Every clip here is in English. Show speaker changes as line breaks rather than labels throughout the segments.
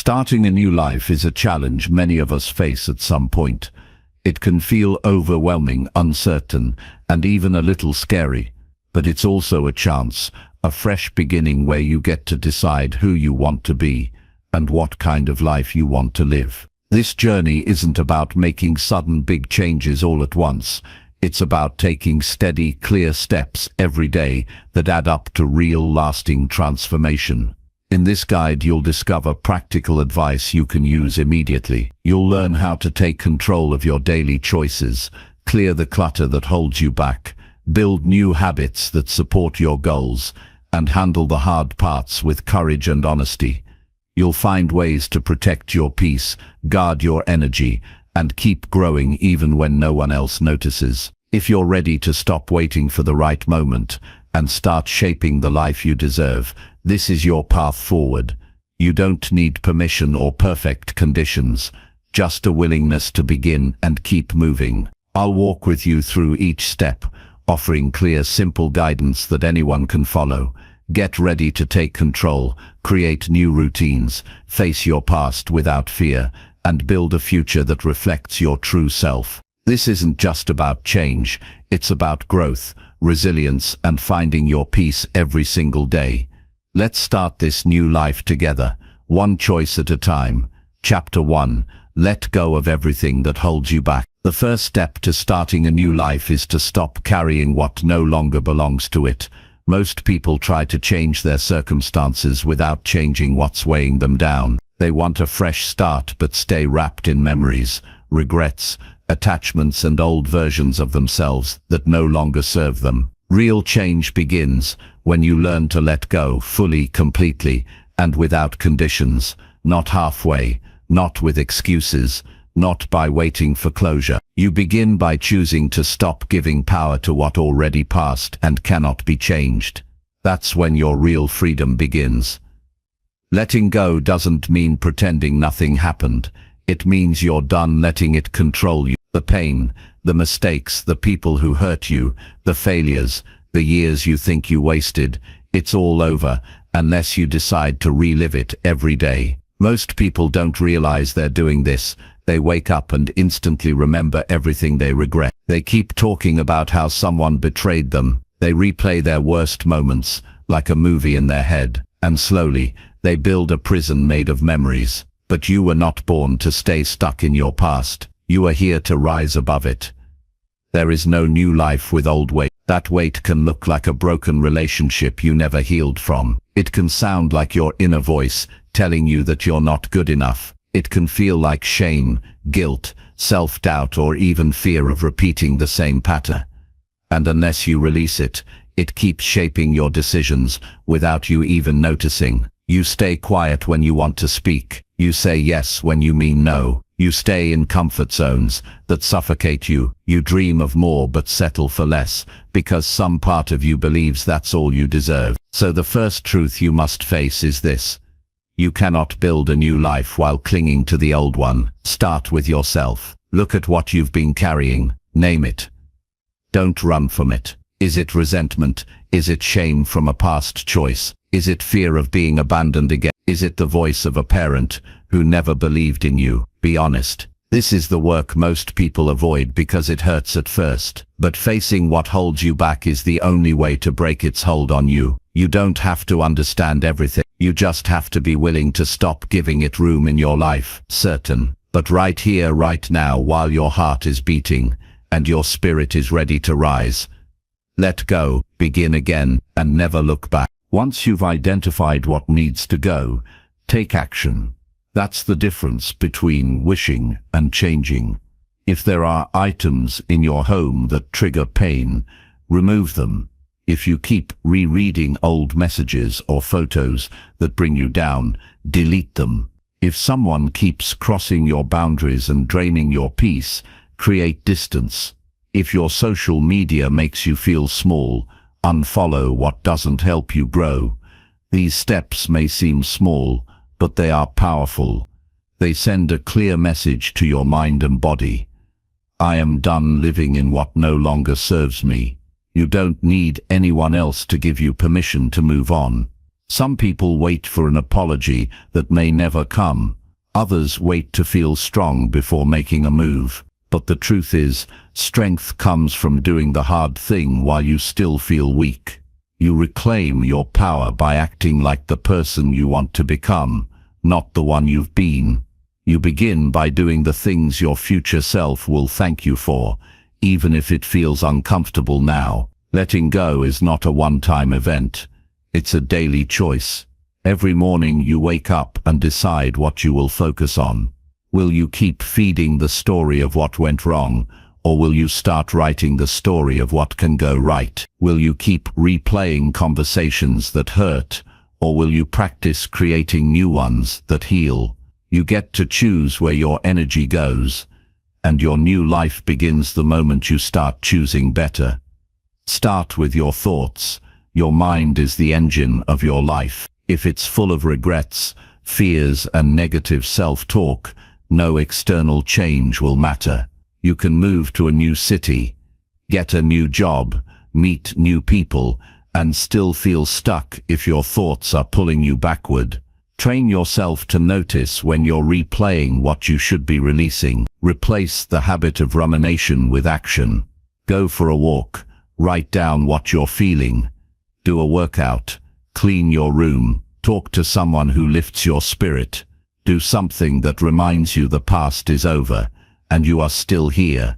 Starting a new life is a challenge many of us face at some point. It can feel overwhelming, uncertain, and even a little scary. But it's also a chance, a fresh beginning where you get to decide who you want to be and what kind of life you want to live. This journey isn't about making sudden big changes all at once. It's about taking steady, clear steps every day that add up to real, lasting transformation. In this guide, you'll discover practical advice you can use immediately. You'll learn how to take control of your daily choices, clear the clutter that holds you back, build new habits that support your goals, and handle the hard parts with courage and honesty. You'll find ways to protect your peace, guard your energy, and keep growing even when no one else notices. If you're ready to stop waiting for the right moment and start shaping the life you deserve, this is your path forward. You don't need permission or perfect conditions, just a willingness to begin and keep moving. I'll walk with you through each step, offering clear, simple guidance that anyone can follow. Get ready to take control, create new routines, face your past without fear, and build a future that reflects your true self. This isn't just about change, it's about growth, resilience, and finding your peace every single day. Let's start this new life together, one choice at a time. Chapter 1. Let go of everything that holds you back. The first step to starting a new life is to stop carrying what no longer belongs to it. Most people try to change their circumstances without changing what's weighing them down. They want a fresh start but stay wrapped in memories, regrets, attachments, and old versions of themselves that no longer serve them. Real change begins when you learn to let go fully, completely, and without conditions, not halfway, not with excuses, not by waiting for closure. You begin by choosing to stop giving power to what already passed and cannot be changed. That's when your real freedom begins. Letting go doesn't mean pretending nothing happened. It means you're done letting it control you. The pain, the mistakes, the people who hurt you, the failures, the years you think you wasted, it's all over, unless you decide to relive it every day. Most people don't realize they're doing this. They wake up and instantly remember everything they regret. They keep talking about how someone betrayed them. They replay their worst moments, like a movie in their head, and slowly, they build a prison made of memories. But you were not born to stay stuck in your past. You are here to rise above it. There is no new life with old weight. That weight can look like a broken relationship you never healed from. It can sound like your inner voice telling you that you're not good enough. It can feel like shame, guilt, self-doubt, or even fear of repeating the same pattern. And unless you release it, it keeps shaping your decisions without you even noticing. You stay quiet when you want to speak. You say yes when you mean no. You stay in comfort zones that suffocate you. You dream of more but settle for less, because some part of you believes that's all you deserve. So the first truth you must face is this. You cannot build a new life while clinging to the old one. Start with yourself. Look at what you've been carrying. Name it. Don't run from it. Is it resentment? Is it shame from a past choice? Is it fear of being abandoned again? Is it the voice of a parent who never believed in you? Be honest. This is the work most people avoid because it hurts at first. But facing what holds you back is the only way to break its hold on you. You don't have to understand everything. You just have to be willing to stop giving it room in your life. Certain. But right here, right now, while your heart is beating and your spirit is ready to rise. Let go, begin again, and never look back. Once you've identified what needs to go, take action. That's the difference between wishing and changing. If there are items in your home that trigger pain, remove them. If you keep rereading old messages or photos that bring you down, delete them. If someone keeps crossing your boundaries and draining your peace, create distance. If your social media makes you feel small, unfollow what doesn't help you grow. These steps may seem small, but they are powerful. They send a clear message to your mind and body. I am done living in what no longer serves me. You don't need anyone else to give you permission to move on. Some people wait for an apology that may never come. Others wait to feel strong before making a move. But the truth is, strength comes from doing the hard thing while you still feel weak. You reclaim your power by acting like the person you want to become, not the one you've been. You begin by doing the things your future self will thank you for, even if it feels uncomfortable now. Letting go is not a one-time event. It's a daily choice. Every morning you wake up and decide what you will focus on. Will you keep feeding the story of what went wrong, or will you start writing the story of what can go right? Will you keep replaying conversations that hurt, or will you practice creating new ones that heal? You get to choose where your energy goes, and your new life begins the moment you start choosing better. Start with your thoughts. Your mind is the engine of your life. If it's full of regrets, fears, and negative self-talk, no external change will matter. You can move to a new city, get a new job, meet new people, and still feel stuck if your thoughts are pulling you backward. Train yourself to notice when you're replaying what you should be releasing. Replace the habit of rumination with action. Go for a walk, write down what you're feeling, do a workout, clean your room, talk to someone who lifts your spirit. Do something that reminds you the past is over, and you are still here.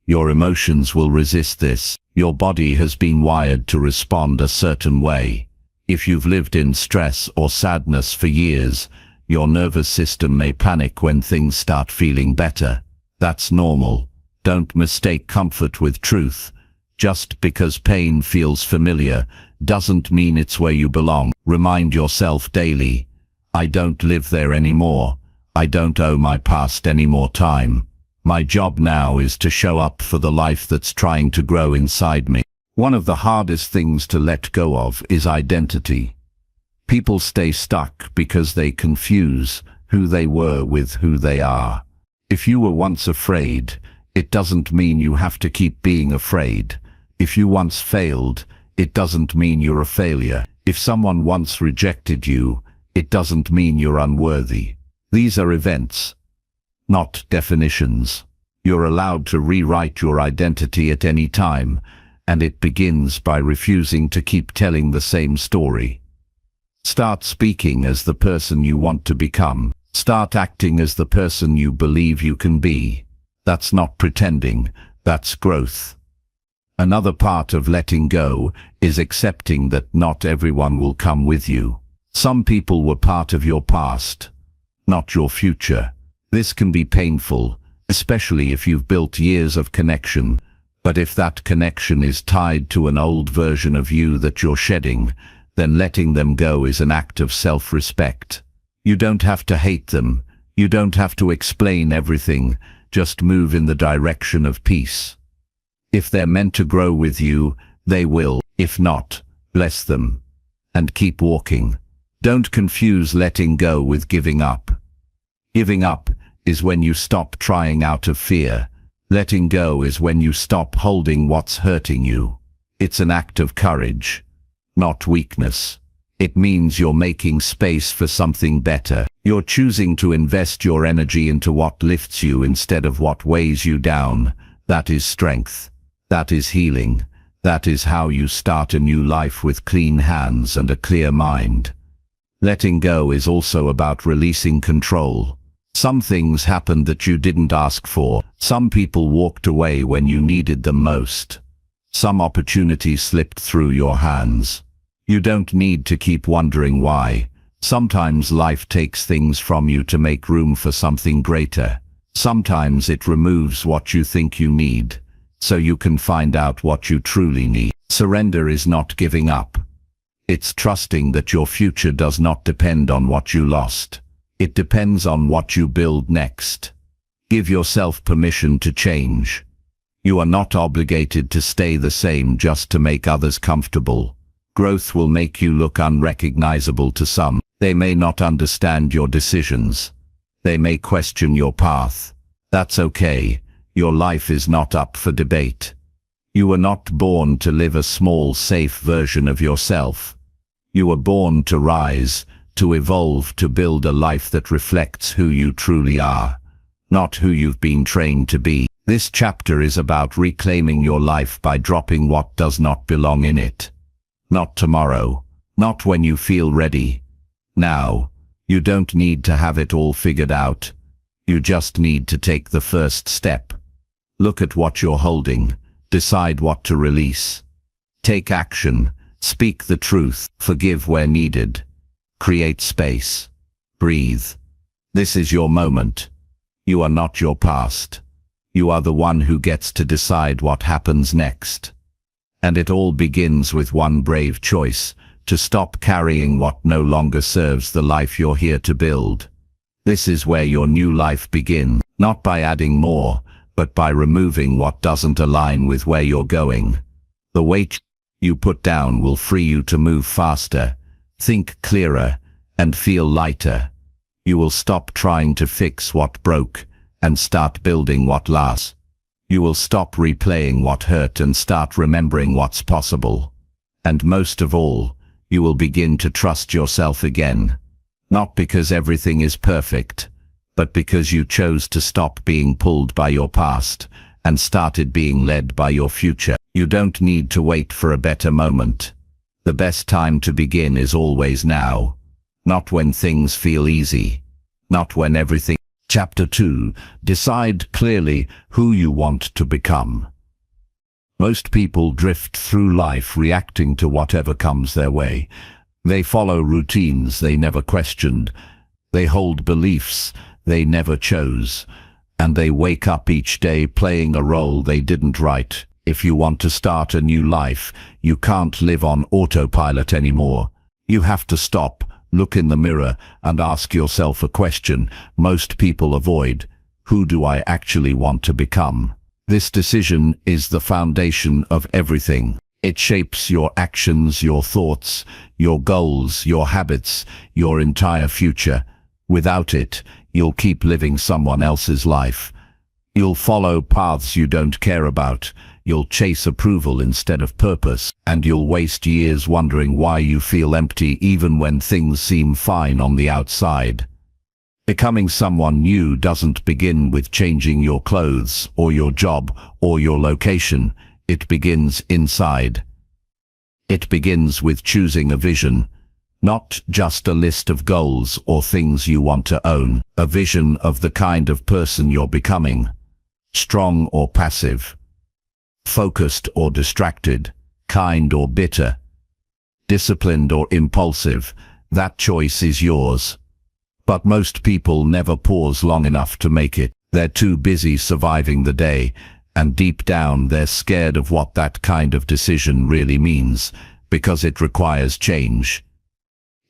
Your emotions will resist this. Your body has been wired to respond a certain way. If you've lived in stress or sadness for years, your nervous system may panic when things start feeling better. That's normal. Don't mistake comfort with truth. Just because pain feels familiar doesn't mean it's where you belong. Remind yourself daily, I don't live there anymore. I don't owe my past any more time. My job now is to show up for the life that's trying to grow inside me. One of the hardest things to let go of is identity. People stay stuck because they confuse who they were with who they are. If you were once afraid, it doesn't mean you have to keep being afraid. If you once failed, it doesn't mean you're a failure. If someone once rejected you, it doesn't mean you're unworthy. These are events, not definitions. You're allowed to rewrite your identity at any time, and it begins by refusing to keep telling the same story. Start speaking as the person you want to become. Start acting as the person you believe you can be. That's not pretending, that's growth. Another part of letting go is accepting that not everyone will come with you. Some people were part of your past, not your future. This can be painful, especially if you've built years of connection. But if that connection is tied to an old version of you that you're shedding, then letting them go is an act of self-respect. You don't have to hate them. You don't have to explain everything. Just move in the direction of peace. If they're meant to grow with you, they will. If not, bless them. And keep walking. Don't confuse letting go with giving up. Giving up is when you stop trying out of fear. Letting go is when you stop holding what's hurting you. It's an act of courage, not weakness. It means you're making space for something better. You're choosing to invest your energy into what lifts you instead of what weighs you down. That is strength. That is healing. That is how you start a new life with clean hands and a clear mind. Letting go is also about releasing control. Some things happened that you didn't ask for. Some people walked away when you needed them most. Some opportunities slipped through your hands. You don't need to keep wondering why. Sometimes life takes things from you to make room for something greater. Sometimes it removes what you think you need, so you can find out what you truly need. Surrender is not giving up. It's trusting that your future does not depend on what you lost. It depends on what you build next. Give yourself permission to change. You are not obligated to stay the same just to make others comfortable. Growth will make you look unrecognizable to some. They may not understand your decisions. They may question your path. That's okay. Your life is not up for debate. You were not born to live a small, safe version of yourself. You were born to rise, to evolve, to build a life that reflects who you truly are, not who you've been trained to be. This chapter is about reclaiming your life by dropping what does not belong in it. Not tomorrow, not when you feel ready. Now, you don't need to have it all figured out. You just need to take the first step. Look at what you're holding, decide what to release. Take action, speak the truth, forgive where needed. Create space. Breathe. This is your moment. You are not your past. You are the one who gets to decide what happens next. And it all begins with one brave choice, to stop carrying what no longer serves the life you're here to build. This is where your new life begins, not by adding more, but by removing what doesn't align with where you're going. The weight you put down will free you to move faster, think clearer, and feel lighter. You will stop trying to fix what broke and start building what lasts. You will stop replaying what hurt and start remembering what's possible. And most of all, you will begin to trust yourself again. Not because everything is perfect, but because you chose to stop being pulled by your past and started being led by your future. You don't need to wait for a better moment. The best time to begin is always now. Not when things feel easy. Not when everything... Chapter 2. Decide clearly who you want to become. Most people drift through life reacting to whatever comes their way. They follow routines they never questioned. They hold beliefs they never chose. And they wake up each day playing a role they didn't write. If you want to start a new life, you can't live on autopilot anymore. You have to stop, look in the mirror, and ask yourself a question most people avoid. Who do I actually want to become? This decision is the foundation of everything. It shapes your actions, your thoughts, your goals, your habits, your entire future. Without it, you'll keep living someone else's life. You'll follow paths you don't care about. You'll chase approval instead of purpose, and you'll waste years wondering why you feel empty even when things seem fine on the outside. Becoming someone new doesn't begin with changing your clothes, or your job, or your location. It begins inside. It begins with choosing a vision, not just a list of goals or things you want to own. A vision of the kind of person you're becoming. Strong or passive. Focused or distracted, kind or bitter, disciplined or impulsive. That choice is yours. But most people never pause long enough to make it. They're too busy surviving the day, and deep down they're scared of what that kind of decision really means, because it requires change.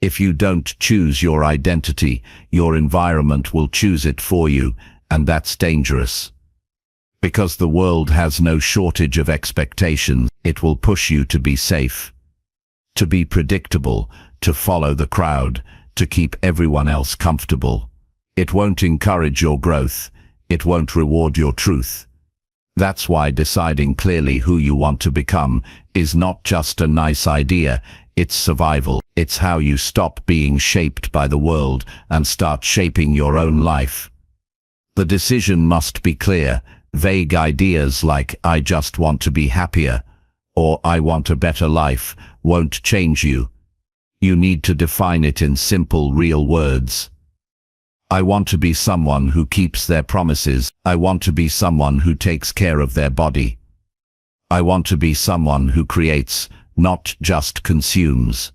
If you don't choose your identity, your environment will choose it for you, and that's dangerous. Because the world has no shortage of expectations, it will push you to be safe, to be predictable, to follow the crowd, to keep everyone else comfortable. It won't encourage your growth. It won't reward your truth. That's why deciding clearly who you want to become is not just a nice idea, it's survival. It's how you stop being shaped by the world and start shaping your own life. The decision must be clear. Vague ideas like, I just want to be happier, or I want a better life, won't change you. You need to define it in simple, real words. I want to be someone who keeps their promises. I want to be someone who takes care of their body. I want to be someone who creates, not just consumes.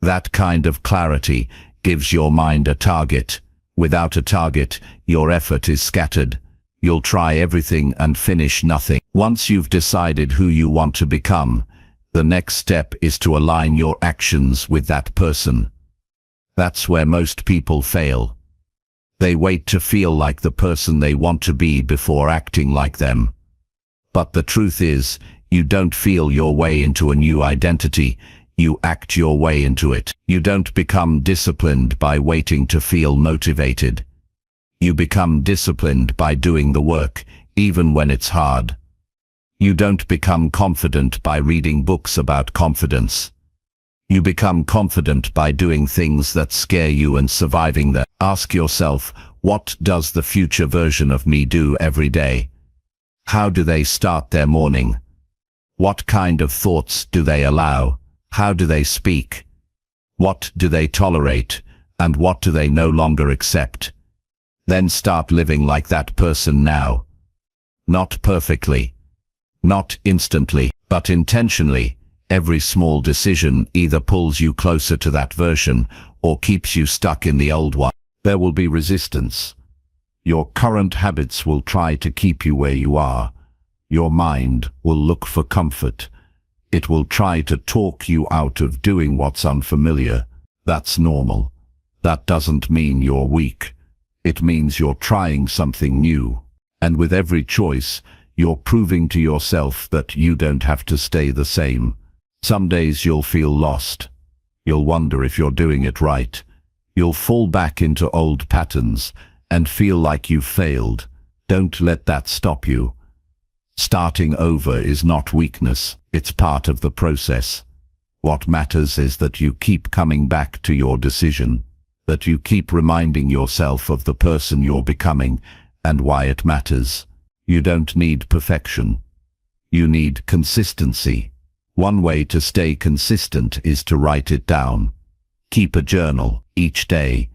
That kind of clarity gives your mind a target. Without a target, your effort is scattered. You'll try everything and finish nothing. Once you've decided who you want to become, the next step is to align your actions with that person. That's where most people fail. They wait to feel like the person they want to be before acting like them. But the truth is, you don't feel your way into a new identity, you act your way into it. You don't become disciplined by waiting to feel motivated. You become disciplined by doing the work, even when it's hard. You don't become confident by reading books about confidence. You become confident by doing things that scare you and surviving them. Ask yourself, what does the future version of me do every day? How do they start their morning? What kind of thoughts do they allow? How do they speak? What do they tolerate? And what do they no longer accept? Then start living like that person now. Not perfectly, not instantly, but intentionally. Every small decision either pulls you closer to that version or keeps you stuck in the old one. There will be resistance. Your current habits will try to keep you where you are. Your mind will look for comfort. It will try to talk you out of doing what's unfamiliar. That's normal. That doesn't mean you're weak. It means you're trying something new. And with every choice, you're proving to yourself that you don't have to stay the same. Some days you'll feel lost. You'll wonder if you're doing it right. You'll fall back into old patterns and feel like you've failed. Don't let that stop you. Starting over is not weakness, it's part of the process. What matters is that you keep coming back to your decision, that you keep reminding yourself of the person you're becoming and why it matters. You don't need perfection. You need consistency. One way to stay consistent is to write it down. Keep a journal each day.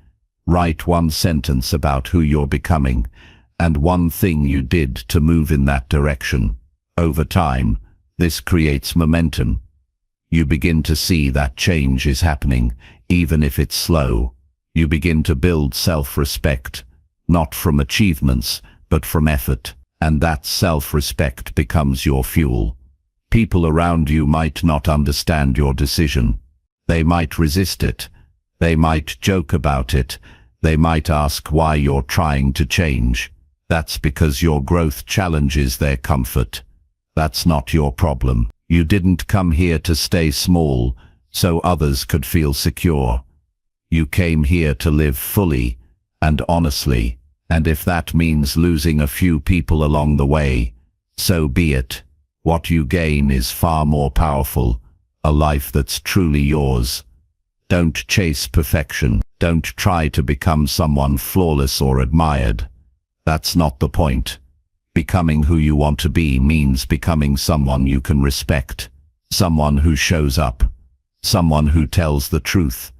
Write one sentence about who you're becoming and one thing you did to move in that direction. Over time, this creates momentum. You begin to see that change is happening, even if it's slow. You begin to build self-respect, not from achievements, but from effort, and that self-respect becomes your fuel. People around you might not understand your decision. They might resist it. They might joke about it. They might ask why you're trying to change. That's because your growth challenges their comfort. That's not your problem. You didn't come here to stay small so others could feel secure. You came here to live fully and honestly, and if that means losing a few people along the way, so be it. What you gain is far more powerful, a life that's truly yours. Don't chase perfection. Don't try to become someone flawless or admired. That's not the point. Becoming who you want to be means becoming someone you can respect, someone who shows up, someone who tells the truth,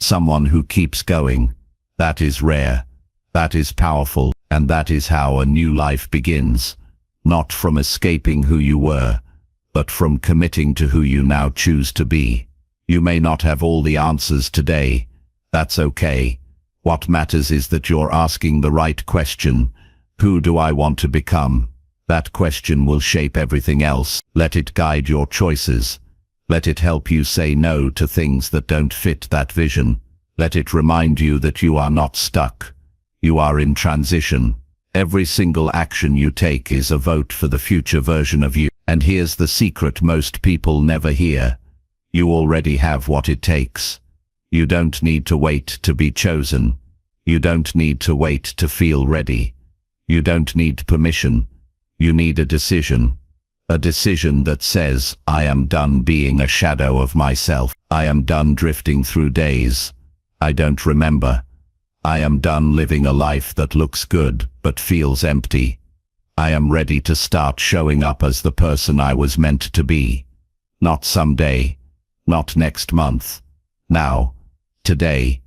someone who keeps going. That is rare, that is powerful, and that is how a new life begins. Not from escaping who you were, but from committing to who you now choose to be. You may not have all the answers today. That's okay. What matters is that you're asking the right question. Who do I want to become? That question will shape everything else. Let it guide your choices. Let it help you say no to things that don't fit that vision. Let it remind you that you are not stuck. You are in transition. Every single action you take is a vote for the future version of you. And here's the secret most people never hear. You already have what it takes. You don't need to wait to be chosen. You don't need to wait to feel ready. You don't need permission. You need a decision. A decision that says, I am done being a shadow of myself. I am done drifting through days I don't remember. I am done living a life that looks good but feels empty. I am ready to start showing up as the person I was meant to be. Not someday, not next month. Now, today,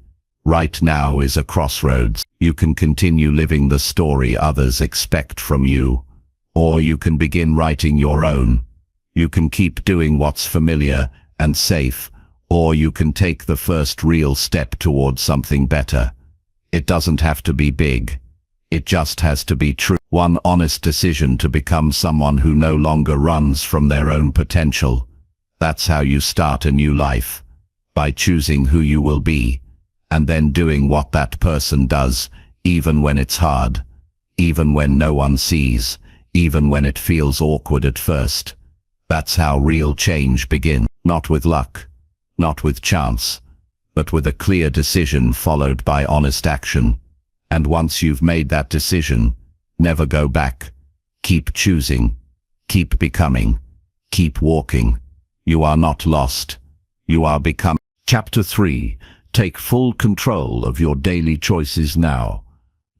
right now is a crossroads. You can continue living the story others expect from you, or you can begin writing your own. You can keep doing what's familiar and safe, or you can take the first real step towards something better. It doesn't have to be big. It just has to be true. One honest decision to become someone who no longer runs from their own potential. That's how you start a new life. By choosing who you will be, and then doing what that person does, even when it's hard, even when no one sees, even when it feels awkward at first. That's how real change begins. Not with luck, not with chance, but with a clear decision followed by honest action. And once you've made that decision, never go back. Keep choosing, keep becoming, keep walking. You are not lost. You are becoming. Chapter 3. Take full control of your daily choices now.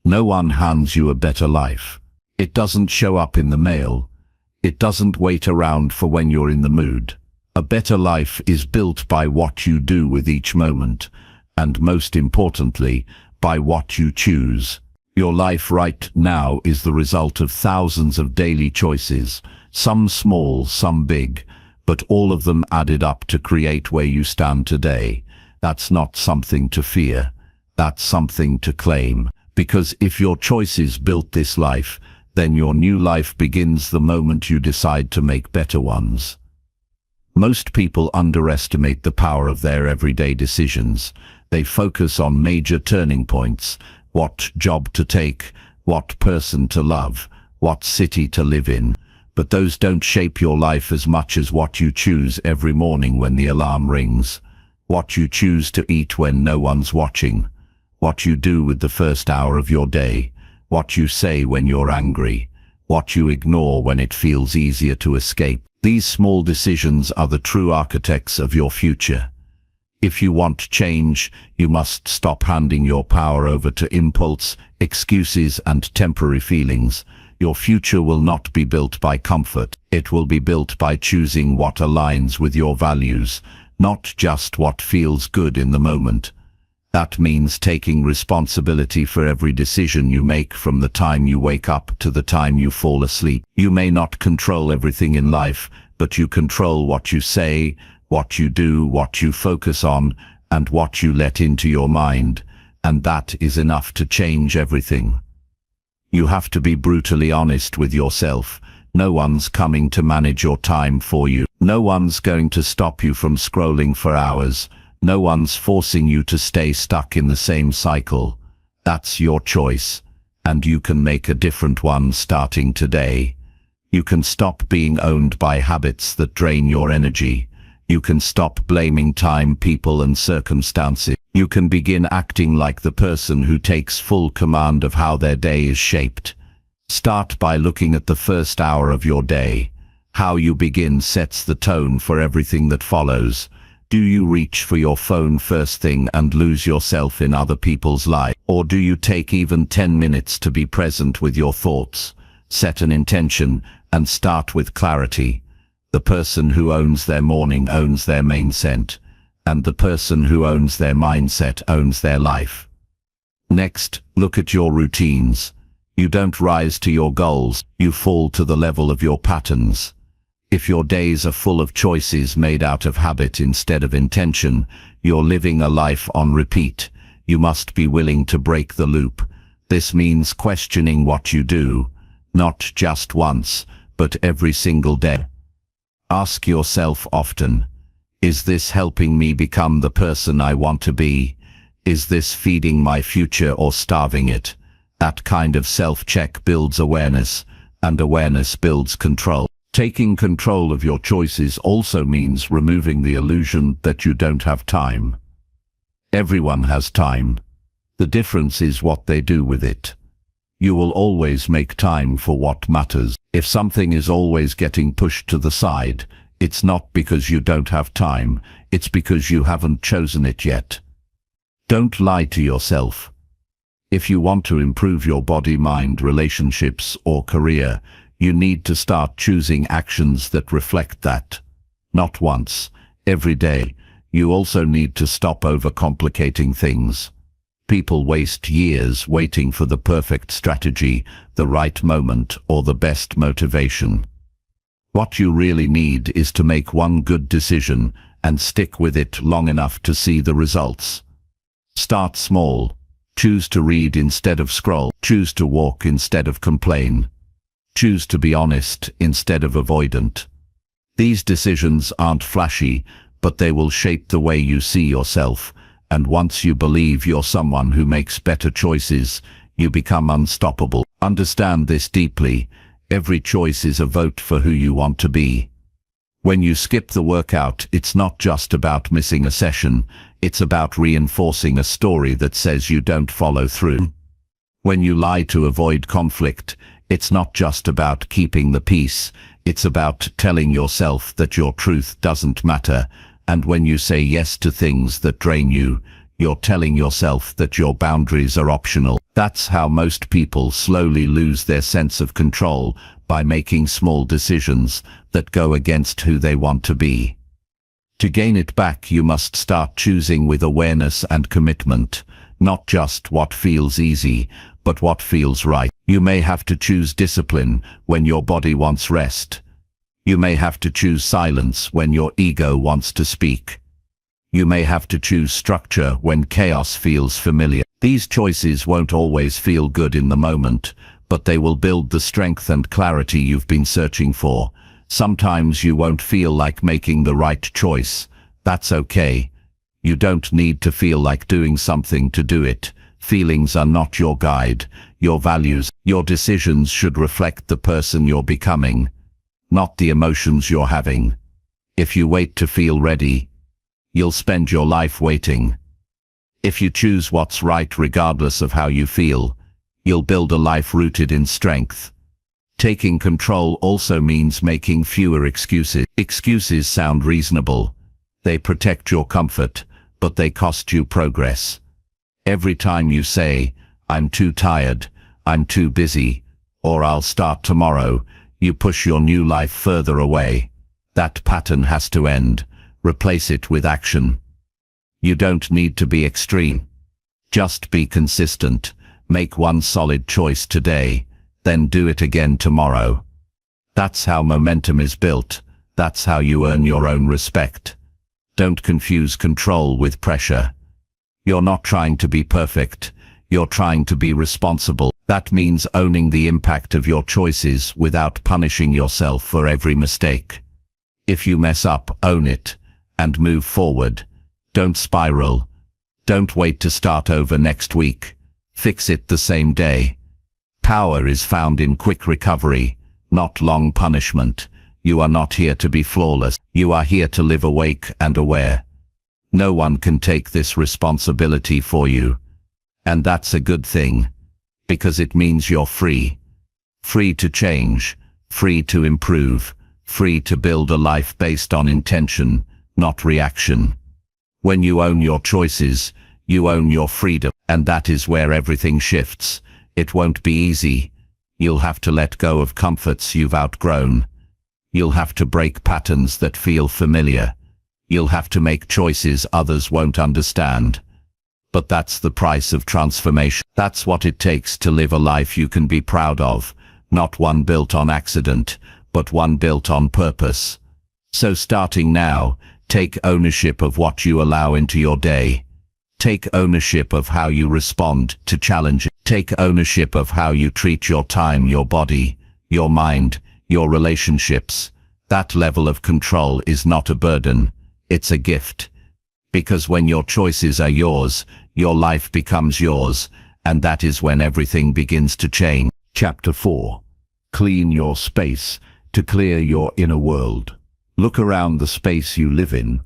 No one hands you a better life. It doesn't show up in the mail. It doesn't wait around for when you're in the mood. A better life is built by what you do with each moment, and most importantly, by what you choose. Your life right now is the result of thousands of daily choices, some small, some big, but all of them added up to create where you stand today. That's not something to fear. That's something to claim. Because if your choices built this life, then your new life begins the moment you decide to make better ones. Most people underestimate the power of their everyday decisions. They focus on major turning points: what job to take, what person to love, what city to live in. But those don't shape your life as much as what you choose every morning when the alarm rings, what you choose to eat when no one's watching, what you do with the first hour of your day, what you say when you're angry, what you ignore when it feels easier to escape. These small decisions are the true architects of your future. If you want change, you must stop handing your power over to impulse, excuses, and temporary feelings. Your future will not be built by comfort. It will be built by choosing what aligns with your values, not just what feels good in the moment. That means taking responsibility for every decision you make, from the time you wake up to the time you fall asleep. You may not control everything in life, but you control what you say, what you do, what you focus on, and what you let into your mind, and that is enough to change everything. You have to be brutally honest with yourself. No one's coming to manage your time for you. No one's going to stop you from scrolling for hours. No one's forcing you to stay stuck in the same cycle. That's your choice, and you can make a different one starting today. You can stop being owned by habits that drain your energy. You can stop blaming time, people, and circumstances. You can begin acting like the person who takes full command of how their day is shaped. Start by looking at the first hour of your day. How you begin sets the tone for everything that follows. Do you reach for your phone first thing and lose yourself in other people's lives? Or do you take even 10 minutes to be present with your thoughts, set an intention, and start with clarity? The person who owns their morning owns their mindset, and the person who owns their mindset owns their life. Next, look at your routines. You don't rise to your goals, you fall to the level of your patterns. If your days are full of choices made out of habit instead of intention, you're living a life on repeat. You must be willing to break the loop. This means questioning what you do, not just once, but every single day. Ask yourself often, is this helping me become the person I want to be? Is this feeding my future or starving it? That kind of self-check builds awareness, and awareness builds control. Taking control of your choices also means removing the illusion that you don't have time. Everyone has time. The difference is what they do with it. You will always make time for what matters. If something is always getting pushed to the side, it's not because you don't have time, it's because you haven't chosen it yet. Don't lie to yourself. If you want to improve your body, mind, relationships, or career, you need to start choosing actions that reflect that. Not once, every day. You also need to stop overcomplicating things. People waste years waiting for the perfect strategy, the right moment, or the best motivation. What you really need is to make one good decision and stick with it long enough to see the results. Start small. Choose to read instead of scroll. Choose to walk instead of complain. Choose to be honest instead of avoidant. These decisions aren't flashy, but they will shape the way you see yourself, and once you believe you're someone who makes better choices, you become unstoppable. Understand this deeply. Every choice is a vote for who you want to be. When you skip the workout, it's not just about missing a session, it's about reinforcing a story that says you don't follow through. When you lie to avoid conflict, it's not just about keeping the peace, it's about telling yourself that your truth doesn't matter, And when you say yes to things that drain you, you're telling yourself that your boundaries are optional. That's how most people slowly lose their sense of control, by making small decisions that go against who they want to be. To gain it back, you must start choosing with awareness and commitment, not just what feels easy, but what feels right. You may have to choose discipline when your body wants rest. You may have to choose silence when your ego wants to speak. You may have to choose structure when chaos feels familiar. These choices won't always feel good in the moment, but they will build the strength and clarity you've been searching for. Sometimes you won't feel like making the right choice. That's okay. You don't need to feel like doing something to do it. Feelings are not your guide. Your values, your decisions should reflect the person you're becoming, not the emotions you're having. If you wait to feel ready, you'll spend your life waiting. If you choose what's right regardless of how you feel, you'll build a life rooted in strength. Taking control also means making fewer excuses. Excuses sound reasonable. They protect your comfort, but they cost you progress. Every time you say, "I'm too tired," "I'm too busy," or "I'll start tomorrow," you push your new life further away. That pattern has to end. Replace it with action. You don't need to be extreme. Just be consistent. Make one solid choice today, then do it again tomorrow. That's how momentum is built. That's how you earn your own respect. Don't confuse control with pressure. You're not trying to be perfect. You're trying to be responsible. That means owning the impact of your choices without punishing yourself for every mistake. If you mess up, own it, and move forward. Don't spiral. Don't wait to start over next week. Fix it the same day. Power is found in quick recovery, not long punishment. You are not here to be flawless. You are here to live awake and aware. No one can take this responsibility for you. And that's a good thing, because it means you're free. Free to change, free to improve, free to build a life based on intention, not reaction. When you own your choices, you own your freedom, and that is where everything shifts. It won't be easy. You'll have to let go of comforts you've outgrown. You'll have to break patterns that feel familiar. You'll have to make choices others won't understand. But that's the price of transformation. That's what it takes to live a life you can be proud of, not one built on accident, but one built on purpose. So starting now, take ownership of what you allow into your day. Take ownership of how you respond to challenges. Take ownership of how you treat your time, your body, your mind, your relationships. That level of control is not a burden, it's a gift. Because when your choices are yours, your life becomes yours, and that is when everything begins to change. Chapter 4. Clean your space to clear your inner world. Look around the space you live in,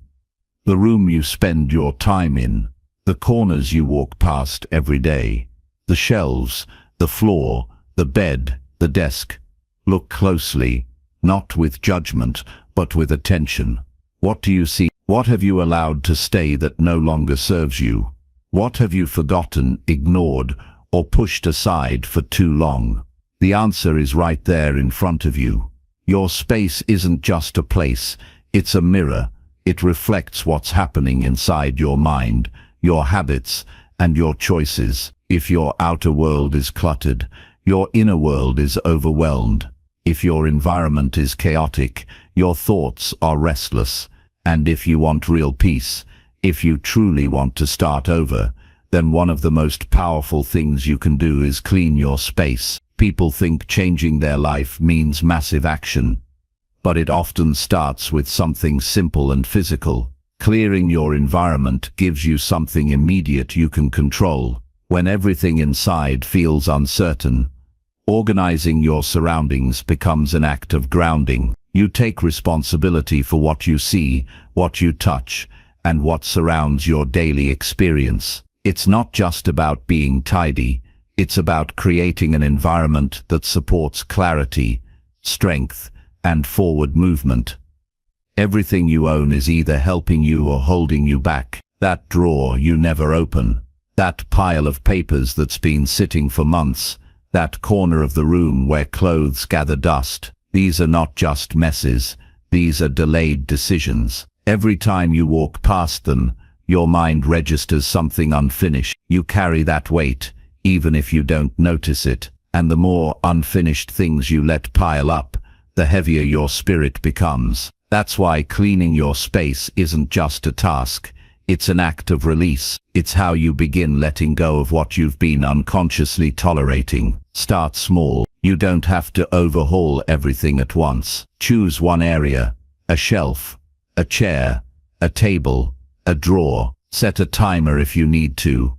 the room you spend your time in, the corners you walk past every day, the shelves, the floor, the bed, the desk. Look closely, not with judgment, but with attention. What do you see? What have you allowed to stay that no longer serves you? What have you forgotten, ignored, or pushed aside for too long? The answer is right there in front of you. Your space isn't just a place, it's a mirror. It reflects what's happening inside your mind, your habits, and your choices. If your outer world is cluttered, your inner world is overwhelmed. If your environment is chaotic, your thoughts are restless. And if you want real peace, if you truly want to start over, then one of the most powerful things you can do is clean your space. People think changing their life means massive action, but it often starts with something simple and physical. Clearing your environment gives you something immediate you can control. When everything inside feels uncertain, organizing your surroundings becomes an act of grounding. You take responsibility for what you see, what you touch, and what surrounds your daily experience. It's not just about being tidy, it's about creating an environment that supports clarity, strength, and forward movement. Everything you own is either helping you or holding you back. That drawer you never open. That pile of papers that's been sitting for months. That corner of the room where clothes gather dust. These are not just messes. These are delayed decisions. Every time you walk past them, your mind registers something unfinished. You carry that weight, even if you don't notice it. And the more unfinished things you let pile up, the heavier your spirit becomes. That's why cleaning your space isn't just a task. It's an act of release. It's how you begin letting go of what you've been unconsciously tolerating. Start small. You don't have to overhaul everything at once. Choose one area, a shelf, a chair, a table, a drawer. Set a timer if you need to.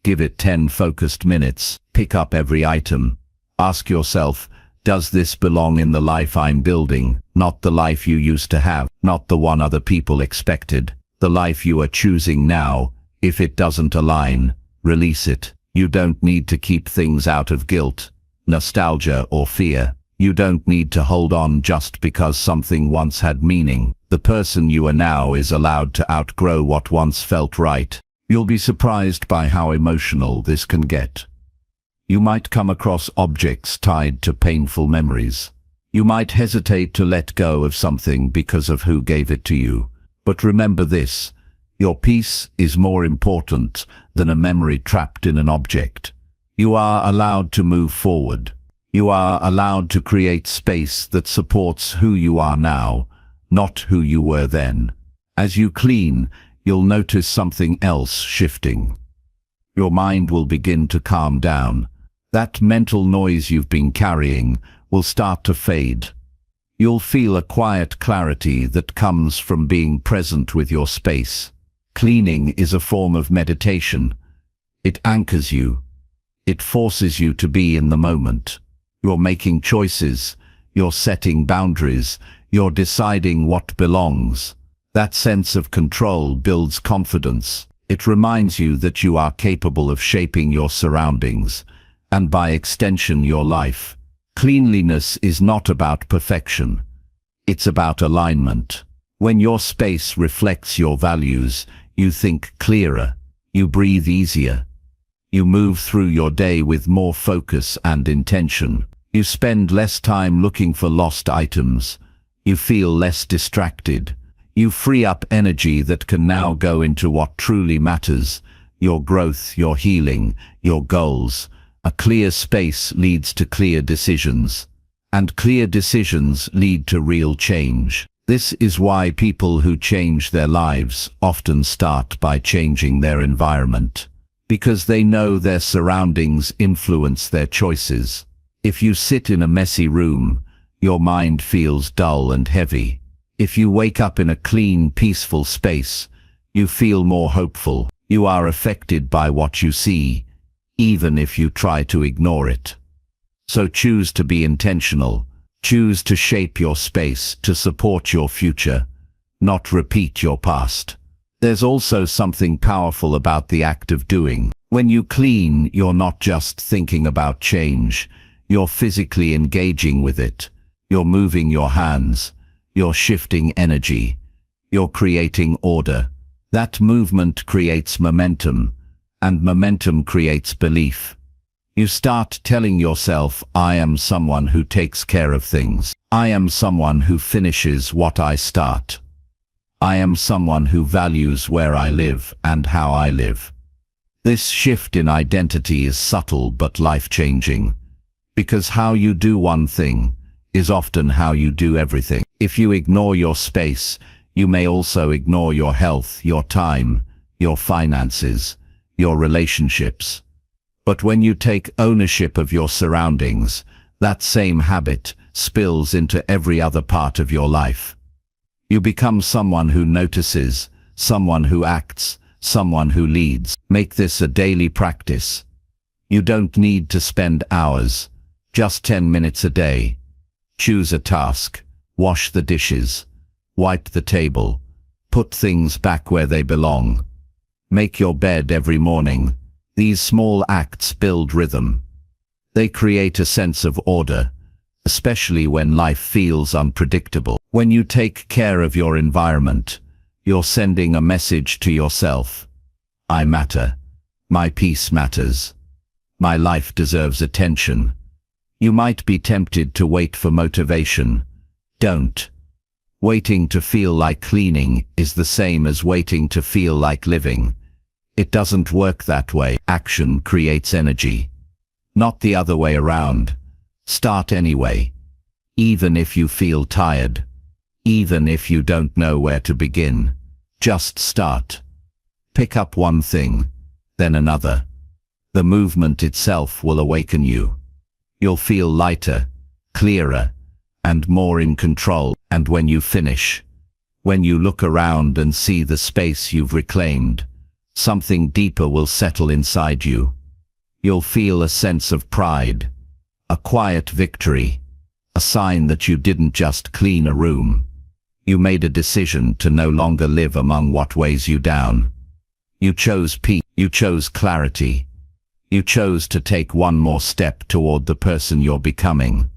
Give it 10 focused minutes. Pick up every item. Ask yourself, does this belong in the life I'm building? Not the life you used to have, not the one other people expected. The life you are choosing now. If it doesn't align, release it. You don't need to keep things out of guilt, nostalgia, or fear. You don't need to hold on just because something once had meaning. The person you are now is allowed to outgrow what once felt right. You'll be surprised by how emotional this can get. You might come across objects tied to painful memories. You might hesitate to let go of something because of who gave it to you. But remember this, your peace is more important than a memory trapped in an object. You are allowed to move forward. You are allowed to create space that supports who you are now, not who you were then. As you clean, you'll notice something else shifting. Your mind will begin to calm down. That mental noise you've been carrying will start to fade. You'll feel a quiet clarity that comes from being present with your space. Cleaning is a form of meditation. It anchors you. It forces you to be in the moment. You're making choices. You're setting boundaries. You're deciding what belongs. That sense of control builds confidence. It reminds you that you are capable of shaping your surroundings, and by extension your life. Cleanliness is not about perfection. It's about alignment. When your space reflects your values, you think clearer. You breathe easier. You move through your day with more focus and intention. You spend less time looking for lost items. You feel less distracted. You free up energy that can now go into what truly matters: your growth, your healing, your goals. A clear space leads to clear decisions, and clear decisions lead to real change. This is why people who change their lives often start by changing their environment, because they know their surroundings influence their choices. If you sit in a messy room, your mind feels dull and heavy. If you wake up in a clean, peaceful space, you feel more hopeful. You are affected by what you see, even if you try to ignore it. So choose to be intentional. Choose to shape your space to support your future, not repeat your past. There's also something powerful about the act of doing. When you clean, you're not just thinking about change. You're physically engaging with it. You're moving your hands. You're shifting energy. You're creating order. That movement creates momentum, and momentum creates belief. You start telling yourself, I am someone who takes care of things. I am someone who finishes what I start. I am someone who values where I live and how I live. This shift in identity is subtle but life-changing, because how you do one thing is often how you do everything. If you ignore your space, you may also ignore your health, your time, your finances, your relationships. But when you take ownership of your surroundings, that same habit spills into every other part of your life. You become someone who notices, someone who acts, someone who leads. Make this a daily practice. You don't need to spend hours, just 10 minutes a day. Choose a task, wash the dishes, wipe the table, put things back where they belong. Make your bed every morning. These small acts build rhythm. They create a sense of order, especially when life feels unpredictable. When you take care of your environment, you're sending a message to yourself. I matter. My peace matters. My life deserves attention. You might be tempted to wait for motivation. Don't. Waiting to feel like cleaning is the same as waiting to feel like living. It doesn't work that way. Action creates energy. Not the other way around. Start anyway. Even if you feel tired. Even if you don't know where to begin. Just start. Pick up one thing, then another. The movement itself will awaken you. You'll feel lighter, clearer, and more in control. And when you finish, when you look around and see the space you've reclaimed, something deeper will settle inside you. You'll feel a sense of pride, a quiet victory, a sign that you didn't just clean a room. You made a decision to no longer live among what weighs you down. You chose peace, you chose clarity. You chose to take one more step toward the person you're becoming.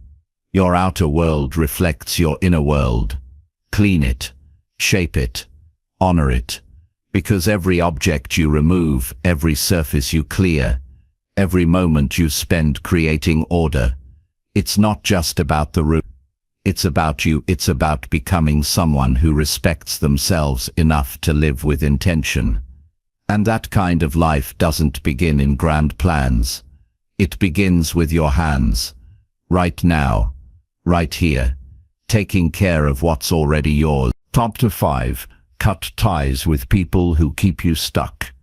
Your outer world reflects your inner world. Clean it, shape it, honor it, because every object you remove, every surface you clear, every moment you spend creating order, it's not just about the room. It's about you. It's about becoming someone who respects themselves enough to live with intention. And that kind of life doesn't begin in grand plans. It begins with your hands. Right now. Right here. Taking care of what's already yours. Chapter 5. Cut ties with people who keep you stuck.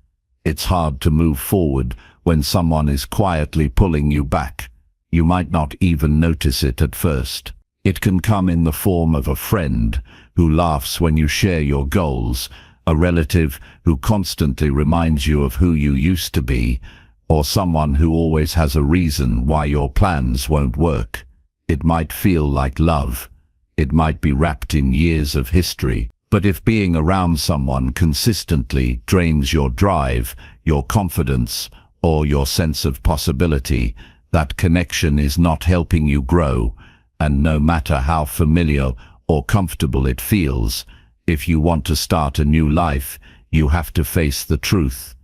It's hard to move forward when someone is quietly pulling you back. You might not even notice it at first. It can come in the form of a friend who laughs when you share your goals, a relative who constantly reminds you of who you used to be, or someone who always has a reason why your plans won't work. It might feel like love. It might be wrapped in years of history. But if being around someone consistently drains your drive, your confidence, or your sense of possibility, that connection is not helping you grow. And no matter how familiar or comfortable it feels, if you want to start a new life, you have to face the truth.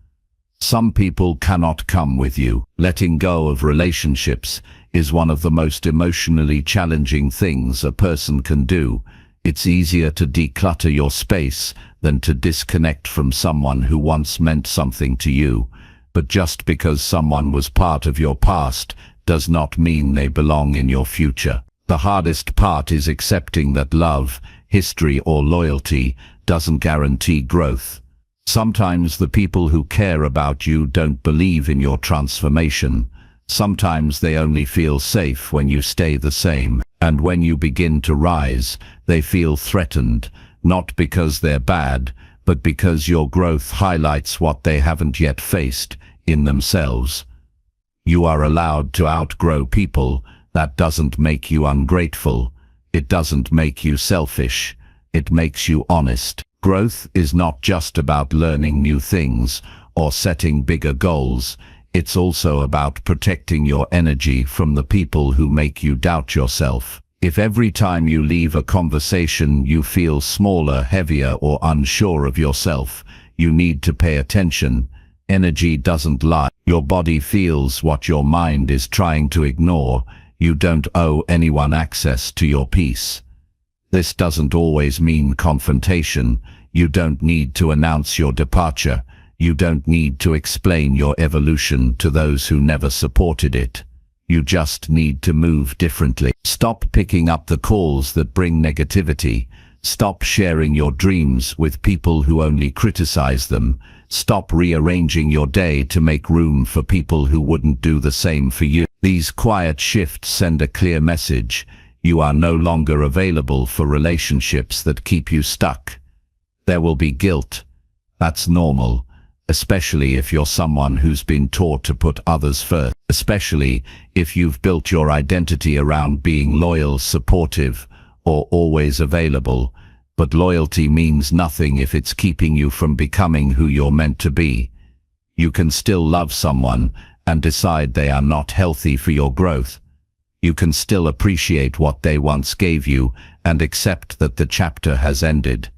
Some people cannot come with you. Letting go of relationships is one of the most emotionally challenging things a person can do. It's easier to declutter your space than to disconnect from someone who once meant something to you. But just because someone was part of your past does not mean they belong in your future. The hardest part is accepting that love, history, or loyalty doesn't guarantee growth. Sometimes the people who care about you don't believe in your transformation. Sometimes they only feel safe when you stay the same. And when you begin to rise, they feel threatened, not because they're bad, but because your growth highlights what they haven't yet faced in themselves. You are allowed to outgrow people. That doesn't make you ungrateful. It doesn't make you selfish. It makes you honest. Growth is not just about learning new things or setting bigger goals. It's also about protecting your energy from the people who make you doubt yourself. If every time you leave a conversation you feel smaller, heavier, or unsure of yourself, you need to pay attention. Energy doesn't lie. Your body feels what your mind is trying to ignore. You don't owe anyone access to your peace. This doesn't always mean confrontation. You don't need to announce your departure. You don't need to explain your evolution to those who never supported it. You just need to move differently. Stop picking up the calls that bring negativity. Stop sharing your dreams with people who only criticize them. Stop rearranging your day to make room for people who wouldn't do the same for you. These quiet shifts send a clear message. You are no longer available for relationships that keep you stuck. There will be guilt. That's normal, especially if you're someone who's been taught to put others first, especially if you've built your identity around being loyal, supportive, or always available. But loyalty means nothing if it's keeping you from becoming who you're meant to be. You can still love someone and decide they are not healthy for your growth. You can still appreciate what they once gave you and accept that the chapter has ended.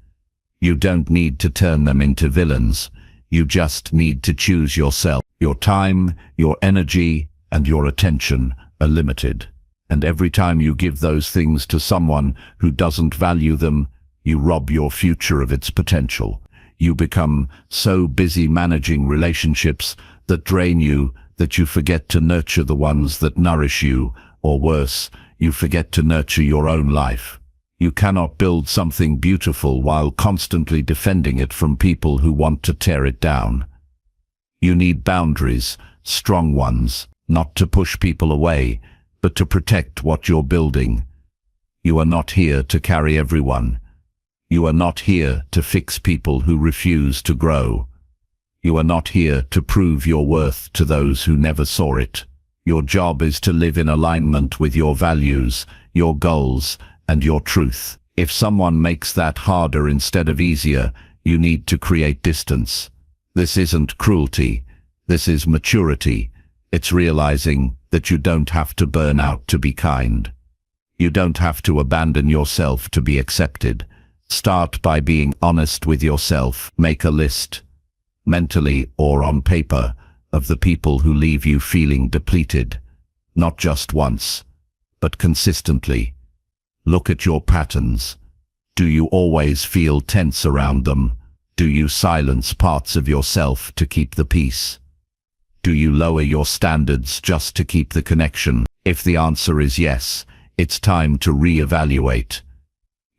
You don't need to turn them into villains. You just need to choose yourself. Your time, your energy, and your attention are limited. And every time you give those things to someone who doesn't value them, you rob your future of its potential. You become so busy managing relationships that drain you that you forget to nurture the ones that nourish you, or worse, you forget to nurture your own life. You cannot build something beautiful while constantly defending it from people who want to tear it down. You need boundaries, strong ones, not to push people away, but to protect what you're building. You are not here to carry everyone. You are not here to fix people who refuse to grow. You are not here to prove your worth to those who never saw it. Your job is to live in alignment with your values, your goals, and your truth. If someone makes that harder instead of easier, you need to create distance. This isn't cruelty. This is maturity. It's realizing that you don't have to burn out to be kind. You don't have to abandon yourself to be accepted. Start by being honest with yourself. Make a list, mentally or on paper, of the people who leave you feeling depleted. Not just once, but consistently. Look at your patterns. Do you always feel tense around them? Do you silence parts of yourself to keep the peace? Do you lower your standards just to keep the connection? If the answer is yes, it's time to reevaluate.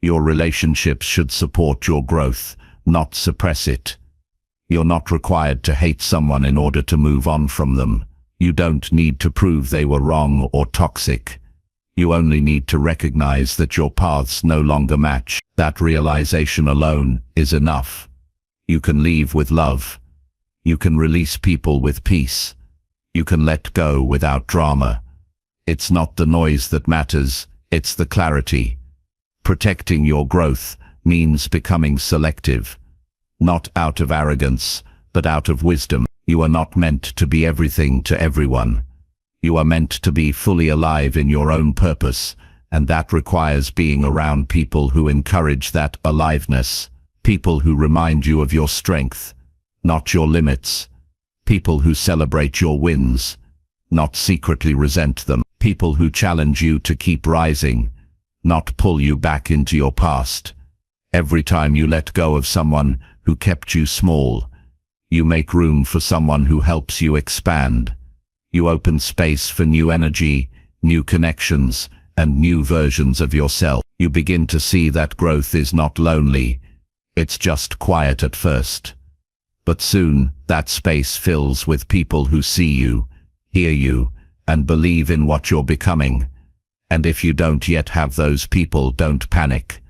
Your relationships should support your growth, not suppress it. You're not required to hate someone in order to move on from them. You don't need to prove they were wrong or toxic. You only need to recognize that your paths no longer match. That realization alone is enough. You can leave with love. You can release people with peace. You can let go without drama. It's not the noise that matters, it's the clarity. Protecting your growth means becoming selective. Not out of arrogance, but out of wisdom. You are not meant to be everything to everyone. You are meant to be fully alive in your own purpose, and that requires being around people who encourage that aliveness. People who remind you of your strength, not your limits. People who celebrate your wins, not secretly resent them. People who challenge you to keep rising, not pull you back into your past. Every time you let go of someone who kept you small, you make room for someone who helps you expand. You open space for new energy, new connections, and new versions of yourself. You begin to see that growth is not lonely. It's just quiet at first. But soon, that space fills with people who see you, hear you, and believe in what you're becoming. And if you don't yet have those people, don't panic.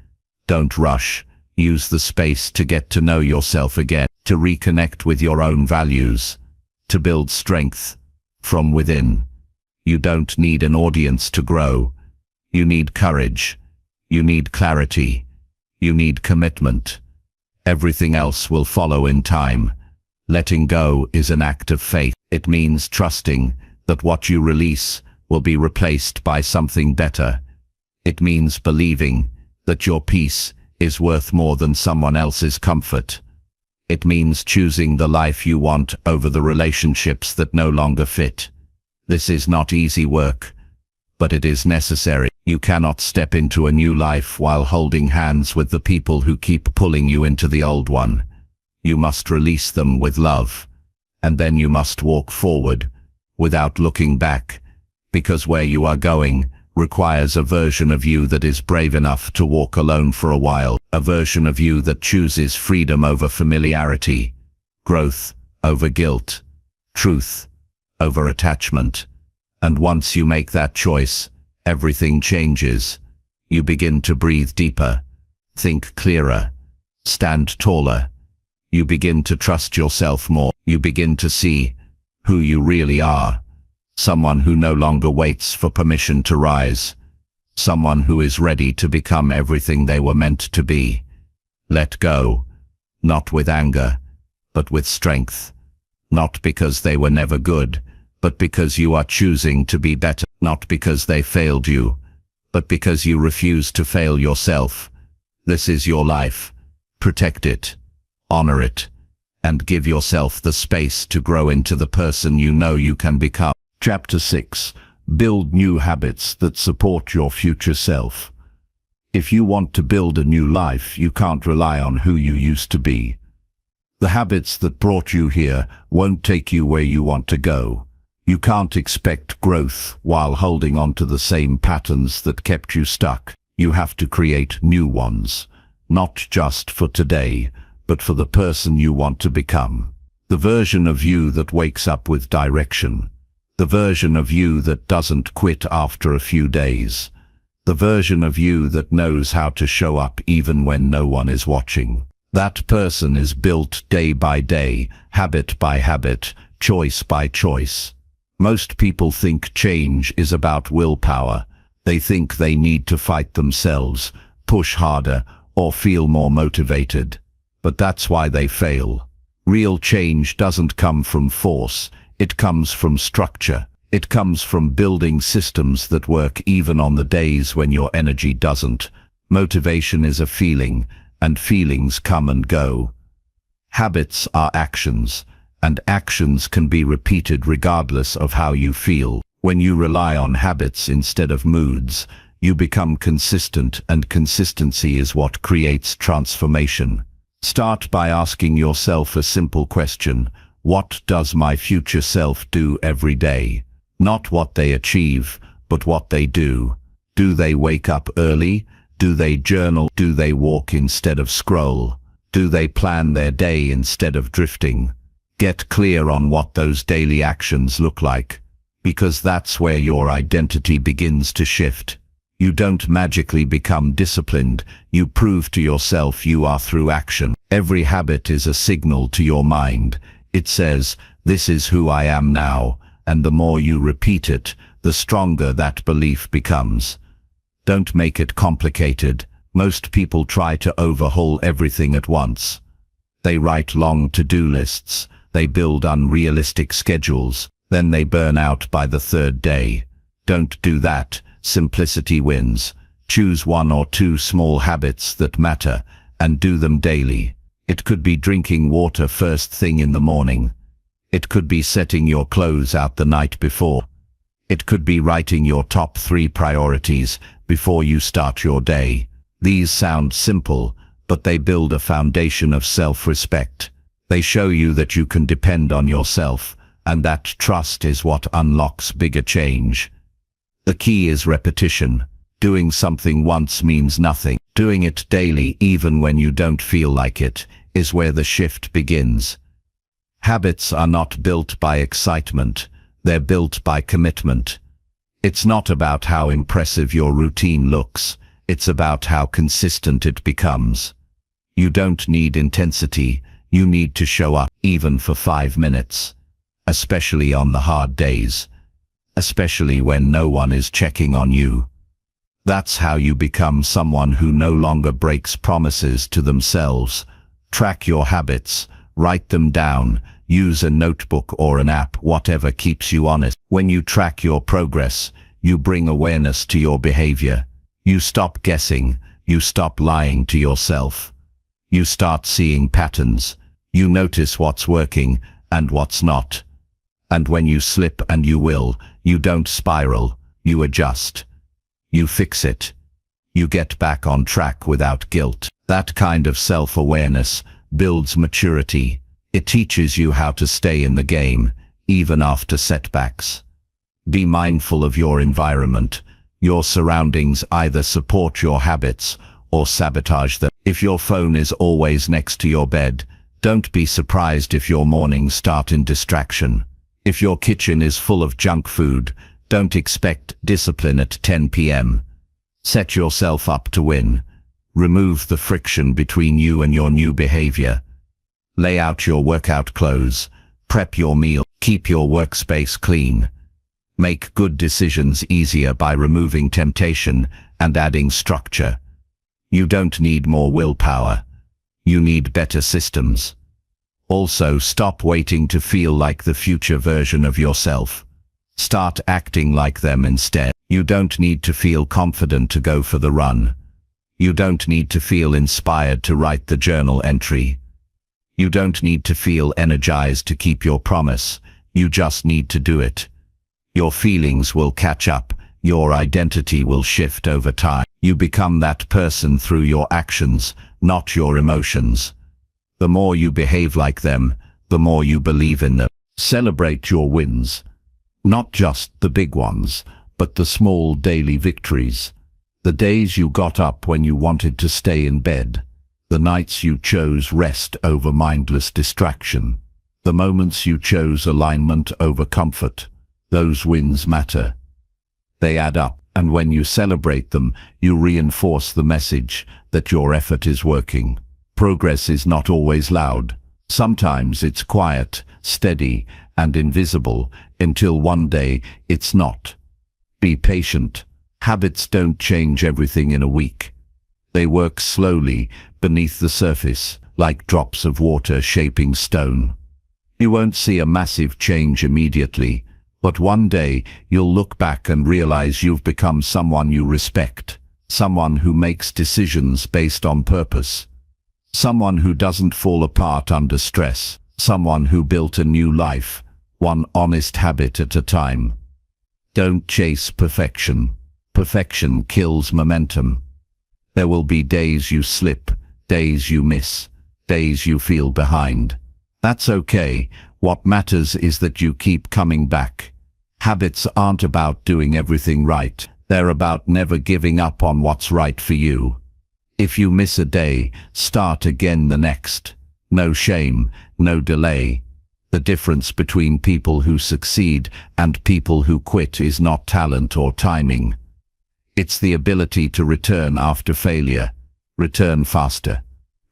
Don't rush. Use the space to get to know yourself again, to reconnect with your own values, to build strength from within. You don't need an audience to grow. You need courage. You need clarity. You need commitment. Everything else will follow in time. Letting go is an act of faith. It means trusting that what you release will be replaced by something better. It means believing that your peace is worth more than someone else's comfort. It means choosing the life you want over the relationships that no longer fit. This is not easy work, but it is necessary. You cannot step into a new life while holding hands with the people who keep pulling you into the old one. You must release them with love, and then you must walk forward without looking back, because where you are going requires a version of you that is brave enough to walk alone for a while, a version of you that chooses freedom over familiarity, growth over guilt, truth over attachment. And once you make that choice, everything changes. You begin to breathe deeper, think clearer, stand taller. You begin to trust yourself more. You begin to see who you really are. Someone who no longer waits for permission to rise. Someone who is ready to become everything they were meant to be. Let go, not with anger, but with strength. Not because they were never good, but because you are choosing to be better, not because they failed you, but because you refuse to fail yourself. This is your life. Protect it, honor it, and give yourself the space to grow into the person you know you can become. Chapter 6. Build new habits that support your future self. If you want to build a new life, you can't rely on who you used to be. The habits that brought you here won't take you where you want to go. You can't expect growth while holding on to the same patterns that kept you stuck. You have to create new ones, not just for today, but for the person you want to become. The version of you that wakes up with direction. The version of you that doesn't quit after a few days. The version of you that knows how to show up even when no one is watching. That person is built day by day, habit by habit, choice by choice. Most people think change is about willpower. They think they need to fight themselves, push harder, or feel more motivated. But that's why they fail. Real change doesn't come from force. It comes from structure. It comes from building systems that work even on the days when your energy doesn't. Motivation is a feeling, and feelings come and go. Habits are actions, and actions can be repeated regardless of how you feel. When you rely on habits instead of moods, you become consistent, and consistency is what creates transformation. Start by asking yourself a simple question. What does my future self do every day? Not what they achieve, but what they do. Do they wake up early? Do they journal? Do they walk instead of scroll? Do they plan their day instead of drifting? Get clear on what those daily actions look like, because that's where your identity begins to shift. You don't magically become disciplined. You prove to yourself you are through action. Every habit is a signal to your mind. It says, "This is who I am now," and the more you repeat it, the stronger that belief becomes. Don't make it complicated. Most people try to overhaul everything at once. They write long to-do lists. They build unrealistic schedules. Then they burn out by the third day. Don't do that. Simplicity wins. Choose one or two small habits that matter, and do them daily. It could be drinking water first thing in the morning. It could be setting your clothes out the night before. It could be writing your top 3 priorities before you start your day. These sound simple, but they build a foundation of self-respect. They show you that you can depend on yourself, and that trust is what unlocks bigger change. The key is repetition. Doing something once means nothing. Doing it daily, even when you don't feel like it, is where the shift begins. Habits are not built by excitement. They're built by commitment. It's not about how impressive your routine looks. It's about how consistent it becomes. You don't need intensity. You need to show up, even for 5 minutes. Especially on the hard days. Especially when no one is checking on you. That's how you become someone who no longer breaks promises to themselves. Track your habits, write them down, use a notebook or an app, whatever keeps you honest. When you track your progress, you bring awareness to your behavior. You stop guessing, you stop lying to yourself. You start seeing patterns. You notice what's working and what's not. And when you slip, and you will, you don't spiral, you adjust. You fix it. You get back on track without guilt. That kind of self-awareness builds maturity. It teaches you how to stay in the game, even after setbacks. Be mindful of your environment. Your surroundings either support your habits or sabotage them. If your phone is always next to your bed, don't be surprised if your mornings start in distraction. If your kitchen is full of junk food, don't expect discipline at 10 p.m. Set yourself up to win. Remove the friction between you and your new behavior. Lay out your workout clothes. Prep your meal. Keep your workspace clean. Make good decisions easier by removing temptation and adding structure. You don't need more willpower. You need better systems. Also, stop waiting to feel like the future version of yourself. Start acting like them instead. You don't need to feel confident to go for the run. You don't need to feel inspired to write the journal entry. You don't need to feel energized to keep your promise. You just need to do it. Your feelings will catch up. Your identity will shift over time. You become that person through your actions, not your emotions. The more you behave like them, the more you believe in them. Celebrate your wins. Not just the big ones, but the small daily victories. The days you got up when you wanted to stay in bed. The nights you chose rest over mindless distraction. The moments you chose alignment over comfort. Those wins matter. They add up, and when you celebrate them, you reinforce the message that your effort is working. Progress is not always loud. Sometimes it's quiet, steady, and invisible, until one day it's not. Be patient. Habits don't change everything in a week. They work slowly, beneath the surface, like drops of water shaping stone. You won't see a massive change immediately, but one day you'll look back and realize you've become someone you respect, someone who makes decisions based on purpose, someone who doesn't fall apart under stress, someone who built a new life, one honest habit at a time. Don't chase perfection. Perfection kills momentum. There will be days you slip, days you miss, days you feel behind. That's okay. What matters is that you keep coming back. Habits aren't about doing everything right. They're about never giving up on what's right for you. If you miss a day, start again the next. No shame, no delay. The difference between people who succeed and people who quit is not talent or timing. It's the ability to return after failure. Return faster.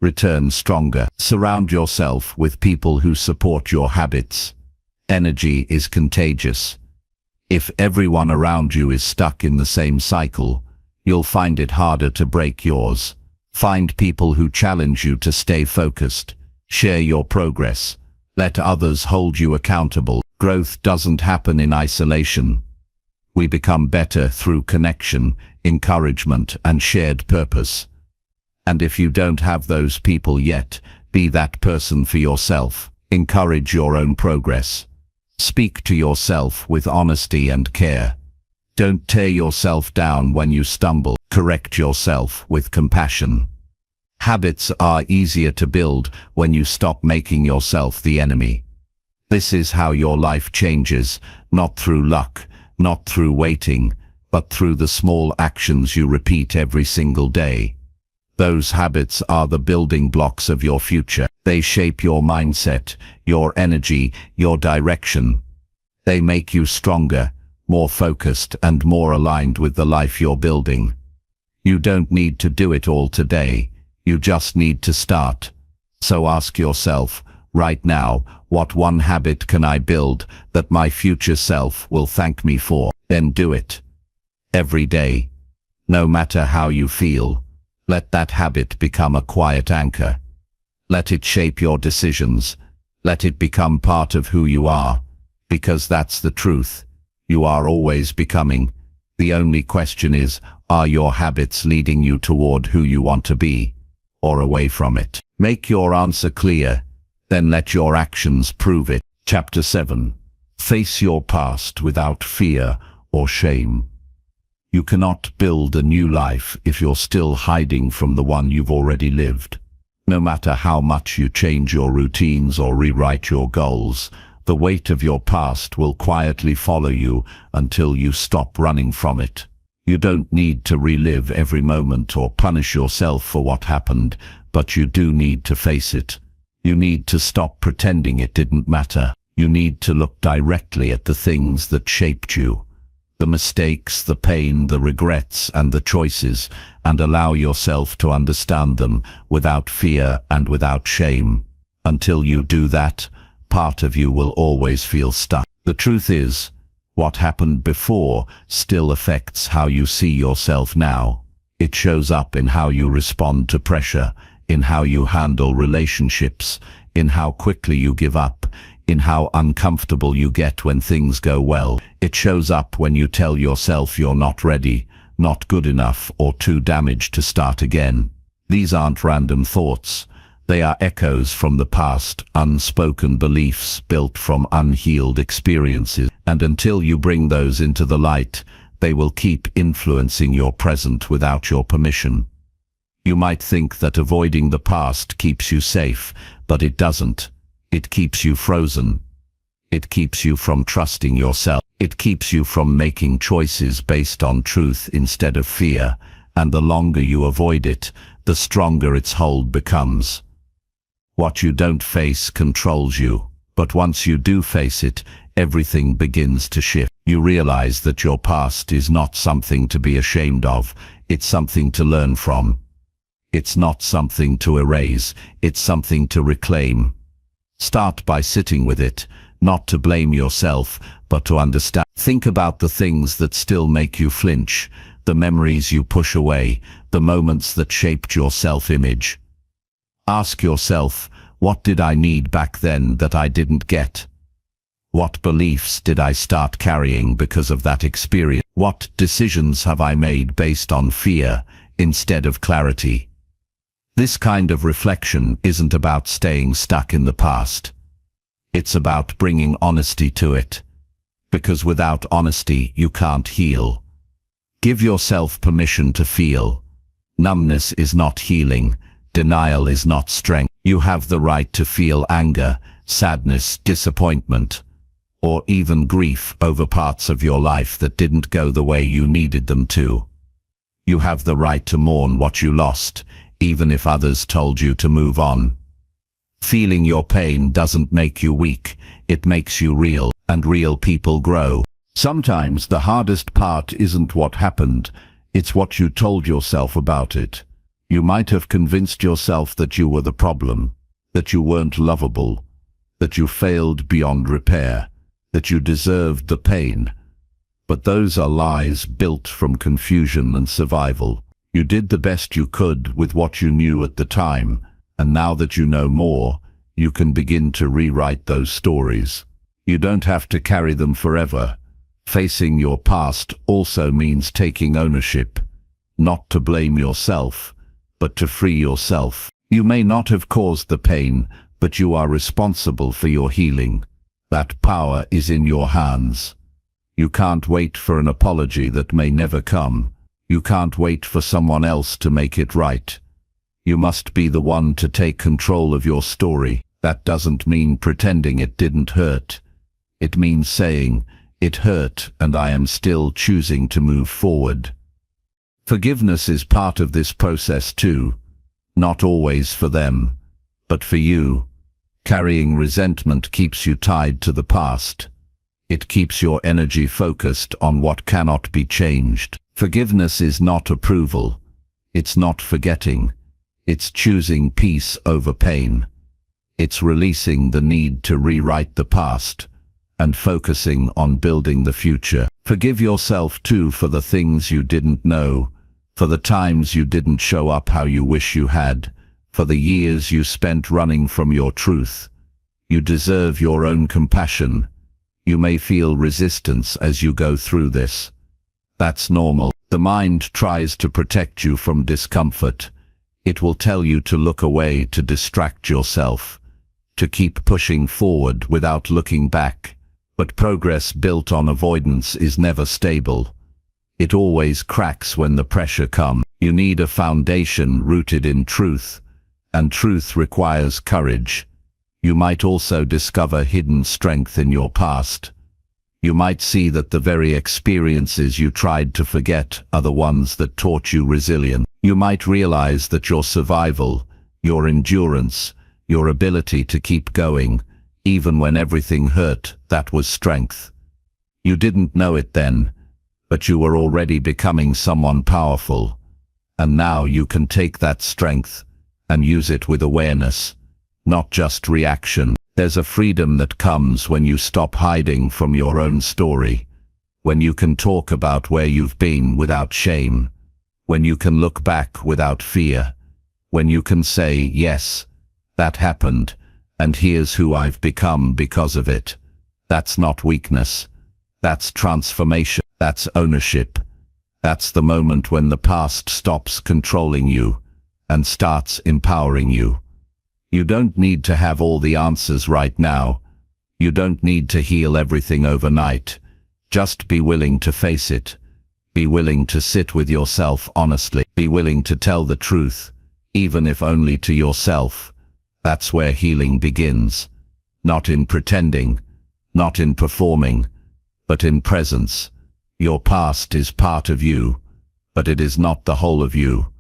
Return stronger. Surround yourself with people who support your habits. Energy is contagious. If everyone around you is stuck in the same cycle, you'll find it harder to break yours. Find people who challenge you to stay focused. Share your progress. Let others hold you accountable. Growth doesn't happen in isolation. We become better through connection, encouragement, and shared purpose. And if you don't have those people yet, be that person for yourself. Encourage your own progress. Speak to yourself with honesty and care. Don't tear yourself down when you stumble. Correct yourself with compassion. Habits are easier to build when you stop making yourself the enemy. This is how your life changes, not through luck, not through waiting, but through the small actions you repeat every single day. Those habits are the building blocks of your future. They shape your mindset, your energy, your direction. They make you stronger, more focused, and more aligned with the life you're building. You don't need to do it all today. You just need to start. So ask yourself, right now, what one habit can I build that my future self will thank me for? Then do it. Every day. No matter how you feel, let that habit become a quiet anchor. Let it shape your decisions. Let it become part of who you are. Because that's the truth. You are always becoming. The only question is, are your habits leading you toward who you want to be, or away from it? Make your answer clear, then let your actions prove it. Chapter 7. Face your past without fear or shame. You cannot build a new life if you're still hiding from the one you've already lived. No matter how much you change your routines or rewrite your goals, the weight of your past will quietly follow you until you stop running from it. You don't need to relive every moment or punish yourself for what happened, but you do need to face it. You need to stop pretending it didn't matter. You need to look directly at the things that shaped you, the mistakes, the pain, the regrets, and the choices, and allow yourself to understand them without fear and without shame. Until you do that, part of you will always feel stuck. The truth is, what happened before still affects how you see yourself now. It shows up in how you respond to pressure, in how you handle relationships, in how quickly you give up, in how uncomfortable you get when things go well. It shows up when you tell yourself you're not ready, not good enough, or too damaged to start again. These aren't random thoughts. They are echoes from the past, unspoken beliefs built from unhealed experiences. And until you bring those into the light, they will keep influencing your present without your permission. You might think that avoiding the past keeps you safe, but it doesn't. It keeps you frozen. It keeps you from trusting yourself. It keeps you from making choices based on truth instead of fear, and the longer you avoid it, the stronger its hold becomes. What you don't face controls you, but once you do face it, everything begins to shift. You realize that your past is not something to be ashamed of, it's something to learn from. It's not something to erase, it's something to reclaim. Start by sitting with it, not to blame yourself, but to understand. Think about the things that still make you flinch, the memories you push away, the moments that shaped your self-image. Ask yourself, what did I need back then that I didn't get? What beliefs did I start carrying because of that experience? What decisions have I made based on fear instead of clarity? This kind of reflection isn't about staying stuck in the past. It's about bringing honesty to it. Because without honesty, you can't heal. Give yourself permission to feel. Numbness is not healing. Denial is not strength. You have the right to feel anger, sadness, disappointment, or even grief over parts of your life that didn't go the way you needed them to. You have the right to mourn what you lost, even if others told you to move on. Feeling your pain doesn't make you weak, it makes you real, and real people grow. Sometimes the hardest part isn't what happened, it's what you told yourself about it. You might have convinced yourself that you were the problem, that you weren't lovable, that you failed beyond repair, that you deserved the pain. But those are lies built from confusion and survival. You did the best you could with what you knew at the time, and now that you know more, you can begin to rewrite those stories. You don't have to carry them forever. Facing your past also means taking ownership, not to blame yourself, but to free yourself. You may not have caused the pain, but you are responsible for your healing. That power is in your hands. You can't wait for an apology that may never come. You can't wait for someone else to make it right. You must be the one to take control of your story. That doesn't mean pretending it didn't hurt. It means saying, it hurt and I am still choosing to move forward. Forgiveness is part of this process too. Not always for them, but for you. Carrying resentment keeps you tied to the past. It keeps your energy focused on what cannot be changed. Forgiveness is not approval. It's not forgetting. It's choosing peace over pain. It's releasing the need to rewrite the past and focusing on building the future. Forgive yourself too for the things you didn't know, for the times you didn't show up how you wish you had, for the years you spent running from your truth. You deserve your own compassion. You may feel resistance as you go through this. That's normal. The mind tries to protect you from discomfort. It will tell you to look away, to distract yourself, to keep pushing forward without looking back. But progress built on avoidance is never stable. It always cracks when the pressure comes. You need a foundation rooted in truth, and truth requires courage. You might also discover hidden strength in your past. You might see that the very experiences you tried to forget are the ones that taught you resilience. You might realize that your survival, your endurance, your ability to keep going, even when everything hurt, that was strength. You didn't know it then, but you were already becoming someone powerful. And now you can take that strength and use it with awareness, not just reaction. There's a freedom that comes when you stop hiding from your own story, when you can talk about where you've been without shame, when you can look back without fear, when you can say, yes, that happened, and here's who I've become because of it. That's not weakness. That's transformation. That's ownership. That's the moment when the past stops controlling you and starts empowering you. You don't need to have all the answers right now. You don't need to heal everything overnight. Just be willing to face it. Be willing to sit with yourself honestly. Be willing to tell the truth, even if only to yourself. That's where healing begins. Not in pretending, not in performing, but in presence. Your past is part of you, but it is not the whole of you.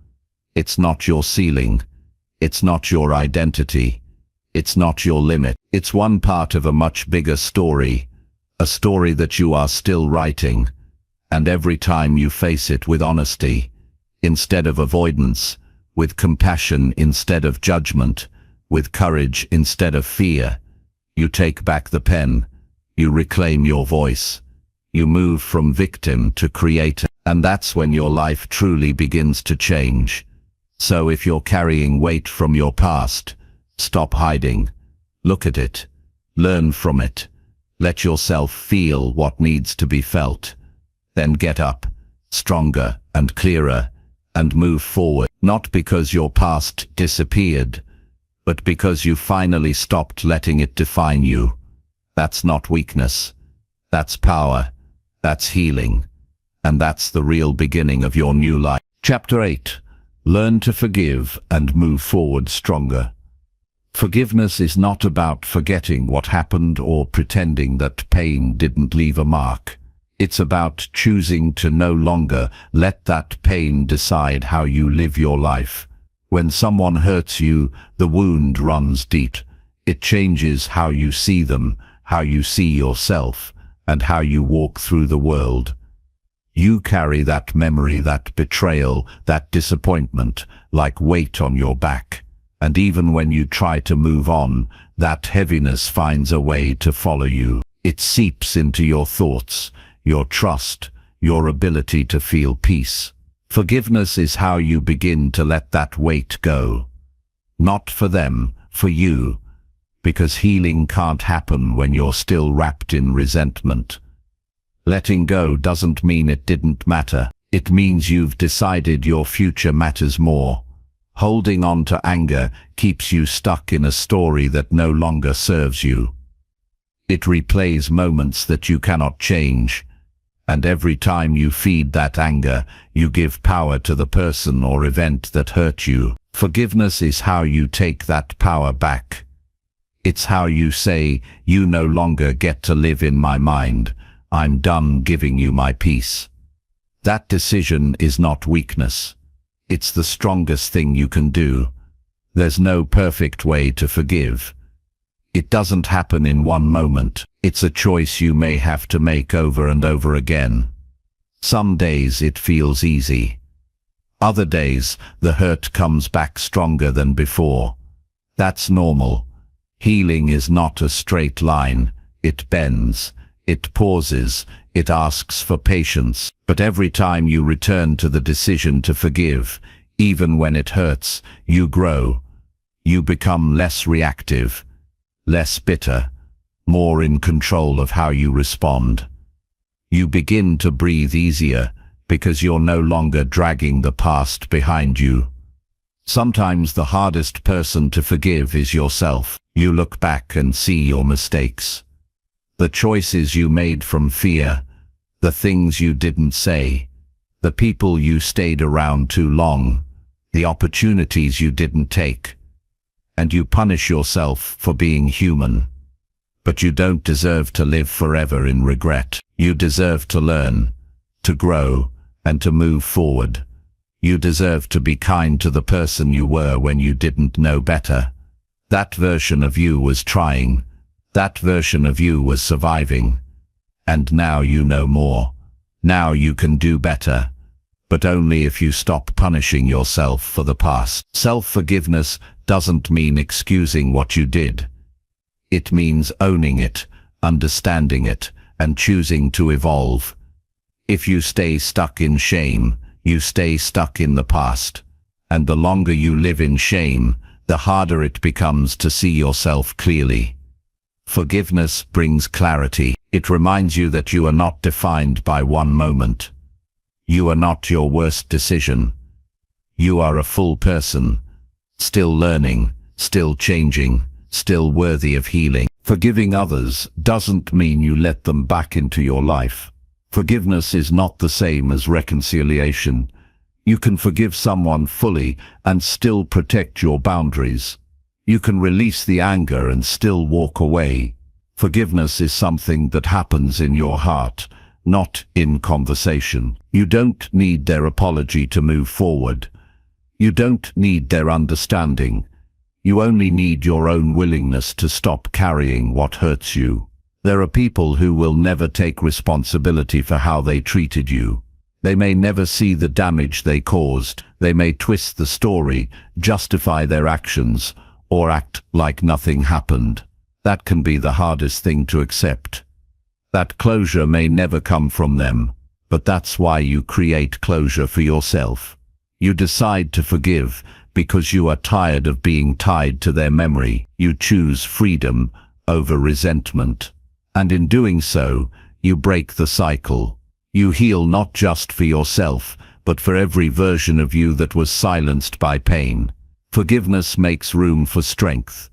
It's not your ceiling. It's not your identity. It's not your limit. It's one part of a much bigger story, a story that you are still writing. And every time you face it with honesty, instead of avoidance, with compassion instead of judgment, with courage instead of fear, you take back the pen, you reclaim your voice, you move from victim to creator, and that's when your life truly begins to change. So if you're carrying weight from your past, stop hiding, look at it, learn from it, let yourself feel what needs to be felt. Then get up, stronger and clearer, and move forward, not because your past disappeared, but because you finally stopped letting it define you. That's not weakness. That's power. That's healing. And that's the real beginning of your new life. Chapter 8. Learn to forgive and move forward stronger. Forgiveness is not about forgetting what happened or pretending that pain didn't leave a mark. It's about choosing to no longer let that pain decide how you live your life. When someone hurts you, the wound runs deep. It changes how you see them, how you see yourself, and how you walk through the world. You carry that memory, that betrayal, that disappointment, like weight on your back. And even when you try to move on, that heaviness finds a way to follow you. It seeps into your thoughts, your trust, your ability to feel peace. Forgiveness is how you begin to let that weight go. Not for them, for you. Because healing can't happen when you're still wrapped in resentment. Letting go doesn't mean it didn't matter. It means you've decided your future matters more. Holding on to anger keeps you stuck in a story that no longer serves you. It replays moments that you cannot change. And every time you feed that anger, you give power to the person or event that hurt you. Forgiveness is how you take that power back. It's how you say, you no longer get to live in my mind. I'm done giving you my peace. That decision is not weakness. It's the strongest thing you can do. There's no perfect way to forgive. It doesn't happen in one moment. It's a choice you may have to make over and over again. Some days it feels easy. Other days, the hurt comes back stronger than before. That's normal. Healing is not a straight line. It bends. It pauses. It asks for patience. But every time you return to the decision to forgive, even when it hurts, you grow. You become less reactive, less bitter, more in control of how you respond. You begin to breathe easier because you're no longer dragging the past behind you. Sometimes the hardest person to forgive is yourself. You look back and see your mistakes. The choices you made from fear, the things you didn't say, the people you stayed around too long, the opportunities you didn't take. And you punish yourself for being human. But you don't deserve to live forever in regret. You deserve to learn, to grow, and to move forward. You deserve to be kind to the person you were when you didn't know better. That version of you was trying. That version of you was surviving. And now you know more. Now you can do better. But only if you stop punishing yourself for the past. Self-forgiveness doesn't mean excusing what you did. It means owning it, understanding it, and choosing to evolve. If you stay stuck in shame, you stay stuck in the past. And the longer you live in shame, the harder it becomes to see yourself clearly. Forgiveness brings clarity. It reminds you that you are not defined by one moment. You are not your worst decision. You are a full person, still learning, still changing, still worthy of healing. Forgiving others doesn't mean you let them back into your life. Forgiveness is not the same as reconciliation. You can forgive someone fully and still protect your boundaries. You can release the anger and still walk away. Forgiveness is something that happens in your heart, not in conversation. You don't need their apology to move forward. You don't need their understanding. You only need your own willingness to stop carrying what hurts you. There are people who will never take responsibility for how they treated you. They may never see the damage they caused. They may twist the story, justify their actions, or act like nothing happened. That can be the hardest thing to accept. That closure may never come from them, but that's why you create closure for yourself. You decide to forgive because you are tired of being tied to their memory. You choose freedom over resentment. And in doing so, you break the cycle. You heal not just for yourself, but for every version of you that was silenced by pain. Forgiveness makes room for strength.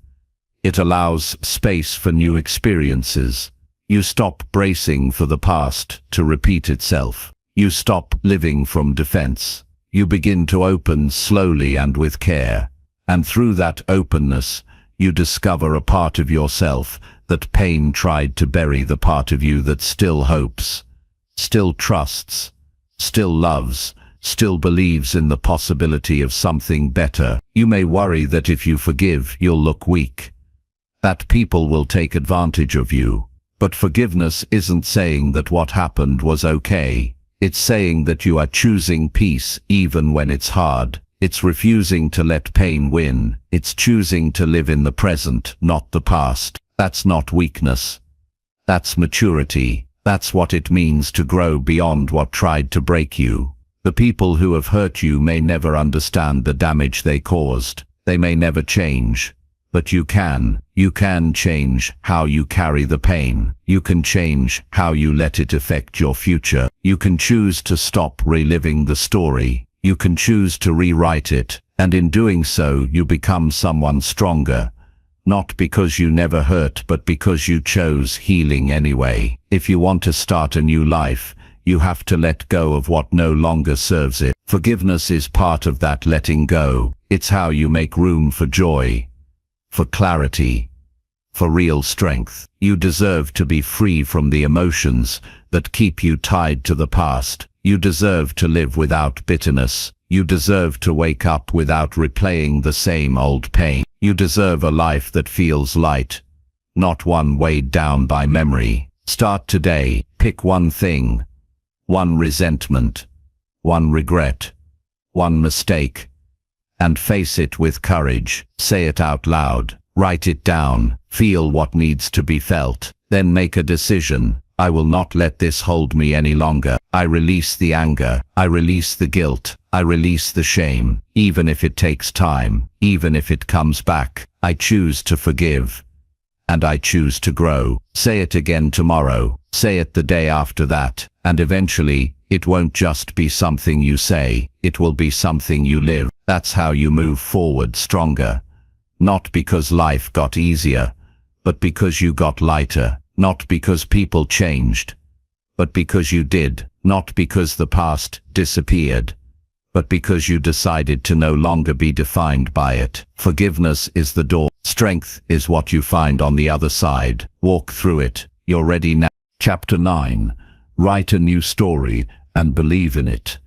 It allows space for new experiences. You stop bracing for the past to repeat itself. You stop living from defense. You begin to open slowly and with care. And through that openness, you discover a part of yourself that pain tried to bury, the part of you that still hopes, still trusts, still loves, still believes in the possibility of something better. You may worry that if you forgive, you'll look weak, that people will take advantage of you. But forgiveness isn't saying that what happened was okay. It's saying that you are choosing peace even when it's hard. It's refusing to let pain win. It's choosing to live in the present, not the past. That's not weakness. That's maturity. That's what it means to grow beyond what tried to break you. The people who have hurt you may never understand the damage they caused. They may never change. But you can. You can change how you carry the pain. You can change how you let it affect your future. You can choose to stop reliving the story. You can choose to rewrite it. And in doing so, you become someone stronger. Not because you never hurt, but because you chose healing anyway. If you want to start a new life, you have to let go of what no longer serves it. Forgiveness is part of that letting go. It's how you make room for joy, for clarity, for real strength. You deserve to be free from the emotions that keep you tied to the past. You deserve to live without bitterness. You deserve to wake up without replaying the same old pain. You deserve a life that feels light, not one weighed down by memory. Start today. Pick one thing, one resentment, one regret, one mistake, and face it with courage. Say it out loud. Write it down. Feel what needs to be felt. Then make a decision. I will not let this hold me any longer. I release the anger. I release the guilt. I release the shame. Even if it takes time, even if it comes back, I choose to forgive. And I choose to grow. Say it again tomorrow. Say it the day after that. And eventually, it won't just be something you say. It will be something you live. That's how you move forward stronger. Not because life got easier, but because you got lighter. Not because people changed, but because you did. Not because the past disappeared, but because you decided to no longer be defined by it. Forgiveness is the door. Strength is what you find on the other side. Walk through it. You're ready now. Chapter 9. Write a new story and believe in it.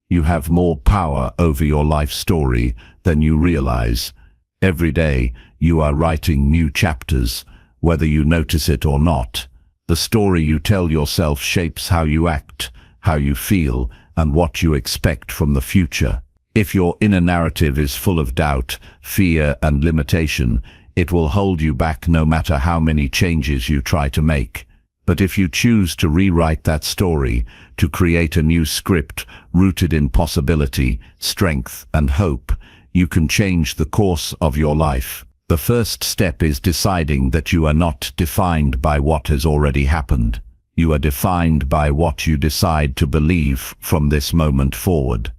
You have more power over your life story than you realize. Every day, you are writing new chapters, whether you notice it or not. The story you tell yourself shapes how you act, how you feel, and what you expect from the future. If your inner narrative is full of doubt, fear, and limitation, it will hold you back no matter how many changes you try to make. But if you choose to rewrite that story, to create a new script rooted in possibility, strength, and hope, you can change the course of your life. The first step is deciding that you are not defined by what has already happened. You are defined by what you decide to believe from this moment forward.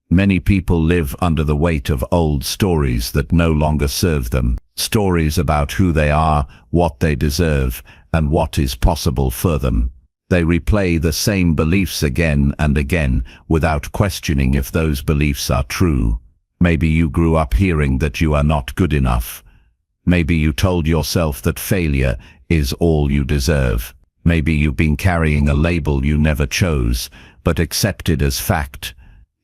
Many people live under the weight of old stories that no longer serve them. Stories about who they are, what they deserve, and what is possible for them. They replay the same beliefs again and again without questioning if those beliefs are true. Maybe you grew up hearing that you are not good enough. Maybe you told yourself that failure is all you deserve. Maybe you've been carrying a label you never chose, but accepted as fact.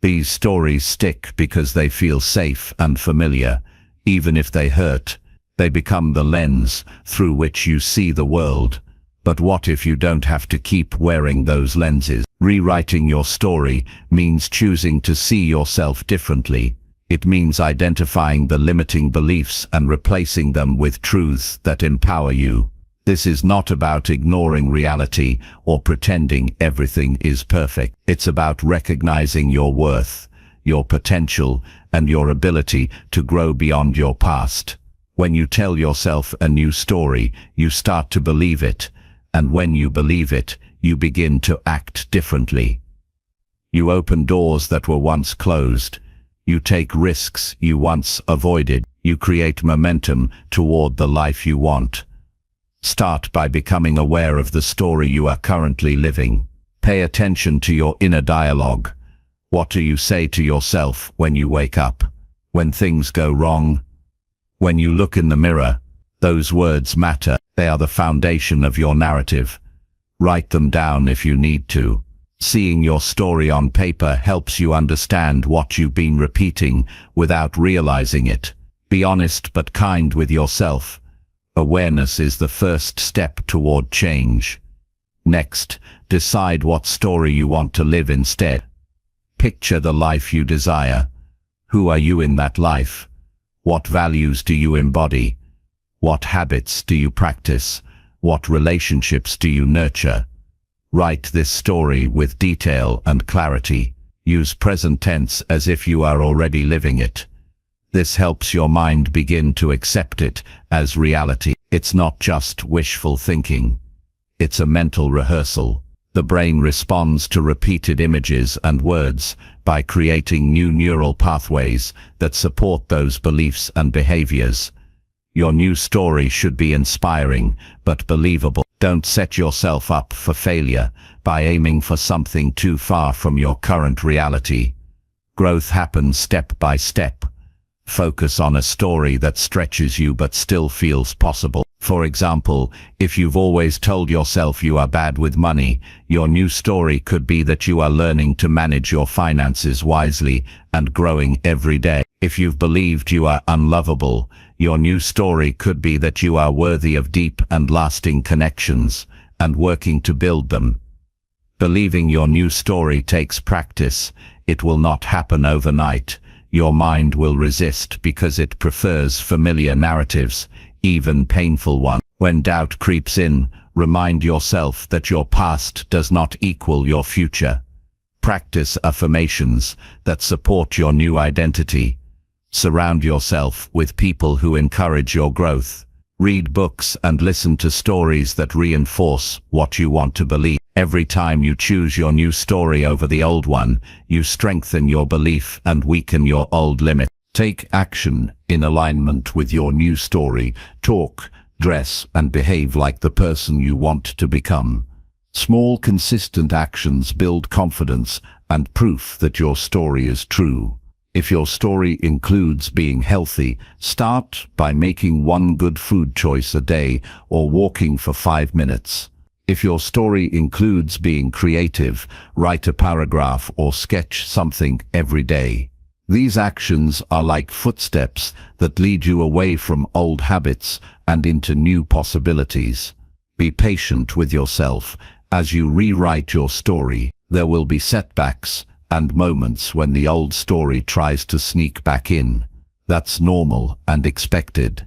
These stories stick because they feel safe and familiar. Even if they hurt, they become the lens through which you see the world. But what if you don't have to keep wearing those lenses? Rewriting your story means choosing to see yourself differently. It means identifying the limiting beliefs and replacing them with truths that empower you. This is not about ignoring reality or pretending everything is perfect. It's about recognizing your worth, your potential, and your ability to grow beyond your past. When you tell yourself a new story, you start to believe it, and when you believe it, you begin to act differently. You open doors that were once closed. You take risks you once avoided. You create momentum toward the life you want. Start by becoming aware of the story you are currently living. Pay attention to your inner dialogue. What do you say to yourself when you wake up? When things go wrong? When you look in the mirror? Those words matter. They are the foundation of your narrative. Write them down if you need to. Seeing your story on paper helps you understand what you've been repeating without realizing it. Be honest but kind with yourself. Awareness is the first step toward change. Next, decide what story you want to live instead. Picture the life you desire. Who are you in that life? What values do you embody? What habits do you practice? What relationships do you nurture? Write this story with detail and clarity. Use present tense as if you are already living it. This helps your mind begin to accept it as reality. It's not just wishful thinking. It's a mental rehearsal. The brain responds to repeated images and words by creating new neural pathways that support those beliefs and behaviors. Your new story should be inspiring but believable. Don't set yourself up for failure by aiming for something too far from your current reality. Growth happens step by step. Focus on a story that stretches you but still feels possible. For example, if you've always told yourself you are bad with money, your new story could be that you are learning to manage your finances wisely and growing every day. If you've believed you are unlovable, your new story could be that you are worthy of deep and lasting connections and working to build them. Believing your new story takes practice. It will not happen overnight. Your mind will resist because it prefers familiar narratives, even painful ones. When doubt creeps in, remind yourself that your past does not equal your future. Practice affirmations that support your new identity. Surround yourself with people who encourage your growth. Read books and listen to stories that reinforce what you want to believe. Every time you choose your new story over the old one, you strengthen your belief and weaken your old limit. Take action in alignment with your new story. Talk, dress, and behave like the person you want to become. Small, consistent actions build confidence and proof that your story is true. If your story includes being healthy, start by making one good food choice a day or walking for 5 minutes. If your story includes being creative, write a paragraph or sketch something every day. These actions are like footsteps that lead you away from old habits and into new possibilities. Be patient with yourself as you rewrite your story. There will be setbacks and moments when the old story tries to sneak back in. That's normal and expected.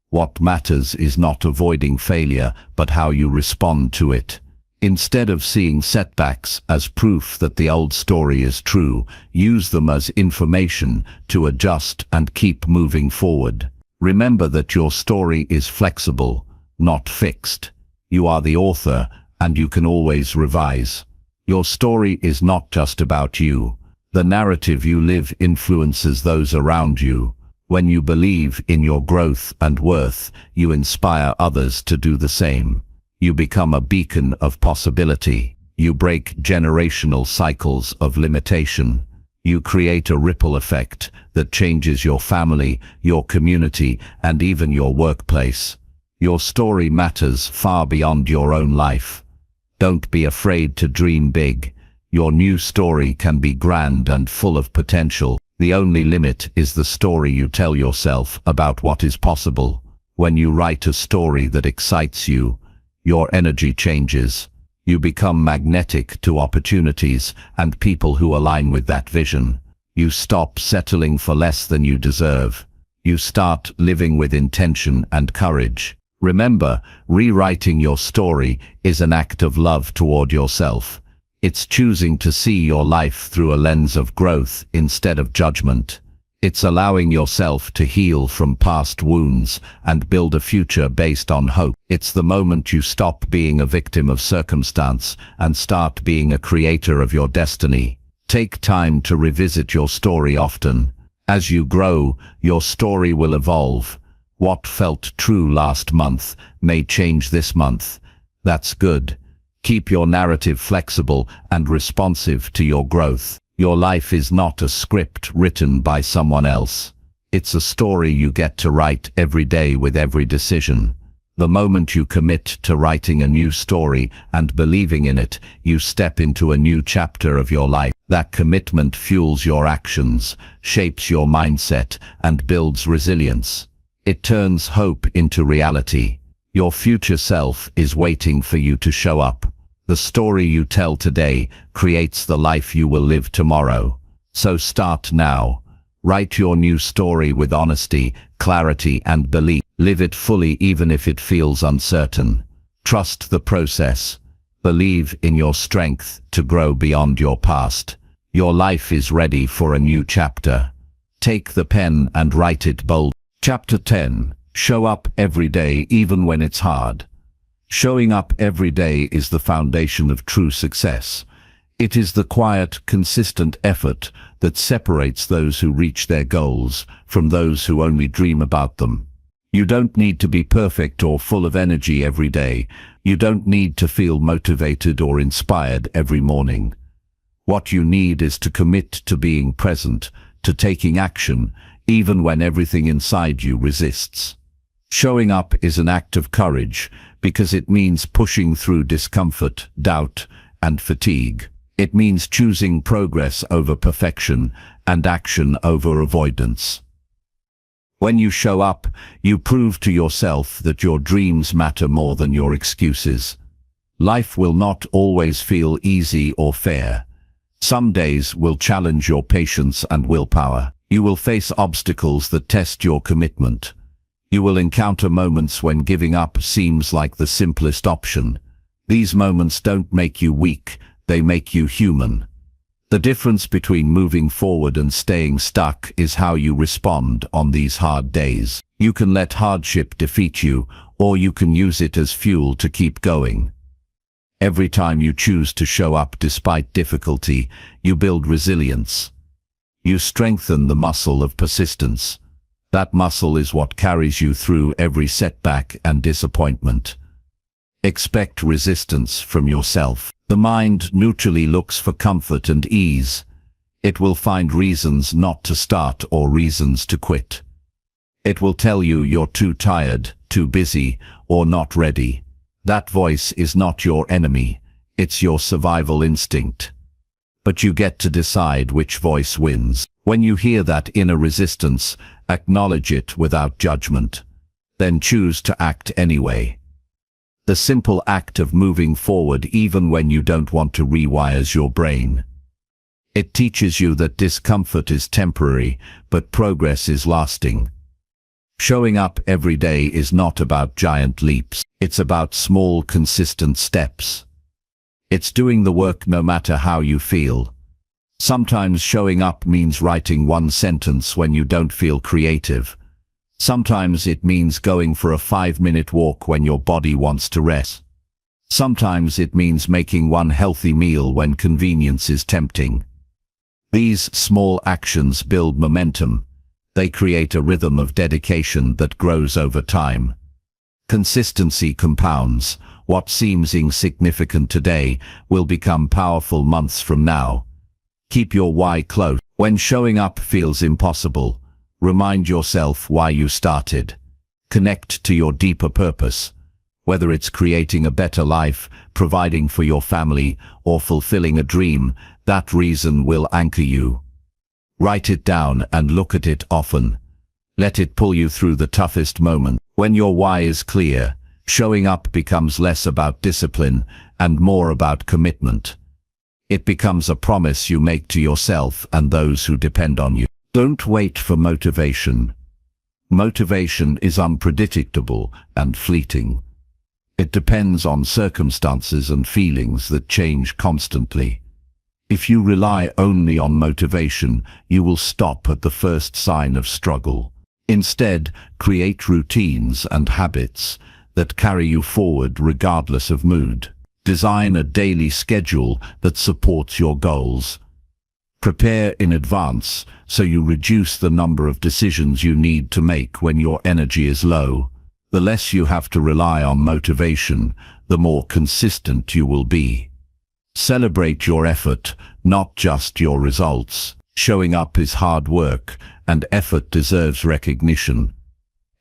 What matters is not avoiding failure, but how you respond to it. Instead of seeing setbacks as proof that the old story is true, use them as information to adjust and keep moving forward. Remember that your story is flexible, not fixed. You are the author, and you can always revise. Your story is not just about you. The narrative you live influences those around you. When you believe in your growth and worth, you inspire others to do the same. You become a beacon of possibility. You break generational cycles of limitation. You create a ripple effect that changes your family, your community, and even your workplace. Your story matters far beyond your own life. Don't be afraid to dream big. Your new story can be grand and full of potential. The only limit is the story you tell yourself about what is possible. When you write a story that excites you, your energy changes. You become magnetic to opportunities and people who align with that vision. You stop settling for less than you deserve. You start living with intention and courage. Remember, rewriting your story is an act of love toward yourself. It's choosing to see your life through a lens of growth instead of judgment. It's allowing yourself to heal from past wounds and build a future based on hope. It's the moment you stop being a victim of circumstance and start being a creator of your destiny. Take time to revisit your story often. As you grow, your story will evolve. What felt true last month may change this month. That's good. Keep your narrative flexible and responsive to your growth. Your life is not a script written by someone else. It's a story you get to write every day with every decision. The moment you commit to writing a new story and believing in it, you step into a new chapter of your life. That commitment fuels your actions, shapes your mindset, and builds resilience. It turns hope into reality. Your future self is waiting for you to show up. The story you tell today creates the life you will live tomorrow. So start now. Write your new story with honesty, clarity, and belief. Live it fully even if it feels uncertain. Trust the process. Believe in your strength to grow beyond your past. Your life is ready for a new chapter. Take the pen and write it bold. Chapter 10. Show up every day even when it's hard. Showing up every day is the foundation of true success. It is the quiet, consistent effort that separates those who reach their goals from those who only dream about them. You don't need to be perfect or full of energy every day. You don't need to feel motivated or inspired every morning. What you need is to commit to being present, to taking action, even when everything inside you resists. Showing up is an act of courage because it means pushing through discomfort, doubt, and fatigue. It means choosing progress over perfection and action over avoidance. When you show up, you prove to yourself that your dreams matter more than your excuses. Life will not always feel easy or fair. Some days will challenge your patience and willpower. You will face obstacles that test your commitment. You will encounter moments when giving up seems like the simplest option. These moments don't make you weak, they make you human. The difference between moving forward and staying stuck is how you respond on these hard days. You can let hardship defeat you, or you can use it as fuel to keep going. Every time you choose to show up despite difficulty, you build resilience. You strengthen the muscle of persistence. That muscle is what carries you through every setback and disappointment. Expect resistance from yourself. The mind neutrally looks for comfort and ease. It will find reasons not to start or reasons to quit. It will tell you you're too tired, too busy, or not ready. That voice is not your enemy. It's your survival instinct. But you get to decide which voice wins. When you hear that inner resistance, acknowledge it without judgment. Then choose to act anyway. The simple act of moving forward even when you don't want to rewires your brain. It teaches you that discomfort is temporary, but progress is lasting. Showing up every day is not about giant leaps. It's about small, consistent steps. It's doing the work no matter how you feel. Sometimes showing up means writing one sentence when you don't feel creative. Sometimes it means going for a 5-minute walk when your body wants to rest. Sometimes it means making one healthy meal when convenience is tempting. These small actions build momentum. They create a rhythm of dedication that grows over time. Consistency compounds. What seems insignificant today will become powerful months from now. Keep your why close. When showing up feels impossible, remind yourself why you started. Connect to your deeper purpose. Whether it's creating a better life, providing for your family, or fulfilling a dream, that reason will anchor you. Write it down and look at it often. Let it pull you through the toughest moment. When your why is clear, showing up becomes less about discipline and more about commitment. It becomes a promise you make to yourself and those who depend on you. Don't wait for motivation. Motivation is unpredictable and fleeting. It depends on circumstances and feelings that change constantly. If you rely only on motivation, you will stop at the first sign of struggle. Instead, create routines and habits that carry you forward regardless of mood. Design a daily schedule that supports your goals. Prepare in advance so you reduce the number of decisions you need to make when your energy is low. The less you have to rely on motivation, the more consistent you will be. Celebrate your effort, not just your results. Showing up is hard work, and effort deserves recognition.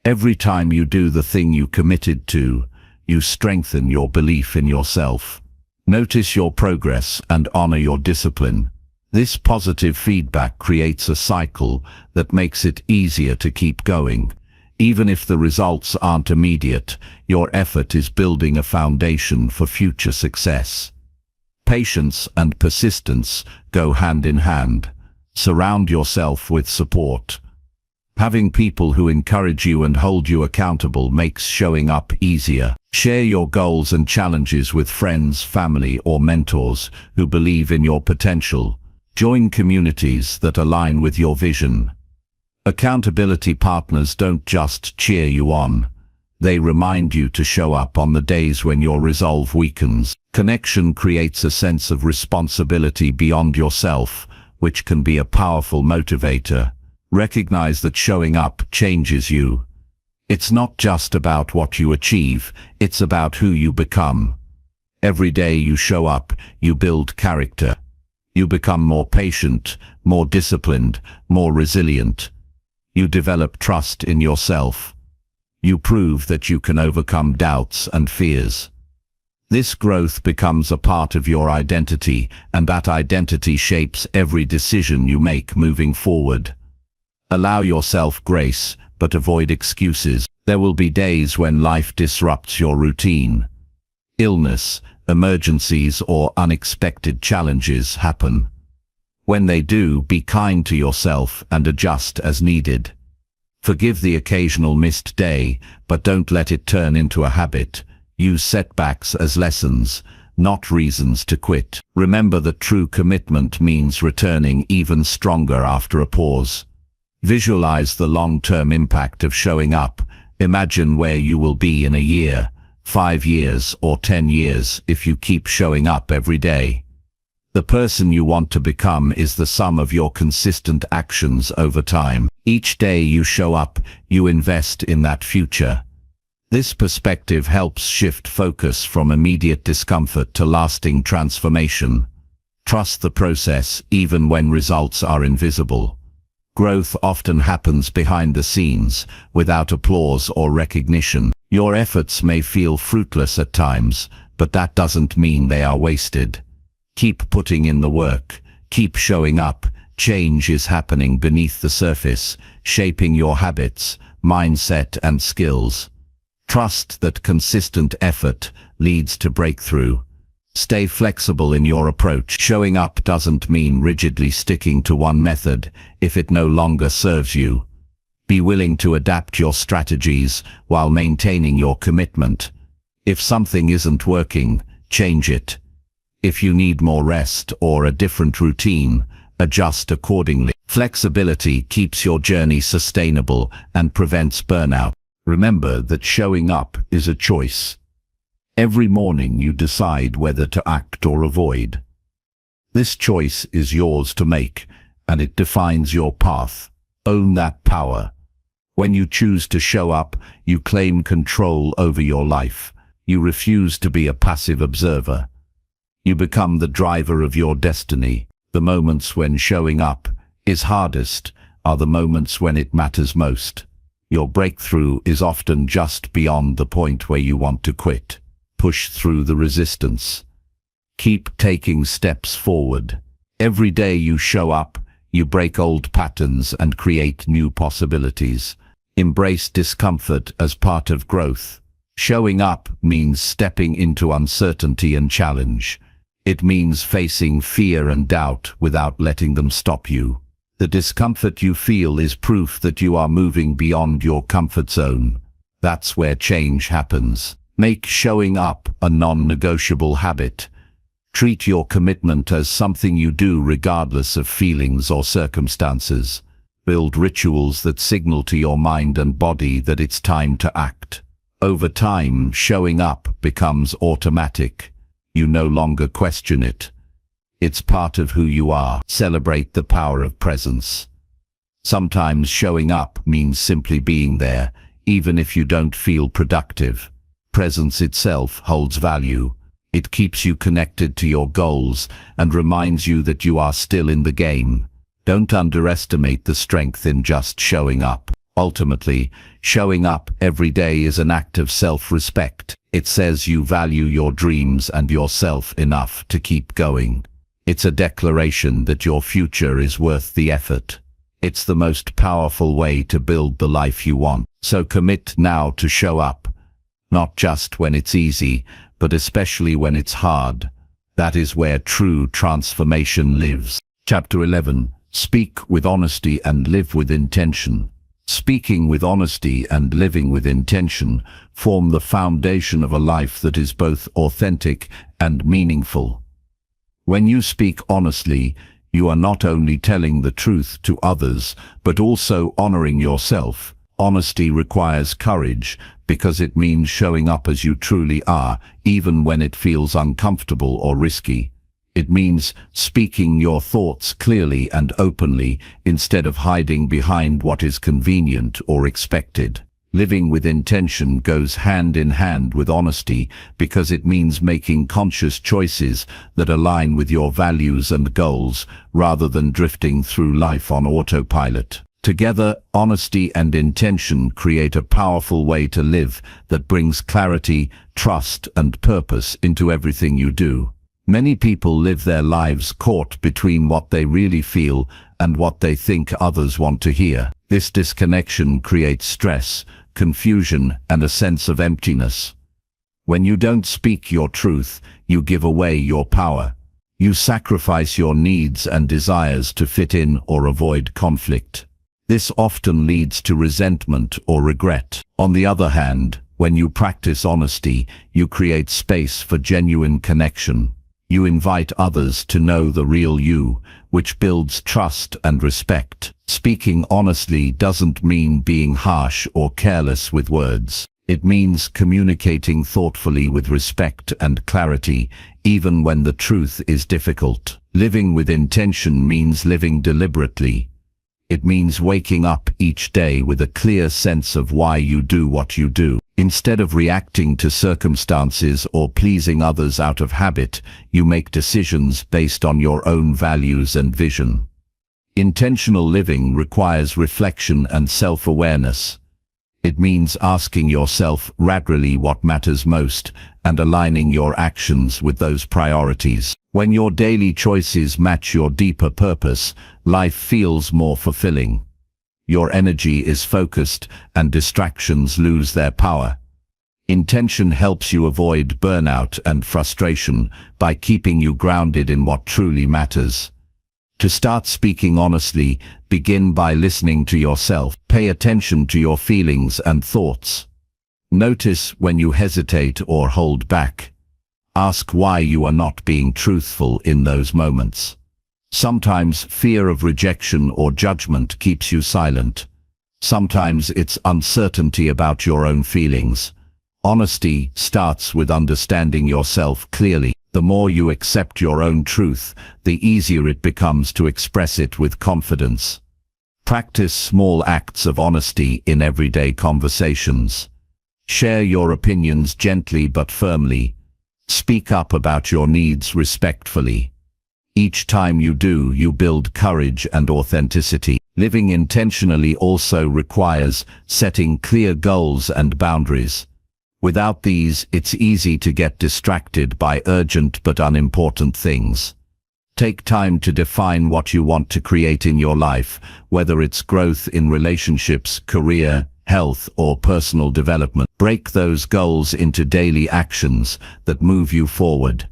Every time you do the thing you committed to, you strengthen your belief in yourself. Notice your progress and honor your discipline. This positive feedback creates a cycle that makes it easier to keep going. Even if the results aren't immediate, your effort is building a foundation for future success. Patience and persistence go hand in hand. Surround yourself with support. Having people who encourage you and hold you accountable makes showing up easier. Share your goals and challenges with friends, family, or mentors who believe in your potential. Join communities that align with your vision. Accountability partners don't just cheer you on. They remind you to show up on the days when your resolve weakens. Connection creates a sense of responsibility beyond yourself, which can be a powerful motivator. Recognize that showing up changes you. It's not just about what you achieve, it's about who you become. Every day you show up, you build character. You become more patient, more disciplined, more resilient. You develop trust in yourself. You prove that you can overcome doubts and fears. This growth becomes a part of your identity, and that identity shapes every decision you make moving forward. Allow yourself grace, but avoid excuses. There will be days when life disrupts your routine. Illness, emergencies, or unexpected challenges happen. When they do, be kind to yourself and adjust as needed. Forgive the occasional missed day, but don't let it turn into a habit. Use setbacks as lessons, not reasons to quit. Remember that true commitment means returning even stronger after a pause. Visualize the long-term impact of showing up. Imagine where you will be in a year, 5 years, or 10 years if you keep showing up every day. The person you want to become is the sum of your consistent actions over time. Each day you show up, you invest in that future. This perspective helps shift focus from immediate discomfort to lasting transformation. Trust the process even when results are invisible. Growth often happens behind the scenes, without applause or recognition. Your efforts may feel fruitless at times, but that doesn't mean they are wasted. Keep putting in the work, keep showing up. Change is happening beneath the surface, shaping your habits, mindset, and skills. Trust that consistent effort leads to breakthrough. Stay flexible in your approach. Showing up doesn't mean rigidly sticking to one method if it no longer serves you. Be willing to adapt your strategies while maintaining your commitment. If something isn't working, change it. If you need more rest or a different routine, adjust accordingly. Flexibility keeps your journey sustainable and prevents burnout. Remember that showing up is a choice. Every morning you decide whether to act or avoid. This choice is yours to make, and it defines your path. Own that power. When you choose to show up, you claim control over your life. You refuse to be a passive observer. You become the driver of your destiny. The moments when showing up is hardest are the moments when it matters most. Your breakthrough is often just beyond the point where you want to quit. Push through the resistance. Keep taking steps forward. Every day you show up, you break old patterns and create new possibilities. Embrace discomfort as part of growth. Showing up means stepping into uncertainty and challenge. It means facing fear and doubt without letting them stop you. The discomfort you feel is proof that you are moving beyond your comfort zone. That's where change happens. Make showing up a non-negotiable habit. Treat your commitment as something you do regardless of feelings or circumstances. Build rituals that signal to your mind and body that it's time to act. Over time, showing up becomes automatic. You no longer question it. It's part of who you are. Celebrate the power of presence. Sometimes showing up means simply being there, even if you don't feel productive. Presence itself holds value. It keeps you connected to your goals and reminds you that you are still in the game. Don't underestimate the strength in just showing up. Ultimately, showing up every day is an act of self-respect. It says you value your dreams and yourself enough to keep going. It's a declaration that your future is worth the effort. It's the most powerful way to build the life you want. So commit now to show up. Not just when it's easy, but especially when it's hard. That is where true transformation lives. Chapter 11. Speak with honesty and live with intention. Speaking with honesty and living with intention form the foundation of a life that is both authentic and meaningful. When you speak honestly, you are not only telling the truth to others, but also honoring yourself. Honesty requires courage because it means showing up as you truly are, even when it feels uncomfortable or risky. It means speaking your thoughts clearly and openly instead of hiding behind what is convenient or expected. Living with intention goes hand in hand with honesty because it means making conscious choices that align with your values and goals rather than drifting through life on autopilot. Together, honesty and intention create a powerful way to live that brings clarity, trust, and purpose into everything you do. Many people live their lives caught between what they really feel and what they think others want to hear. This disconnection creates stress, confusion, and a sense of emptiness. When you don't speak your truth, you give away your power. You sacrifice your needs and desires to fit in or avoid conflict. This often leads to resentment or regret. On the other hand, when you practice honesty, you create space for genuine connection. You invite others to know the real you, which builds trust and respect. Speaking honestly doesn't mean being harsh or careless with words. It means communicating thoughtfully with respect and clarity, even when the truth is difficult. Living with intention means living deliberately. It means waking up each day with a clear sense of why you do what you do. Instead of reacting to circumstances or pleasing others out of habit, you make decisions based on your own values and vision. Intentional living requires reflection and self-awareness. It means asking yourself regularly what matters most and aligning your actions with those priorities. When your daily choices match your deeper purpose, life feels more fulfilling. Your energy is focused and distractions lose their power. Intention helps you avoid burnout and frustration by keeping you grounded in what truly matters. To start speaking honestly, begin by listening to yourself. Pay attention to your feelings and thoughts. Notice when you hesitate or hold back. Ask why you are not being truthful in those moments. Sometimes fear of rejection or judgment keeps you silent. Sometimes it's uncertainty about your own feelings. Honesty starts with understanding yourself clearly. The more you accept your own truth, the easier it becomes to express it with confidence. Practice small acts of honesty in everyday conversations. Share your opinions gently but firmly. Speak up about your needs respectfully. Each time you do, you build courage and authenticity. Living intentionally also requires setting clear goals and boundaries. Without these, it's easy to get distracted by urgent but unimportant things. Take time to define what you want to create in your life, whether it's growth in relationships, career, health, or personal development. Break those goals into daily actions that move you forward.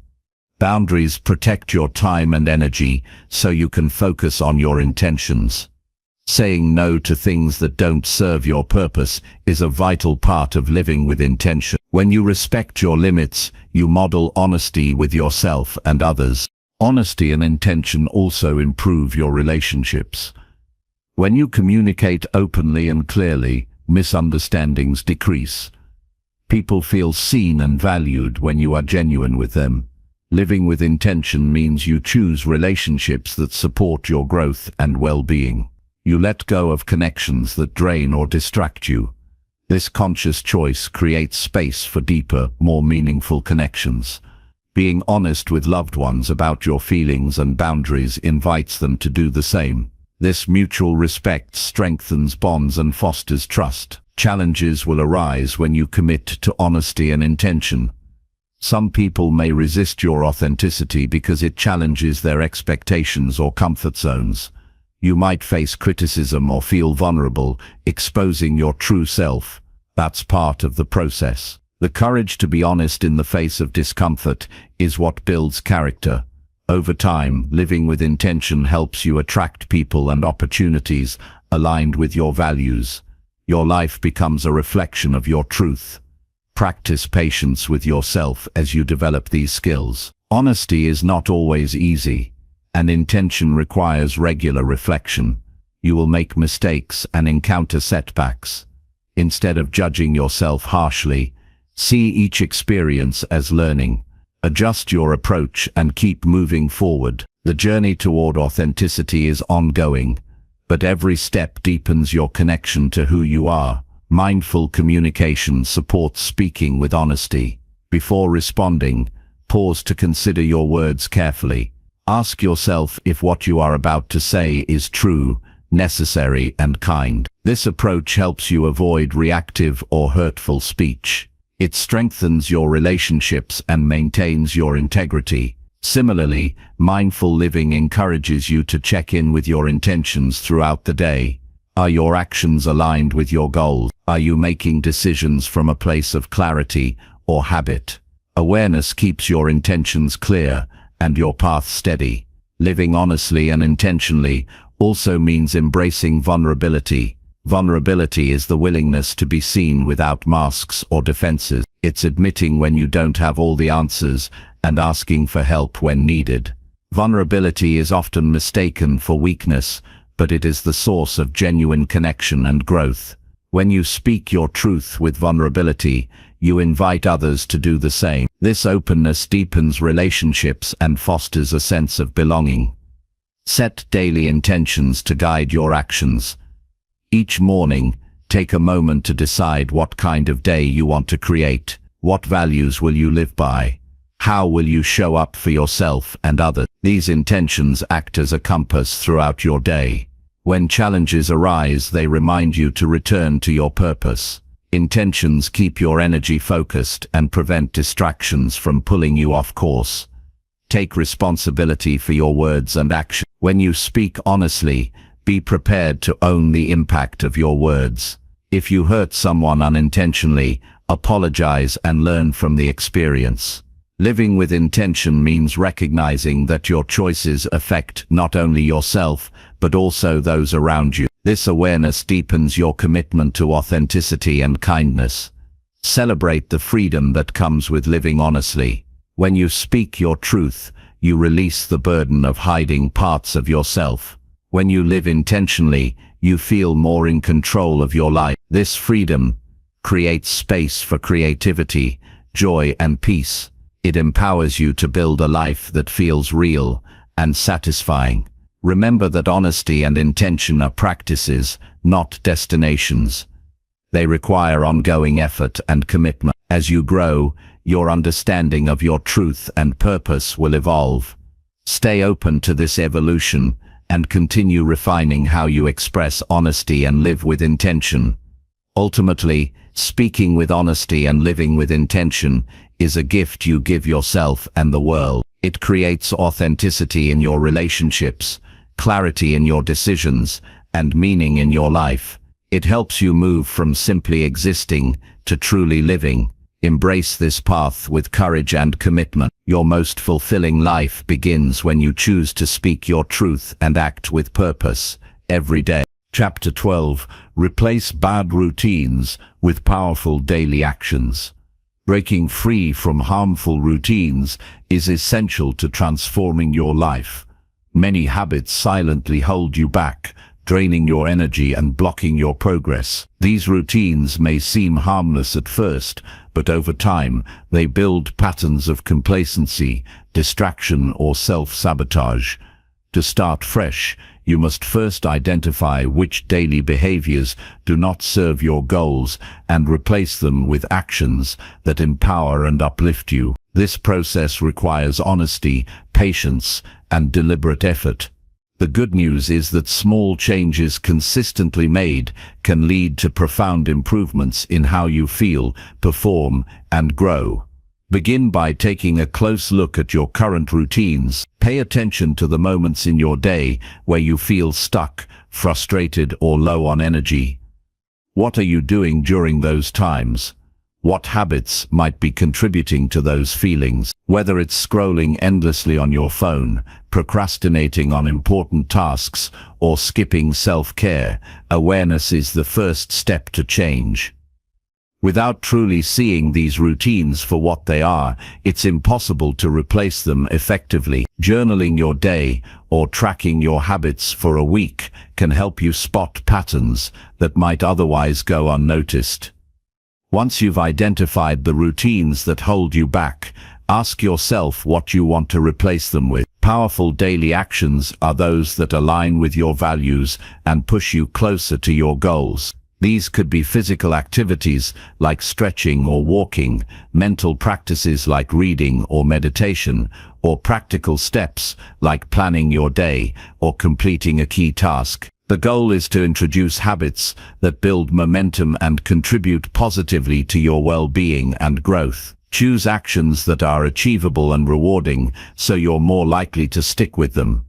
Boundaries protect your time and energy so you can focus on your intentions. Saying no to things that don't serve your purpose is a vital part of living with intention. When you respect your limits, you model honesty with yourself and others. Honesty and intention also improve your relationships. When you communicate openly and clearly, misunderstandings decrease. People feel seen and valued when you are genuine with them. Living with intention means you choose relationships that support your growth and well-being. You let go of connections that drain or distract you. This conscious choice creates space for deeper, more meaningful connections. Being honest with loved ones about your feelings and boundaries invites them to do the same. This mutual respect strengthens bonds and fosters trust. Challenges will arise when you commit to honesty and intention. Some people may resist your authenticity because it challenges their expectations or comfort zones. You might face criticism or feel vulnerable, exposing your true self. That's part of the process. The courage to be honest in the face of discomfort is what builds character. Over time, living with intention helps you attract people and opportunities aligned with your values. Your life becomes a reflection of your truth. Practice patience with yourself as you develop these skills. Honesty is not always easy, and intention requires regular reflection. You will make mistakes and encounter setbacks. Instead of judging yourself harshly, see each experience as learning. Adjust your approach and keep moving forward. The journey toward authenticity is ongoing, but every step deepens your connection to who you are. Mindful communication supports speaking with honesty. Before responding, pause to consider your words carefully. Ask yourself if what you are about to say is true, necessary, and kind. This approach helps you avoid reactive or hurtful speech. It strengthens your relationships and maintains your integrity. Similarly, mindful living encourages you to check in with your intentions throughout the day. Are your actions aligned with your goals? Are you making decisions from a place of clarity or habit? Awareness keeps your intentions clear and your path steady. Living honestly and intentionally also means embracing vulnerability. Vulnerability is the willingness to be seen without masks or defenses. It's admitting when you don't have all the answers and asking for help when needed. Vulnerability is often mistaken for weakness, but it is the source of genuine connection and growth. When you speak your truth with vulnerability, you invite others to do the same. This openness deepens relationships and fosters a sense of belonging. Set daily intentions to guide your actions. Each morning, take a moment to decide what kind of day you want to create. What values will you live by? How will you show up for yourself and others? These intentions act as a compass throughout your day. When challenges arise, they remind you to return to your purpose. Intentions keep your energy focused and prevent distractions from pulling you off course. Take responsibility for your words and actions. When you speak honestly, be prepared to own the impact of your words. If you hurt someone unintentionally, apologize and learn from the experience. Living with intention means recognizing that your choices affect not only yourself, but also those around you. This awareness deepens your commitment to authenticity and kindness. Celebrate the freedom that comes with living honestly. When you speak your truth, you release the burden of hiding parts of yourself. When you live intentionally, you feel more in control of your life. This freedom creates space for creativity, joy, and peace. It empowers you to build a life that feels real and satisfying. Remember that honesty and intention are practices, not destinations. They require ongoing effort and commitment. As you grow, your understanding of your truth and purpose will evolve. Stay open to this evolution and continue refining how you express honesty and live with intention. Ultimately, speaking with honesty and living with intention is a gift you give yourself and the world. It creates authenticity in your relationships, clarity in your decisions, and meaning in your life. It helps you move from simply existing to truly living. Embrace this path with courage and commitment. Your most fulfilling life begins when you choose to speak your truth and act with purpose every day. Chapter 12. Replace bad routines with powerful daily actions. Breaking free from harmful routines is essential to transforming your life. Many habits silently hold you back, draining your energy and blocking your progress. These routines may seem harmless at first, but over time, they build patterns of complacency, distraction, or self-sabotage. To start fresh, you must first identify which daily behaviors do not serve your goals and replace them with actions that empower and uplift you. This process requires honesty, patience, and deliberate effort. The good news is that small changes consistently made can lead to profound improvements in how you feel, perform, and grow. Begin by taking a close look at your current routines. Pay attention to the moments in your day where you feel stuck, frustrated, or low on energy. What are you doing during those times? What habits might be contributing to those feelings? Whether it's scrolling endlessly on your phone, procrastinating on important tasks, or skipping self-care, awareness is the first step to change. Without truly seeing these routines for what they are, it's impossible to replace them effectively. Journaling your day or tracking your habits for a week can help you spot patterns that might otherwise go unnoticed. Once you've identified the routines that hold you back, ask yourself what you want to replace them with. Powerful daily actions are those that align with your values and push you closer to your goals. These could be physical activities like stretching or walking, mental practices like reading or meditation, or practical steps like planning your day or completing a key task. The goal is to introduce habits that build momentum and contribute positively to your well-being and growth. Choose actions that are achievable and rewarding so you're more likely to stick with them.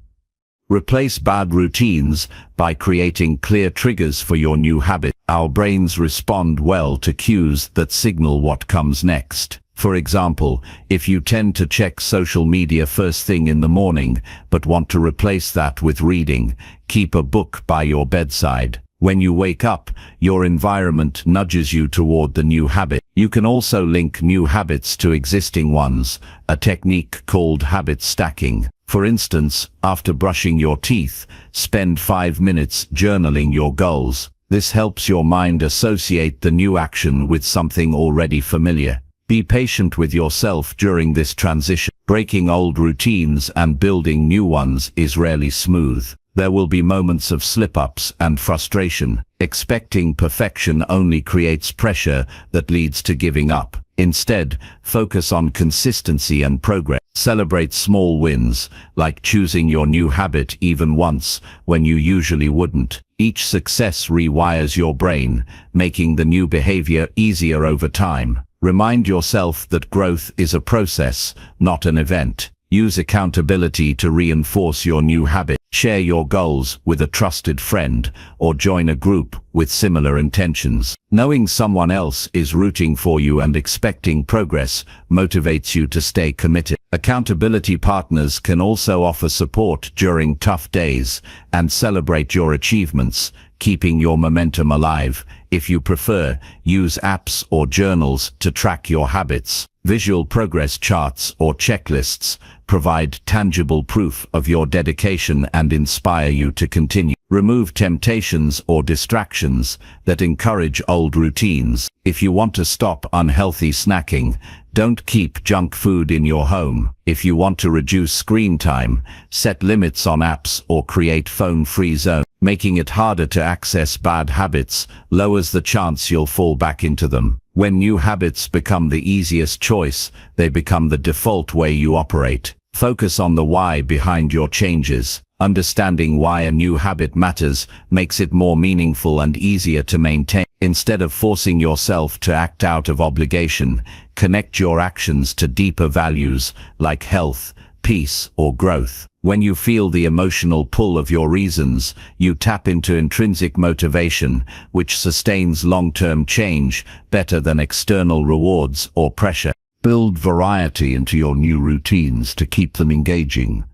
Replace bad routines by creating clear triggers for your new habit. Our brains respond well to cues that signal what comes next. For example, if you tend to check social media first thing in the morning, but want to replace that with reading, keep a book by your bedside. When you wake up, your environment nudges you toward the new habit. You can also link new habits to existing ones, a technique called habit stacking. For instance, after brushing your teeth, spend 5 minutes journaling your goals. This helps your mind associate the new action with something already familiar. Be patient with yourself during this transition. Breaking old routines and building new ones is rarely smooth. There will be moments of slip-ups and frustration. Expecting perfection only creates pressure that leads to giving up. Instead, focus on consistency and progress. Celebrate small wins, like choosing your new habit even once when you usually wouldn't. Each success rewires your brain, making the new behavior easier over time. Remind yourself that growth is a process, not an event. Use accountability to reinforce your new habit. Share your goals with a trusted friend or join a group with similar intentions. Knowing someone else is rooting for you and expecting progress motivates you to stay committed. Accountability partners can also offer support during tough days and celebrate your achievements, keeping your momentum alive. If you prefer, use apps or journals to track your habits. Visual progress charts or checklists provide tangible proof of your dedication and inspire you to continue. Remove temptations or distractions that encourage old routines. If you want to stop unhealthy snacking, don't keep junk food in your home. If you want to reduce screen time, set limits on apps or create phone-free zones. Making it harder to access bad habits lowers the chance you'll fall back into them. When new habits become the easiest choice, they become the default way you operate. Focus on the why behind your changes. Understanding why a new habit matters makes it more meaningful and easier to maintain. Instead of forcing yourself to act out of obligation, connect your actions to deeper values like health, peace, or growth. When you feel the emotional pull of your reasons, you tap into intrinsic motivation, which sustains long-term change better than external rewards or pressure. Build variety into your new routines to keep them engaging.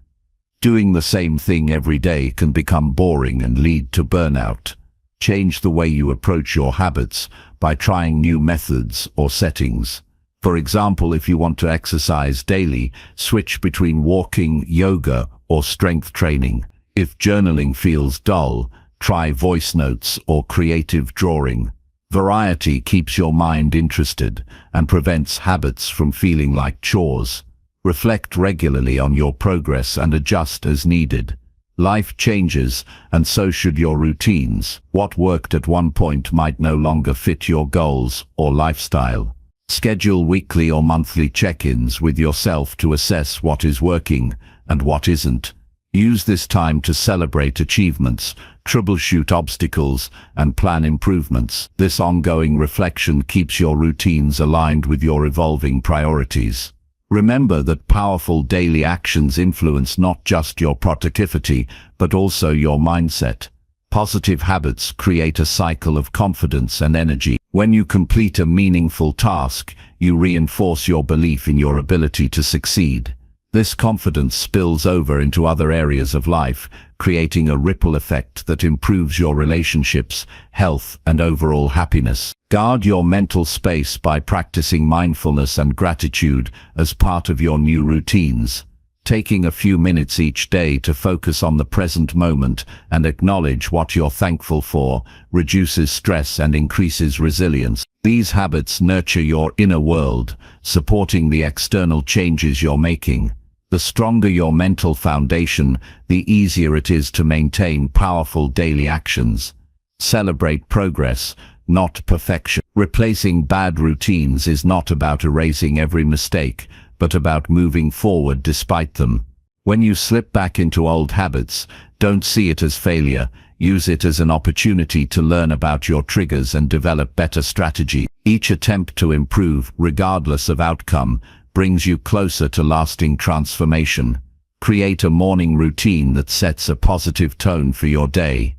Doing the same thing every day can become boring and lead to burnout. Change the way you approach your habits by trying new methods or settings. For example, if you want to exercise daily, switch between walking, yoga, or strength training. If journaling feels dull, try voice notes or creative drawing. Variety keeps your mind interested and prevents habits from feeling like chores. Reflect regularly on your progress and adjust as needed. Life changes, and so should your routines. What worked at one point might no longer fit your goals or lifestyle. Schedule weekly or monthly check-ins with yourself to assess what is working and what isn't. Use this time to celebrate achievements, troubleshoot obstacles, and plan improvements. This ongoing reflection keeps your routines aligned with your evolving priorities. Remember that powerful daily actions influence not just your productivity, but also your mindset. Positive habits create a cycle of confidence and energy. When you complete a meaningful task, you reinforce your belief in your ability to succeed. This confidence spills over into other areas of life, creating a ripple effect that improves your relationships, health, and overall happiness. Guard your mental space by practicing mindfulness and gratitude as part of your new routines. Taking a few minutes each day to focus on the present moment and acknowledge what you're thankful for reduces stress and increases resilience. These habits nurture your inner world, supporting the external changes you're making. The stronger your mental foundation, the easier it is to maintain powerful daily actions. Celebrate progress, not perfection. Replacing bad routines is not about erasing every mistake, but about moving forward despite them. When you slip back into old habits, don't see it as failure. Use it as an opportunity to learn about your triggers and develop better strategy. Each attempt to improve, regardless of outcome, brings you closer to lasting transformation. Create a morning routine that sets a positive tone for your day.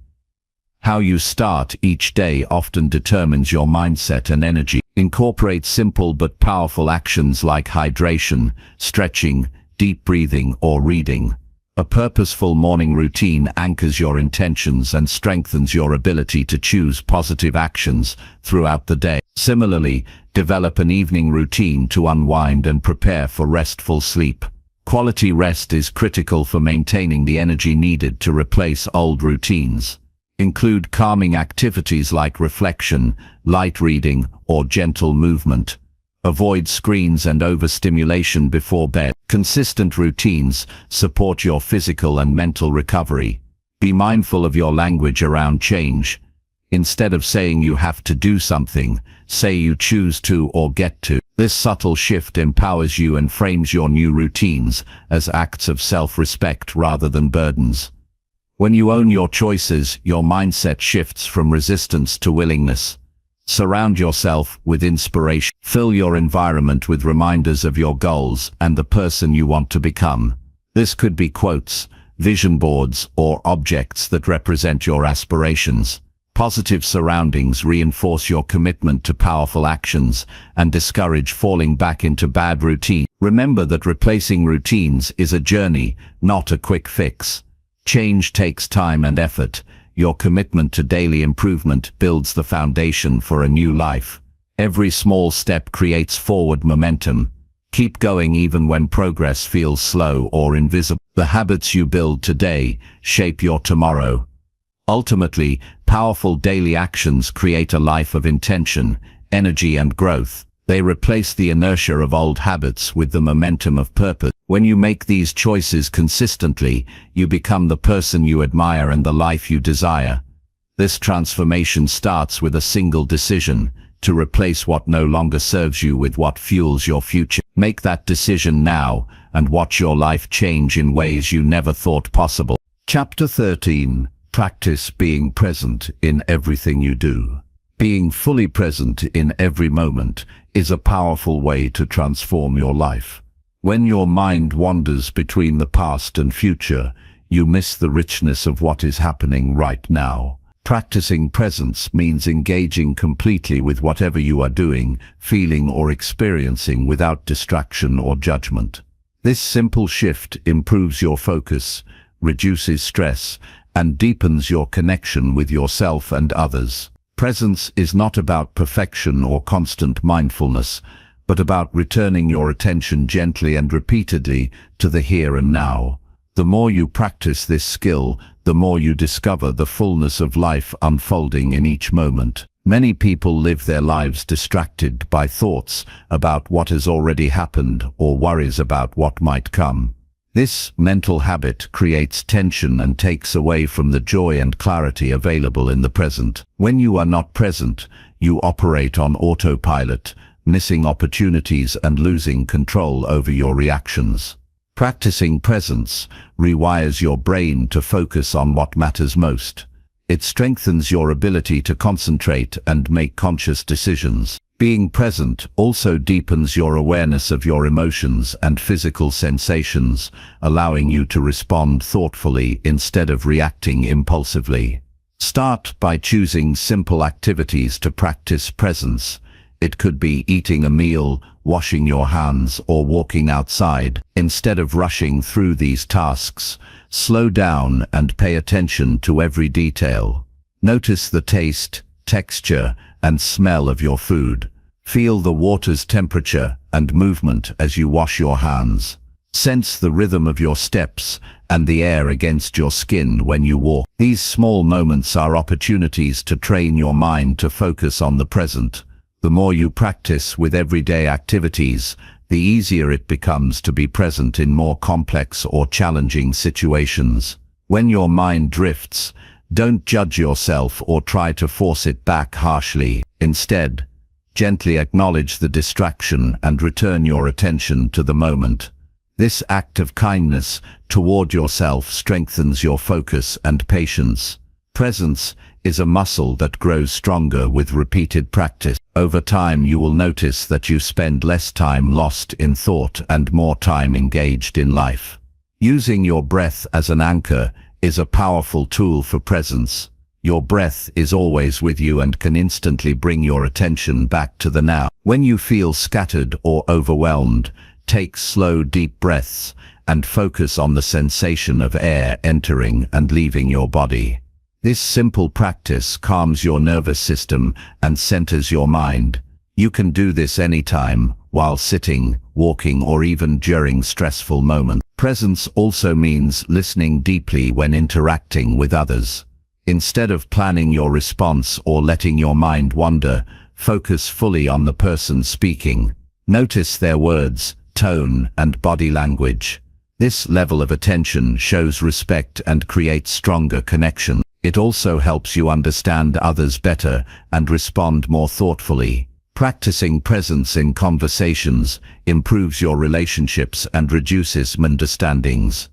How you start each day often determines your mindset and energy. Incorporate simple but powerful actions like hydration, stretching, deep breathing, or reading. A purposeful morning routine anchors your intentions and strengthens your ability to choose positive actions throughout the day. Similarly, develop an evening routine to unwind and prepare for restful sleep. Quality rest is critical for maintaining the energy needed to replace old routines. Include calming activities like reflection, light reading, or gentle movement. Avoid screens and overstimulation before bed. Consistent routines support your physical and mental recovery. Be mindful of your language around change. Instead of saying you have to do something, say you choose to or get to. This subtle shift empowers you and frames your new routines as acts of self-respect rather than burdens. When you own your choices, your mindset shifts from resistance to willingness. Surround yourself with inspiration. Fill your environment with reminders of your goals and the person you want to become. This could be quotes, vision boards, or objects that represent your aspirations. Positive surroundings reinforce your commitment to powerful actions and discourage falling back into bad routine. Remember that replacing routines is a journey, not a quick fix. Change takes time and effort. Your commitment to daily improvement builds the foundation for a new life. Every small step creates forward momentum. Keep going even when progress feels slow or invisible. The habits you build today shape your tomorrow. Ultimately, powerful daily actions create a life of intention, energy and growth. They replace the inertia of old habits with the momentum of purpose. When you make these choices consistently, you become the person you admire and the life you desire. This transformation starts with a single decision: to replace what no longer serves you with what fuels your future. Make that decision now and watch your life change in ways you never thought possible. Chapter 13. Practice being present in everything you do. Being fully present in every moment is a powerful way to transform your life. When your mind wanders between the past and future, you miss the richness of what is happening right now. Practicing presence means engaging completely with whatever you are doing, feeling or experiencing without distraction or judgment. This simple shift improves your focus, reduces stress, and deepens your connection with yourself and others. Presence is not about perfection or constant mindfulness, but about returning your attention gently and repeatedly to the here and now. The more you practice this skill, the more you discover the fullness of life unfolding in each moment. Many people live their lives distracted by thoughts about what has already happened or worries about what might come. This mental habit creates tension and takes away from the joy and clarity available in the present. When you are not present, you operate on autopilot, missing opportunities and losing control over your reactions. Practicing presence rewires your brain to focus on what matters most. It strengthens your ability to concentrate and make conscious decisions. Being present also deepens your awareness of your emotions and physical sensations, allowing you to respond thoughtfully instead of reacting impulsively. Start by choosing simple activities to practice presence. It could be eating a meal, washing your hands, or walking outside. Instead of rushing through these tasks, slow down and pay attention to every detail. Notice the taste, texture, and smell of your food. Feel the water's temperature and movement as you wash your hands. Sense the rhythm of your steps and the air against your skin when you walk. These small moments are opportunities to train your mind to focus on the present. The more you practice with everyday activities, the easier it becomes to be present in more complex or challenging situations. When your mind drifts, don't judge yourself or try to force it back harshly. Instead, gently acknowledge the distraction and return your attention to the moment. This act of kindness toward yourself strengthens your focus and patience. Presence is a muscle that grows stronger with repeated practice. Over time, you will notice that you spend less time lost in thought and more time engaged in life. Using your breath as an anchor is a powerful tool for presence. Your breath is always with you and can instantly bring your attention back to the now. When you feel scattered or overwhelmed, take slow, deep breaths and focus on the sensation of air entering and leaving your body. This simple practice calms your nervous system and centers your mind. You can do this anytime, while sitting, walking, or even during stressful moments. Presence also means listening deeply when interacting with others. Instead of planning your response or letting your mind wander, focus fully on the person speaking. Notice their words, tone, and body language. This level of attention shows respect and creates stronger connection. It also helps you understand others better and respond more thoughtfully. Practicing presence in conversations improves your relationships and reduces misunderstandings.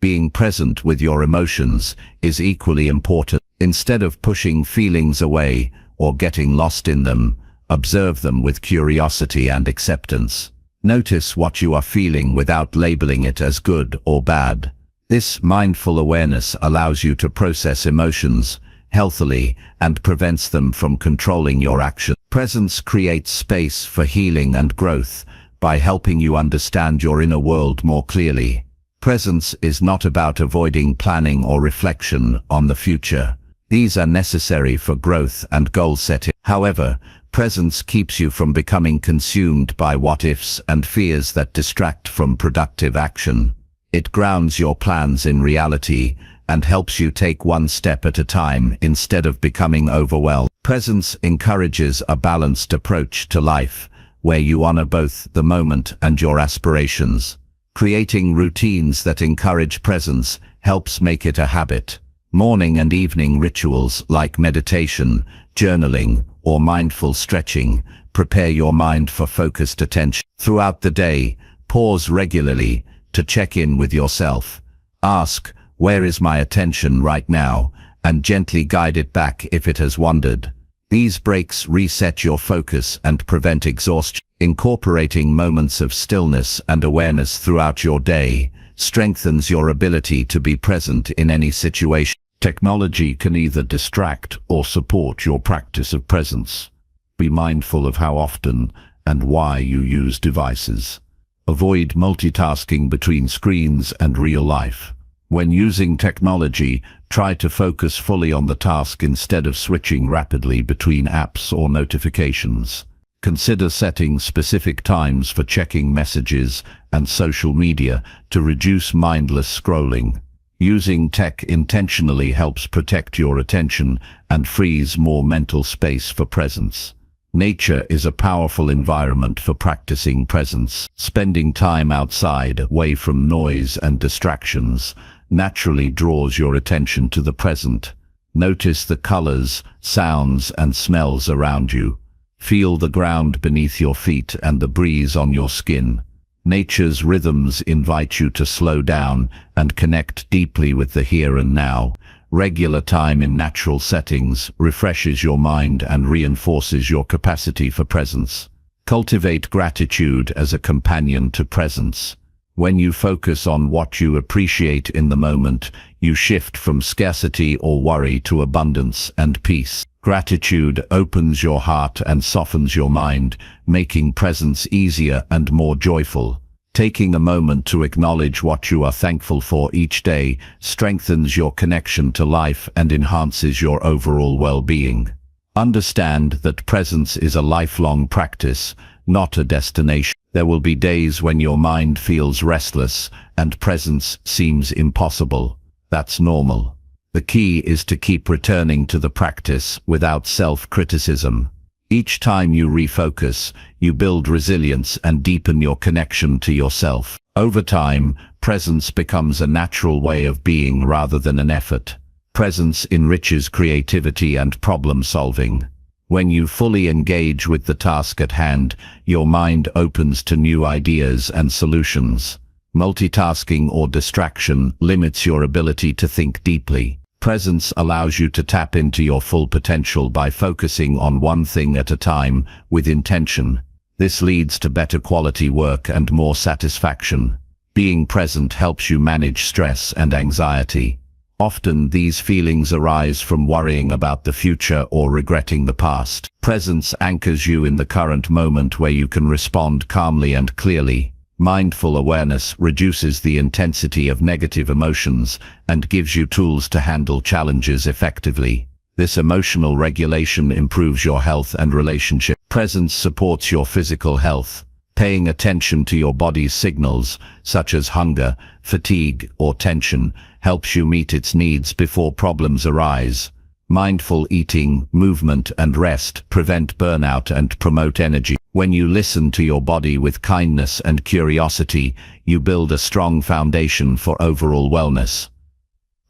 Being present with your emotions is equally important. Instead of pushing feelings away or getting lost in them, observe them with curiosity and acceptance. Notice what you are feeling without labeling it as good or bad. This mindful awareness allows you to process emotions healthily and prevents them from controlling your action. Presence creates space for healing and growth by helping you understand your inner world more clearly. Presence is not about avoiding planning or reflection on the future. These are necessary for growth and goal setting. However, Presence keeps you from becoming consumed by what-ifs and fears that distract from productive action. It grounds your plans in reality and helps you take one step at a time instead of becoming overwhelmed. Presence encourages a balanced approach to life, where you honor both the moment and your aspirations. Creating routines that encourage presence helps make it a habit. Morning and evening rituals like meditation, journaling, or mindful stretching prepare your mind for focused attention. Throughout the day, pause regularly to check in with yourself. Ask, "Where is my attention right now?" and gently guide it back if it has wandered. These breaks reset your focus and prevent exhaustion. Incorporating moments of stillness and awareness throughout your day strengthens your ability to be present in any situation. Technology can either distract or support your practice of presence. Be mindful of how often and why you use devices. Avoid multitasking between screens and real life. When using technology, try to focus fully on the task instead of switching rapidly between apps or notifications. Consider setting specific times for checking messages and social media to reduce mindless scrolling. Using tech intentionally helps protect your attention and frees more mental space for presence. Nature is a powerful environment for practicing presence. Spending time outside, away from noise and distractions, naturally draws your attention to the present. Notice the colors, sounds, and smells around you. Feel the ground beneath your feet and the breeze on your skin. Nature's rhythms invite you to slow down and connect deeply with the here and now. Regular time in natural settings refreshes your mind and reinforces your capacity for presence. Cultivate gratitude as a companion to presence. When you focus on what you appreciate in the moment, you shift from scarcity or worry to abundance and peace. Gratitude opens your heart and softens your mind, making presence easier and more joyful. Taking a moment to acknowledge what you are thankful for each day strengthens your connection to life and enhances your overall well-being. Understand that presence is a lifelong practice, not a destination. There will be days when your mind feels restless and presence seems impossible. That's normal. The key is to keep returning to the practice without self-criticism. Each time you refocus, you build resilience and deepen your connection to yourself. Over time, presence becomes a natural way of being rather than an effort. Presence enriches creativity and problem-solving. When you fully engage with the task at hand, your mind opens to new ideas and solutions. Multitasking or distraction limits your ability to think deeply. Presence allows you to tap into your full potential by focusing on one thing at a time with intention. This leads to better quality work and more satisfaction. Being present helps you manage stress and anxiety. Often these feelings arise from worrying about the future or regretting the past. Presence anchors you in the current moment where you can respond calmly and clearly. Mindful awareness reduces the intensity of negative emotions and gives you tools to handle challenges effectively. This emotional regulation improves your health and relationship. Presence supports your physical health. Paying attention to your body's signals, such as hunger, fatigue, or tension, helps you meet its needs before problems arise. Mindful eating, movement, and rest prevent burnout and promote energy. When you listen to your body with kindness and curiosity, you build a strong foundation for overall wellness.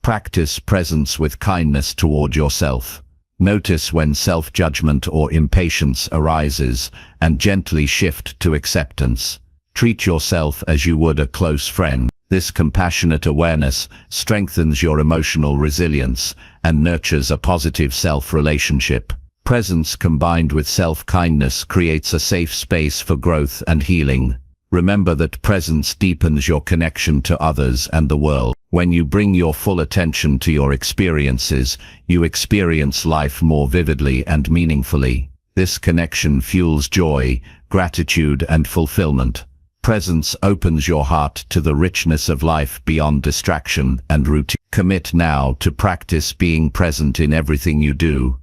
Practice presence with kindness toward yourself. Notice when self-judgment or impatience arises, and gently shift to acceptance. Treat yourself as you would a close friend. This compassionate awareness strengthens your emotional resilience and nurtures a positive self-relationship. Presence combined with self-kindness creates a safe space for growth and healing. Remember that presence deepens your connection to others and the world. When you bring your full attention to your experiences, you experience life more vividly and meaningfully. This connection fuels joy, gratitude, and fulfillment. Presence opens your heart to the richness of life beyond distraction and routine. Commit now to practice being present in everything you do.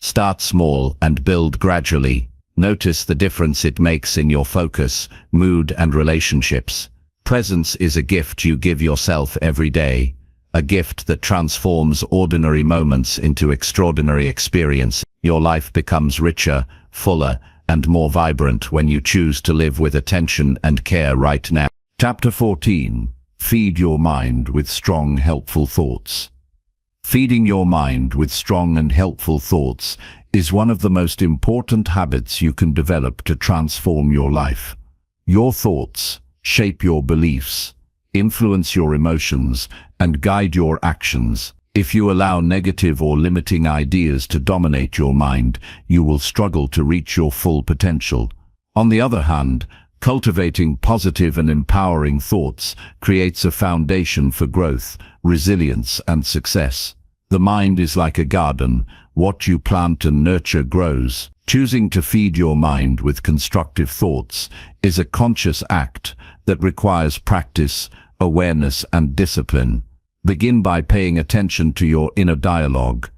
Start small and build gradually. Notice the difference it makes in your focus, mood, and relationships. Presence is a gift you give yourself every day, a gift that transforms ordinary moments into extraordinary experiences. Your life becomes richer, fuller, and more vibrant when you choose to live with attention and care right now. Chapter 14. Feed your mind with strong, helpful thoughts. Feeding your mind with strong and helpful thoughts is one of the most important habits you can develop to transform your life. Your thoughts shape your beliefs, influence your emotions, and guide your actions. If you allow negative or limiting ideas to dominate your mind, you will struggle to reach your full potential. On the other hand, cultivating positive and empowering thoughts creates a foundation for growth, resilience, and success. The mind is like a garden. What you plant and nurture grows. Choosing to feed your mind with constructive thoughts is a conscious act that requires practice, awareness, and discipline. Begin by paying attention to your inner dialogue.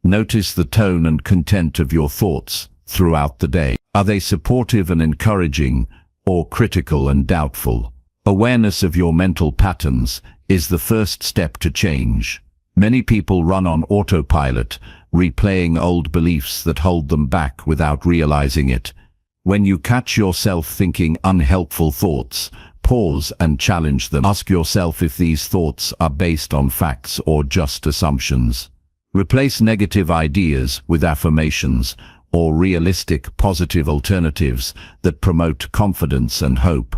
Notice the tone and content of your thoughts throughout the day. Are they supportive and encouraging, or critical and doubtful? Awareness of your mental patterns is the first step to change. Many people run on autopilot, replaying old beliefs that hold them back without realizing it. When you catch yourself thinking unhelpful thoughts, pause and challenge them. Ask yourself if these thoughts are based on facts or just assumptions. Replace negative ideas with affirmations or realistic, positive alternatives that promote confidence and hope.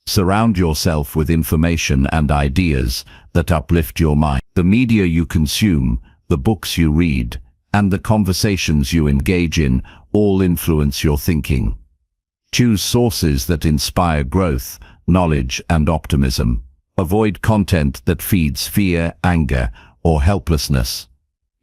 Surround yourself with information and ideas that uplift your mind. The media you consume, the books you read, and the conversations you engage in all influence your thinking. Choose sources that inspire growth, knowledge, and optimism. Avoid content that feeds fear, anger, or helplessness.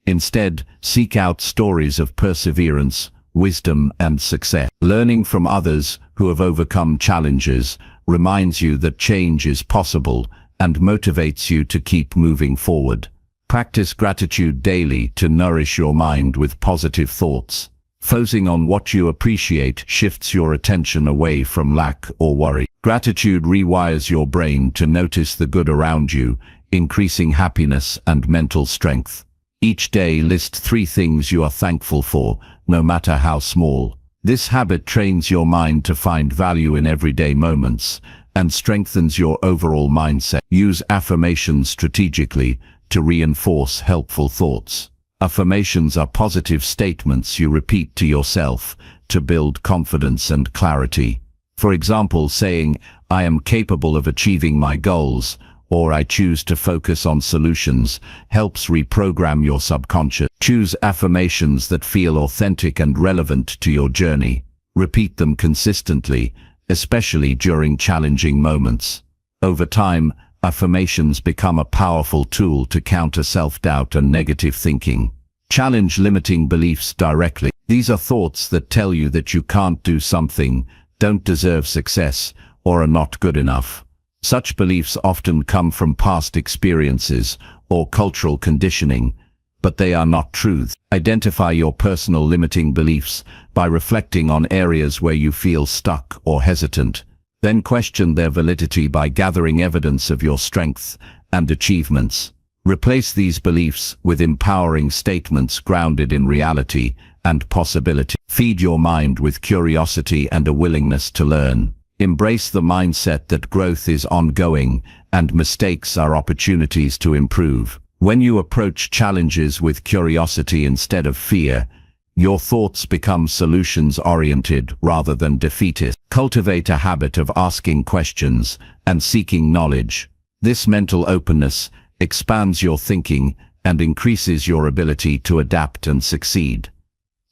Instead, seek out stories of perseverance, wisdom, and success. Learning from others who have overcome challenges reminds you that change is possible and motivates you to keep moving forward. Practice gratitude daily to nourish your mind with positive thoughts. Focusing on what you appreciate shifts your attention away from lack or worry. Gratitude rewires your brain to notice the good around you, increasing happiness and mental strength. Each day list 3 things you are thankful for, no matter how small. This habit trains your mind to find value in everyday moments and strengthens your overall mindset. Use affirmations strategically to reinforce helpful thoughts. Affirmations are positive statements you repeat to yourself to build confidence and clarity. For example, saying, "I am capable of achieving my goals," or "I choose to focus on solutions," helps reprogram your subconscious. Choose affirmations that feel authentic and relevant to your journey. Repeat them consistently, especially during challenging moments. Over time, affirmations become a powerful tool to counter self-doubt and negative thinking. Challenge limiting beliefs directly. These are thoughts that tell you that you can't do something, don't deserve success, or are not good enough. Such beliefs often come from past experiences or cultural conditioning, but they are not truths. Identify your personal limiting beliefs by reflecting on areas where you feel stuck or hesitant. Then question their validity by gathering evidence of your strengths and achievements. Replace these beliefs with empowering statements grounded in reality and possibility. Feed your mind with curiosity and a willingness to learn. Embrace the mindset that growth is ongoing and mistakes are opportunities to improve. When you approach challenges with curiosity instead of fear, your thoughts become solutions-oriented rather than defeatist. Cultivate a habit of asking questions and seeking knowledge. This mental openness expands your thinking and increases your ability to adapt and succeed.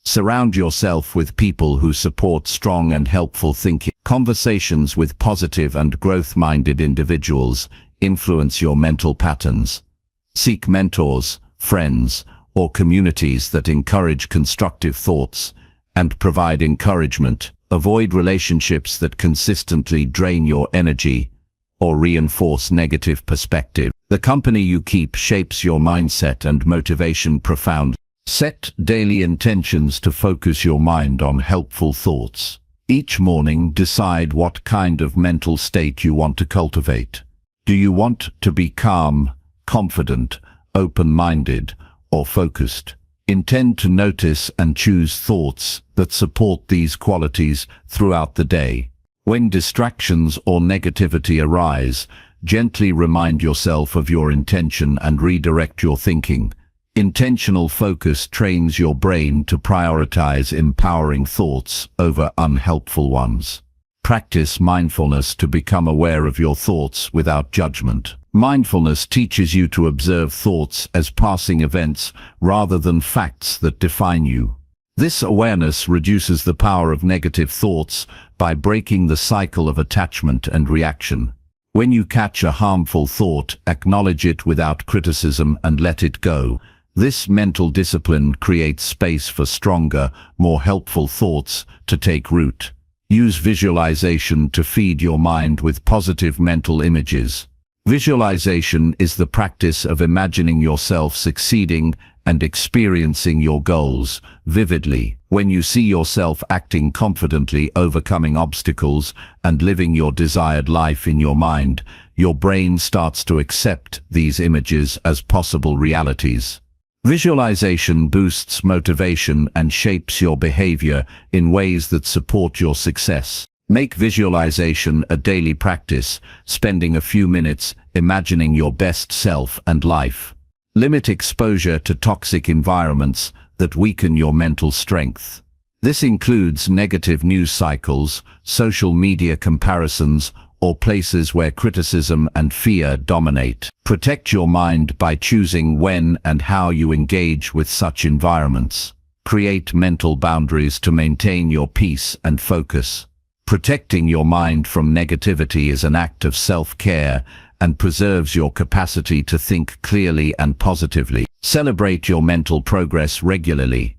Surround yourself with people who support strong and helpful thinking. Conversations with positive and growth-minded individuals influence your mental patterns. Seek mentors, friends, or communities that encourage constructive thoughts and provide encouragement. Avoid relationships that consistently drain your energy or reinforce negative perspective. The company you keep shapes your mindset and motivation profoundly. Set daily intentions to focus your mind on helpful thoughts. Each morning, decide what kind of mental state you want to cultivate. Do you want to be calm, confident, open-minded, or focused? Intend to notice and choose thoughts that support these qualities throughout the day. When distractions or negativity arise, gently remind yourself of your intention and redirect your thinking. Intentional focus trains your brain to prioritize empowering thoughts over unhelpful ones. Practice mindfulness to become aware of your thoughts without judgment. Mindfulness teaches you to observe thoughts as passing events rather than facts that define you. This awareness reduces the power of negative thoughts by breaking the cycle of attachment and reaction. When you catch a harmful thought, acknowledge it without criticism and let it go. This mental discipline creates space for stronger, more helpful thoughts to take root. Use visualization to feed your mind with positive mental images. Visualization is the practice of imagining yourself succeeding and experiencing your goals vividly. When you see yourself acting confidently, overcoming obstacles, and living your desired life in your mind, your brain starts to accept these images as possible realities. Visualization boosts motivation and shapes your behavior in ways that support your success. Make visualization a daily practice, spending a few minutes imagining your best self and life. Limit exposure to toxic environments that weaken your mental strength. This includes negative news cycles, social media comparisons, or places where criticism and fear dominate. Protect your mind by choosing when and how you engage with such environments. Create mental boundaries to maintain your peace and focus. Protecting your mind from negativity is an act of self-care and preserves your capacity to think clearly and positively. Celebrate your mental progress regularly.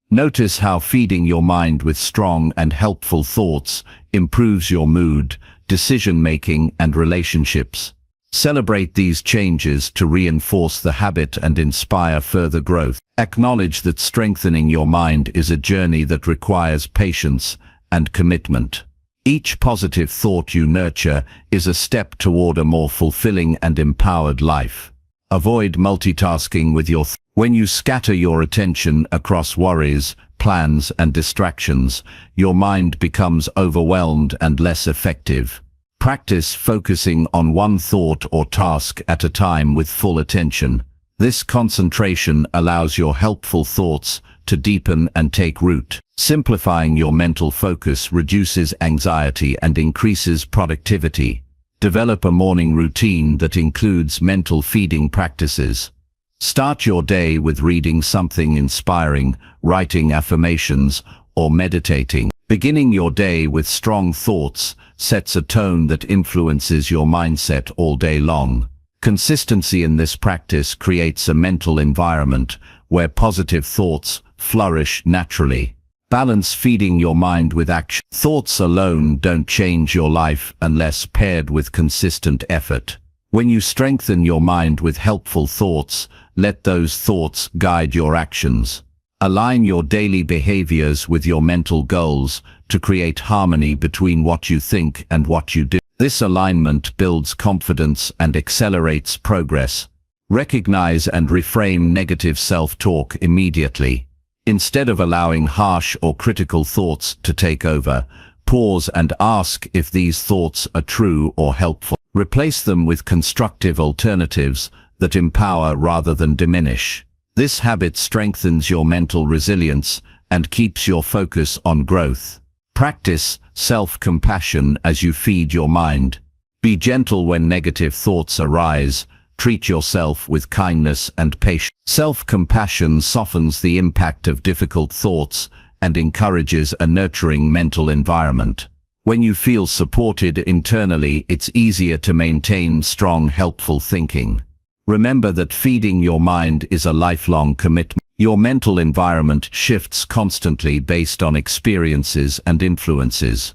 Notice how feeding your mind with strong and helpful thoughts improves your mood, decision-making, and relationships. Celebrate these changes to reinforce the habit and inspire further growth. Acknowledge that strengthening your mind is a journey that requires patience and commitment. Each positive thought you nurture is a step toward a more fulfilling and empowered life. Avoid multitasking with your thoughts. When you scatter your attention across worries, plans, and distractions, your mind becomes overwhelmed and less effective. Practice focusing on one thought or task at a time with full attention. This concentration allows your helpful thoughts to deepen and take root. Simplifying your mental focus reduces anxiety and increases productivity. Develop a morning routine that includes mental feeding practices. Start your day with reading something inspiring, writing affirmations, or meditating. Beginning your day with strong thoughts sets a tone that influences your mindset all day long. Consistency in this practice creates a mental environment where positive thoughts flourish naturally. Balance feeding your mind with action. Thoughts alone don't change your life unless paired with consistent effort. When you strengthen your mind with helpful thoughts, let those thoughts guide your actions. Align your daily behaviors with your mental goals to create harmony between what you think and what you do. This alignment builds confidence and accelerates progress. Recognize and reframe negative self-talk immediately. Instead of allowing harsh or critical thoughts to take over, pause and ask if these thoughts are true or helpful. Replace them with constructive alternatives that empower rather than diminish. This habit strengthens your mental resilience and keeps your focus on growth. Practice self-compassion as you feed your mind. Be gentle when negative thoughts arise. Treat yourself with kindness and patience. Self-compassion softens the impact of difficult thoughts and encourages a nurturing mental environment. When you feel supported internally, it's easier to maintain strong, helpful thinking. Remember that feeding your mind is a lifelong commitment. Your mental environment shifts constantly based on experiences and influences.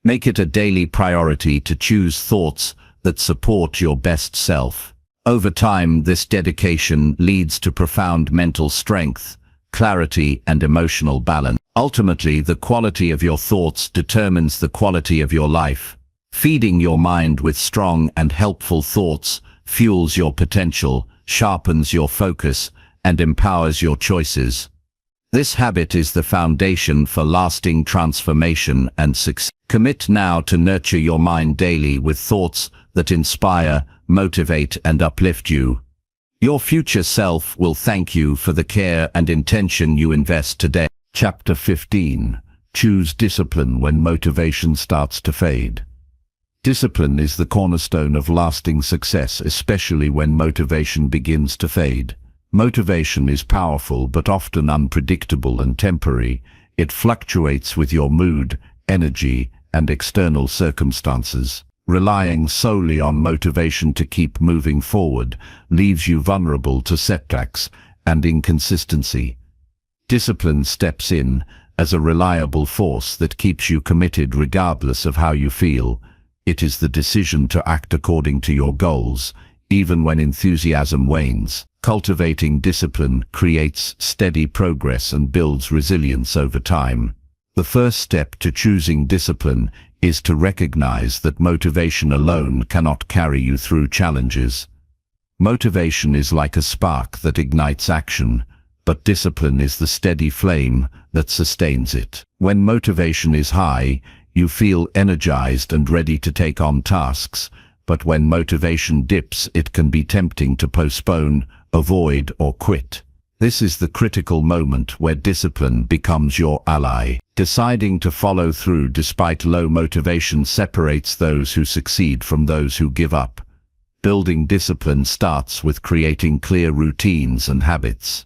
Make it a daily priority to choose thoughts that support your best self. Over time, this dedication leads to profound mental strength, clarity, and emotional balance. Ultimately, the quality of your thoughts determines the quality of your life. Feeding your mind with strong and helpful thoughts fuels your potential, sharpens your focus, and empowers your choices. This habit is the foundation for lasting transformation and success. Commit now to nurture your mind daily with thoughts that inspire, motivate, and uplift you. Your future self will thank you for the care and intention you invest today. Chapter 15. Choose discipline when motivation starts to fade. Discipline is the cornerstone of lasting success, especially when motivation begins to fade. Motivation is powerful but often unpredictable and temporary. It fluctuates with your mood, energy, and external circumstances. Relying solely on motivation to keep moving forward leaves you vulnerable to setbacks and inconsistency. Discipline steps in as a reliable force that keeps you committed regardless of how you feel. It is the decision to act according to your goals, even when enthusiasm wanes. Cultivating discipline creates steady progress and builds resilience over time. The first step to choosing discipline is to recognize that motivation alone cannot carry you through challenges. Motivation is like a spark that ignites action, but discipline is the steady flame that sustains it. When motivation is high, you feel energized and ready to take on tasks, but when motivation dips, it can be tempting to postpone, avoid, or quit. This is the critical moment where discipline becomes your ally. Deciding to follow through despite low motivation separates those who succeed from those who give up. Building discipline starts with creating clear routines and habits.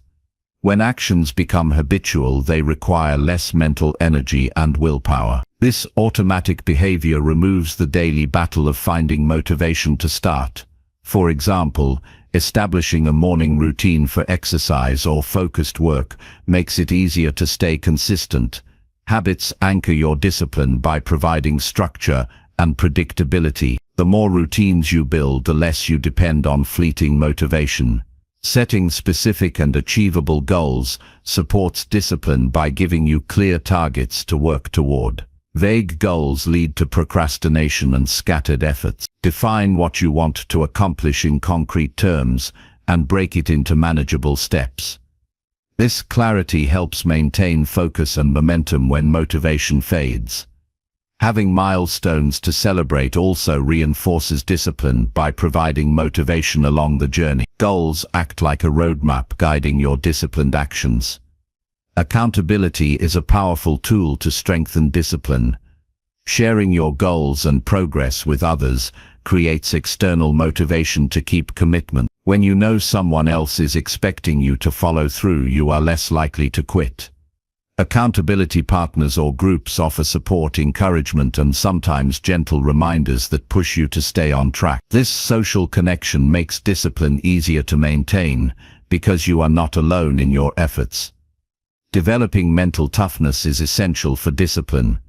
When actions become habitual, they require less mental energy and willpower. This automatic behavior removes the daily battle of finding motivation to start. For example, establishing a morning routine for exercise or focused work makes it easier to stay consistent. Habits anchor your discipline by providing structure and predictability. The more routines you build, the less you depend on fleeting motivation. Setting specific and achievable goals supports discipline by giving you clear targets to work toward. Vague goals lead to procrastination and scattered efforts. Define what you want to accomplish in concrete terms and break it into manageable steps. This clarity helps maintain focus and momentum when motivation fades. Having milestones to celebrate also reinforces discipline by providing motivation along the journey. Goals act like a roadmap guiding your disciplined actions. Accountability is a powerful tool to strengthen discipline. Sharing your goals and progress with others creates external motivation to keep commitment. When you know someone else is expecting you to follow through, you are less likely to quit. Accountability partners or groups offer support, encouragement, and sometimes gentle reminders that push you to stay on track. This social connection makes discipline easier to maintain because you are not alone in your efforts. Developing mental toughness is essential for discipline.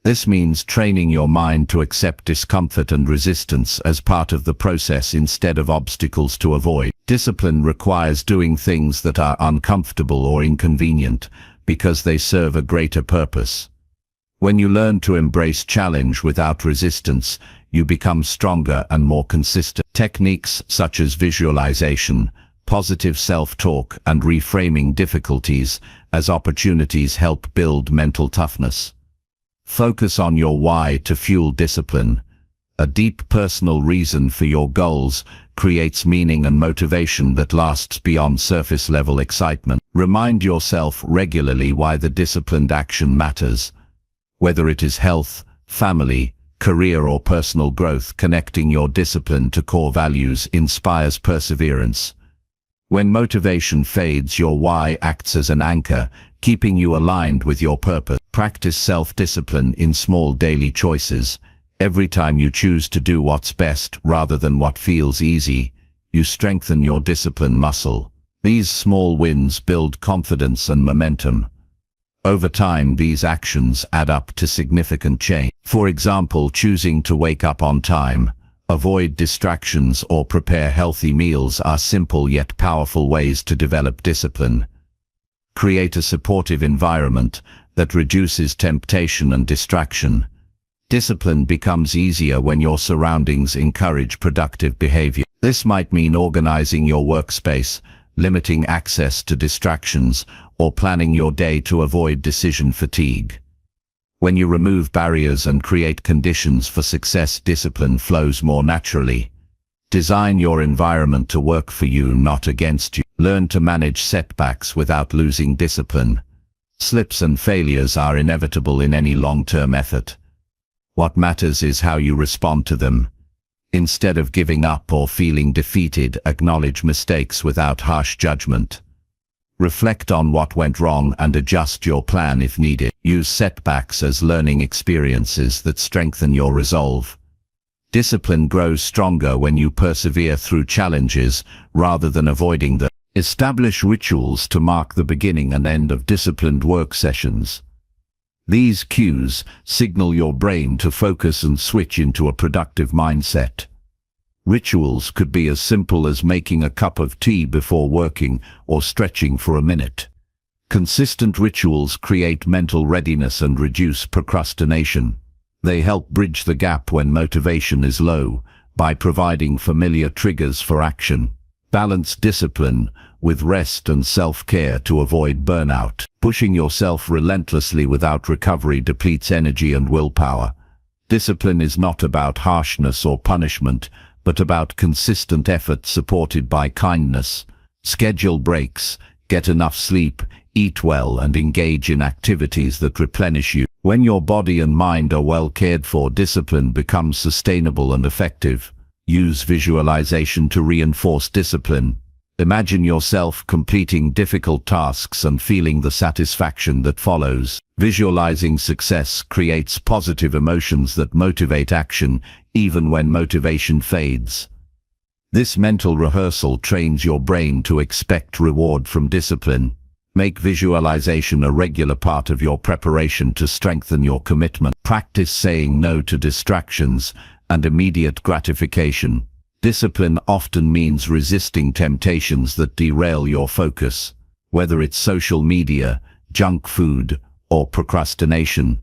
This means training your mind to accept discomfort and resistance as part of the process instead of obstacles to avoid. Discipline requires doing things that are uncomfortable or inconvenient because they serve a greater purpose. When you learn to embrace challenge without resistance, you become stronger and more consistent. Techniques such as visualization, positive self-talk, and reframing difficulties as opportunities help build mental toughness. Focus on your why to fuel discipline. A deep personal reason for your goals creates meaning and motivation that lasts beyond surface-level excitement. Remind yourself regularly why the disciplined action matters. Whether it is health, family, career, or personal growth, connecting your discipline to core values inspires perseverance. When motivation fades, your why acts as an anchor, keeping you aligned with your purpose. Practice self-discipline in small daily choices. Every time you choose to do what's best rather than what feels easy, you strengthen your discipline muscle. These small wins build confidence and momentum. Over time, these actions add up to significant change. For example, choosing to wake up on time, avoid distractions, or prepare healthy meals are simple yet powerful ways to develop discipline. Create a supportive environment that reduces temptation and distraction. Discipline becomes easier when your surroundings encourage productive behavior. This might mean organizing your workspace, limiting access to distractions, or planning your day to avoid decision fatigue. When you remove barriers and create conditions for success, discipline flows more naturally. Design your environment to work for you, not against you. Learn to manage setbacks without losing discipline. Slips and failures are inevitable in any long-term effort. What matters is how you respond to them. Instead of giving up or feeling defeated, acknowledge mistakes without harsh judgment. Reflect on what went wrong and adjust your plan if needed. Use setbacks as learning experiences that strengthen your resolve. Discipline grows stronger when you persevere through challenges rather than avoiding them. Establish rituals to mark the beginning and end of disciplined work sessions. These cues signal your brain to focus and switch into a productive mindset. Rituals could be as simple as making a cup of tea before working or stretching for a minute. Consistent rituals create mental readiness and reduce procrastination. They help bridge the gap when motivation is low by providing familiar triggers for action. Balance discipline with rest and self-care to avoid burnout. Pushing yourself relentlessly without recovery depletes energy and willpower. Discipline is not about harshness or punishment, but about consistent effort supported by kindness. Schedule breaks, get enough sleep, eat well, and engage in activities that replenish you. When your body and mind are well cared for, discipline becomes sustainable and effective. Use visualization to reinforce discipline. Imagine yourself completing difficult tasks and feeling the satisfaction that follows. Visualizing success creates positive emotions that motivate action, even when motivation fades. This mental rehearsal trains your brain to expect reward from discipline. Make visualization a regular part of your preparation to strengthen your commitment. Practice saying no to distractions and immediate gratification. Discipline often means resisting temptations that derail your focus, whether it's social media, junk food, or procrastination.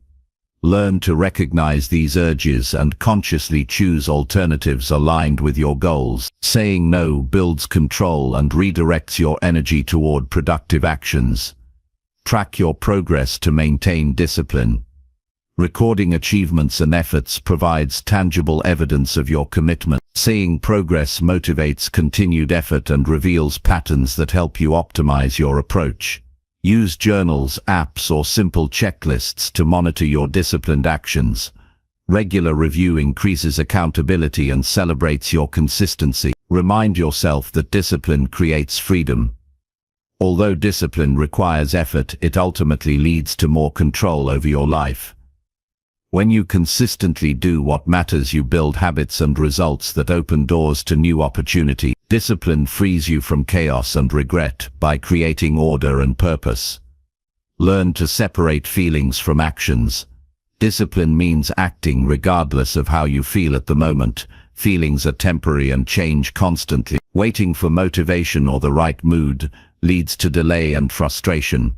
Learn to recognize these urges and consciously choose alternatives aligned with your goals. Saying no builds control and redirects your energy toward productive actions. Track your progress to maintain discipline. Recording achievements and efforts provides tangible evidence of your commitment. Seeing progress motivates continued effort and reveals patterns that help you optimize your approach. Use journals, apps, or simple checklists to monitor your disciplined actions. Regular review increases accountability and celebrates your consistency. Remind yourself that discipline creates freedom. Although discipline requires effort, it ultimately leads to more control over your life. When you consistently do what matters, you build habits and results that open doors to new opportunity. Discipline frees you from chaos and regret by creating order and purpose. Learn to separate feelings from actions. Discipline means acting regardless of how you feel at the moment. Feelings are temporary and change constantly. Waiting for motivation or the right mood leads to delay and frustration.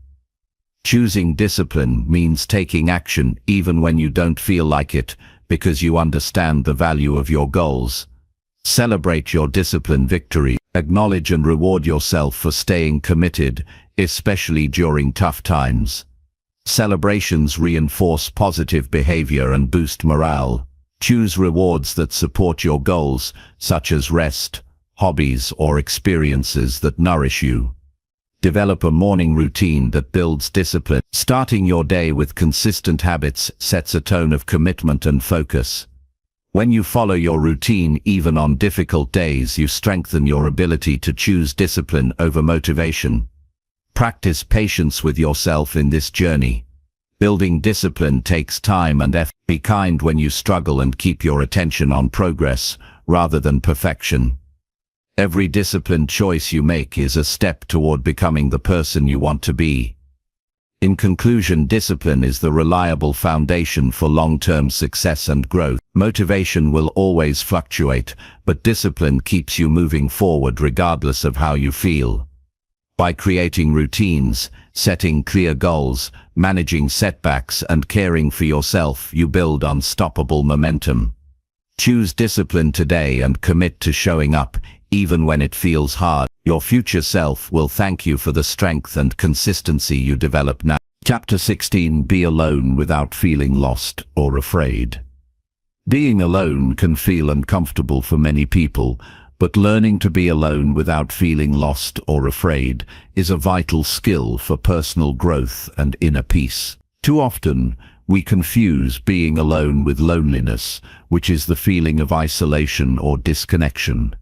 Choosing discipline means taking action even when you don't feel like it, because you understand the value of your goals. Celebrate your discipline victory. Acknowledge and reward yourself for staying committed, especially during tough times. Celebrations reinforce positive behavior and boost morale. Choose rewards that support your goals, such as rest, hobbies, or experiences that nourish you. Develop a morning routine that builds discipline. Starting your day with consistent habits sets a tone of commitment and focus. When you follow your routine even on difficult days, you strengthen your ability to choose discipline over motivation. Practice patience with yourself in this journey. Building discipline takes time and effort. Be kind when you struggle and keep your attention on progress rather than perfection. Every disciplined choice you make is a step toward becoming the person you want to be. In conclusion, discipline is the reliable foundation for long-term success and growth. Motivation will always fluctuate, but discipline keeps you moving forward regardless of how you feel. By creating routines, setting clear goals, managing setbacks, and caring for yourself, you build unstoppable momentum. Choose discipline today and commit to showing up, even when it feels hard. Your future self will thank you for the strength and consistency you develop now. Chapter 16. Be alone without feeling lost or afraid. Being alone can feel uncomfortable for many people, but learning to be alone without feeling lost or afraid is a vital skill for personal growth and inner peace. Too often, we confuse being alone with loneliness, which is the feeling of isolation or disconnection.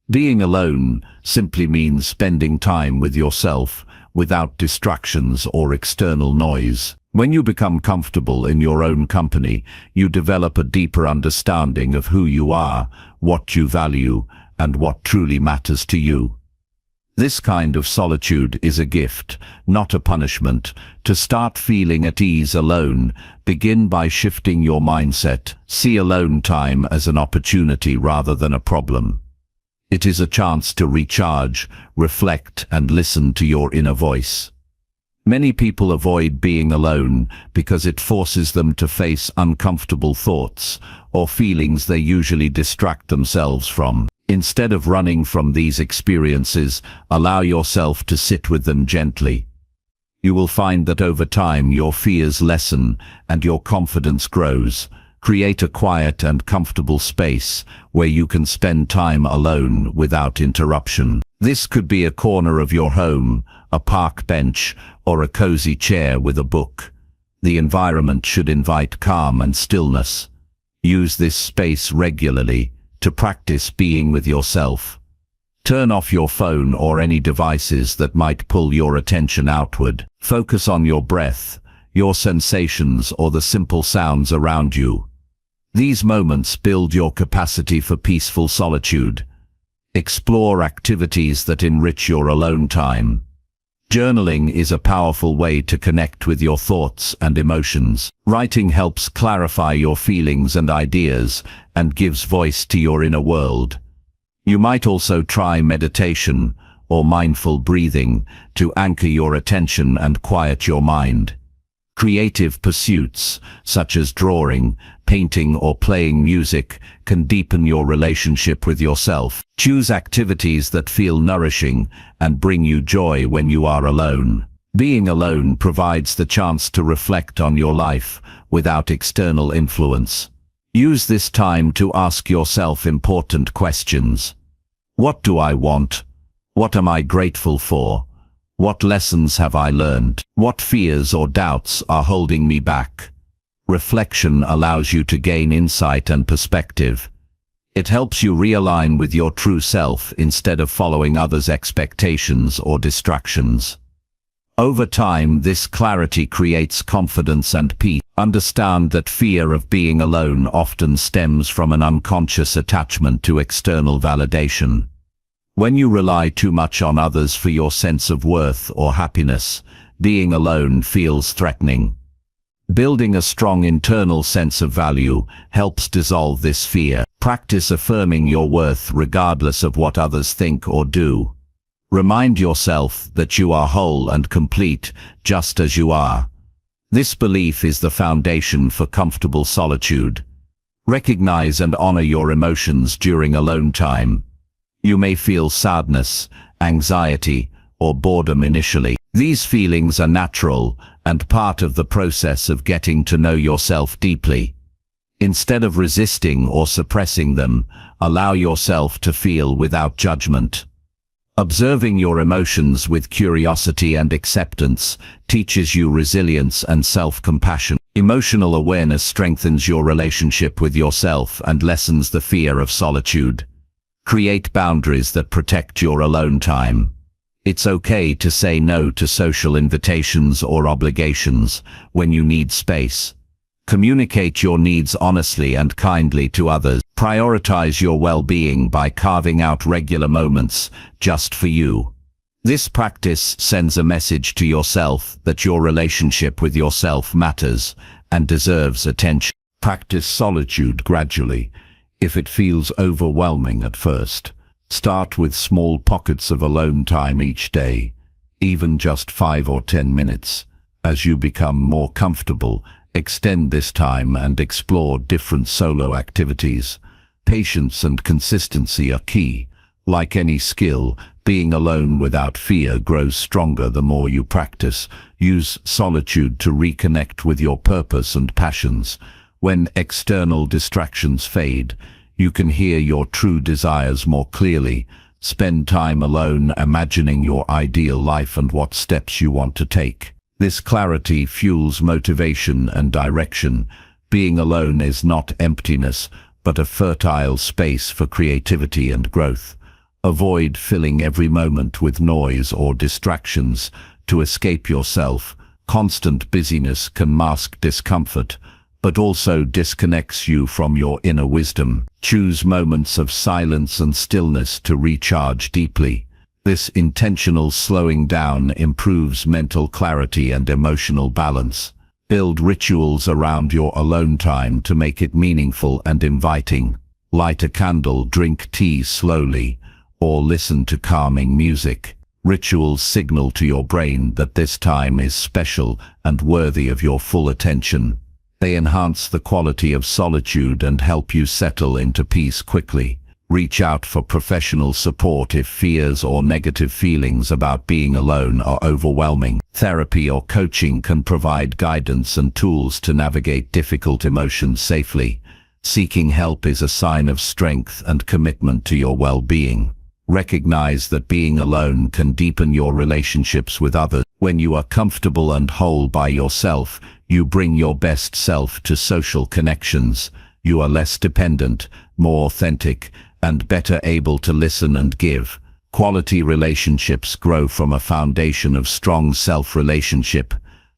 Being alone simply means spending time with yourself without distractions or external noise. When you become comfortable in your own company, you develop a deeper understanding of who you are, what you value, and what truly matters to you. This kind of solitude is a gift, not a punishment. To start feeling at ease alone, begin by shifting your mindset. See alone time as an opportunity rather than a problem. It is a chance to recharge, reflect, and listen to your inner voice. Many people avoid being alone because it forces them to face uncomfortable thoughts or feelings they usually distract themselves from. Instead of running from these experiences, allow yourself to sit with them gently. You will find that over time your fears lessen and your confidence grows. Create a quiet and comfortable space where you can spend time alone without interruption. This could be a corner of your home, a park bench, or a cozy chair with a book. The environment should invite calm and stillness. Use this space regularly to practice being with yourself. Turn off your phone or any devices that might pull your attention outward. Focus on your breath, your sensations, or the simple sounds around you. These moments build your capacity for peaceful solitude. Explore activities that enrich your alone time. Journaling is a powerful way to connect with your thoughts and emotions. Writing helps clarify your feelings and ideas and gives voice to your inner world. You might also try meditation or mindful breathing to anchor your attention and quiet your mind. Creative pursuits, such as drawing, painting, or playing music, can deepen your relationship with yourself. Choose activities that feel nourishing and bring you joy when you are alone. Being alone provides the chance to reflect on your life without external influence. Use this time to ask yourself important questions. What do I want? What am I grateful for? What lessons have I learned? What fears or doubts are holding me back? Reflection allows you to gain insight and perspective. It helps you realign with your true self instead of following others' expectations or distractions. Over time, this clarity creates confidence and peace. Understand that fear of being alone often stems from an unconscious attachment to external validation. When you rely too much on others for your sense of worth or happiness, being alone feels threatening. Building a strong internal sense of value helps dissolve this fear. Practice affirming your worth regardless of what others think or do. Remind yourself that you are whole and complete just as you are. This belief is the foundation for comfortable solitude. Recognize and honor your emotions during alone time. You may feel sadness, anxiety, or boredom initially. These feelings are natural and part of the process of getting to know yourself deeply. Instead of resisting or suppressing them, allow yourself to feel without judgment. Observing your emotions with curiosity and acceptance teaches you resilience and self-compassion. Emotional awareness strengthens your relationship with yourself and lessens the fear of solitude. Create boundaries that protect your alone time. It's okay to say no to social invitations or obligations when you need space. Communicate your needs honestly and kindly to others. Prioritize your well-being by carving out regular moments just for you. This practice sends a message to yourself that your relationship with yourself matters and deserves attention. Practice solitude gradually. If it feels overwhelming at first, start with small pockets of alone time each day. even just 5 or 10 minutes. As you become more comfortable, extend this time and explore different solo activities. Patience and consistency are key. Like any skill, being alone without fear grows stronger the more you practice. Use solitude to reconnect with your purpose and passions. When external distractions fade, you can hear your true desires more clearly. Spend time alone imagining your ideal life and what steps you want to take. This clarity fuels motivation and direction. Being alone is not emptiness, but a fertile space for creativity and growth. Avoid filling every moment with noise or distractions to escape yourself. Constant busyness can mask discomfort, but also disconnects you from your inner wisdom. Choose moments of silence and stillness to recharge deeply. This intentional slowing down improves mental clarity and emotional balance. Build rituals around your alone time to make it meaningful and inviting. Light a candle, drink tea slowly, or listen to calming music. Rituals signal to your brain that this time is special and worthy of your full attention. They enhance the quality of solitude and help you settle into peace quickly. Reach out for professional support if fears or negative feelings about being alone are overwhelming. Therapy or coaching can provide guidance and tools to navigate difficult emotions safely. Seeking help is a sign of strength and commitment to your well-being. Recognize that being alone can deepen your relationships with others. When you are comfortable and whole by yourself, you bring your best self to social connections. You are less dependent, more authentic, and better able to listen and give. Quality relationships grow from a foundation of strong self-relationship.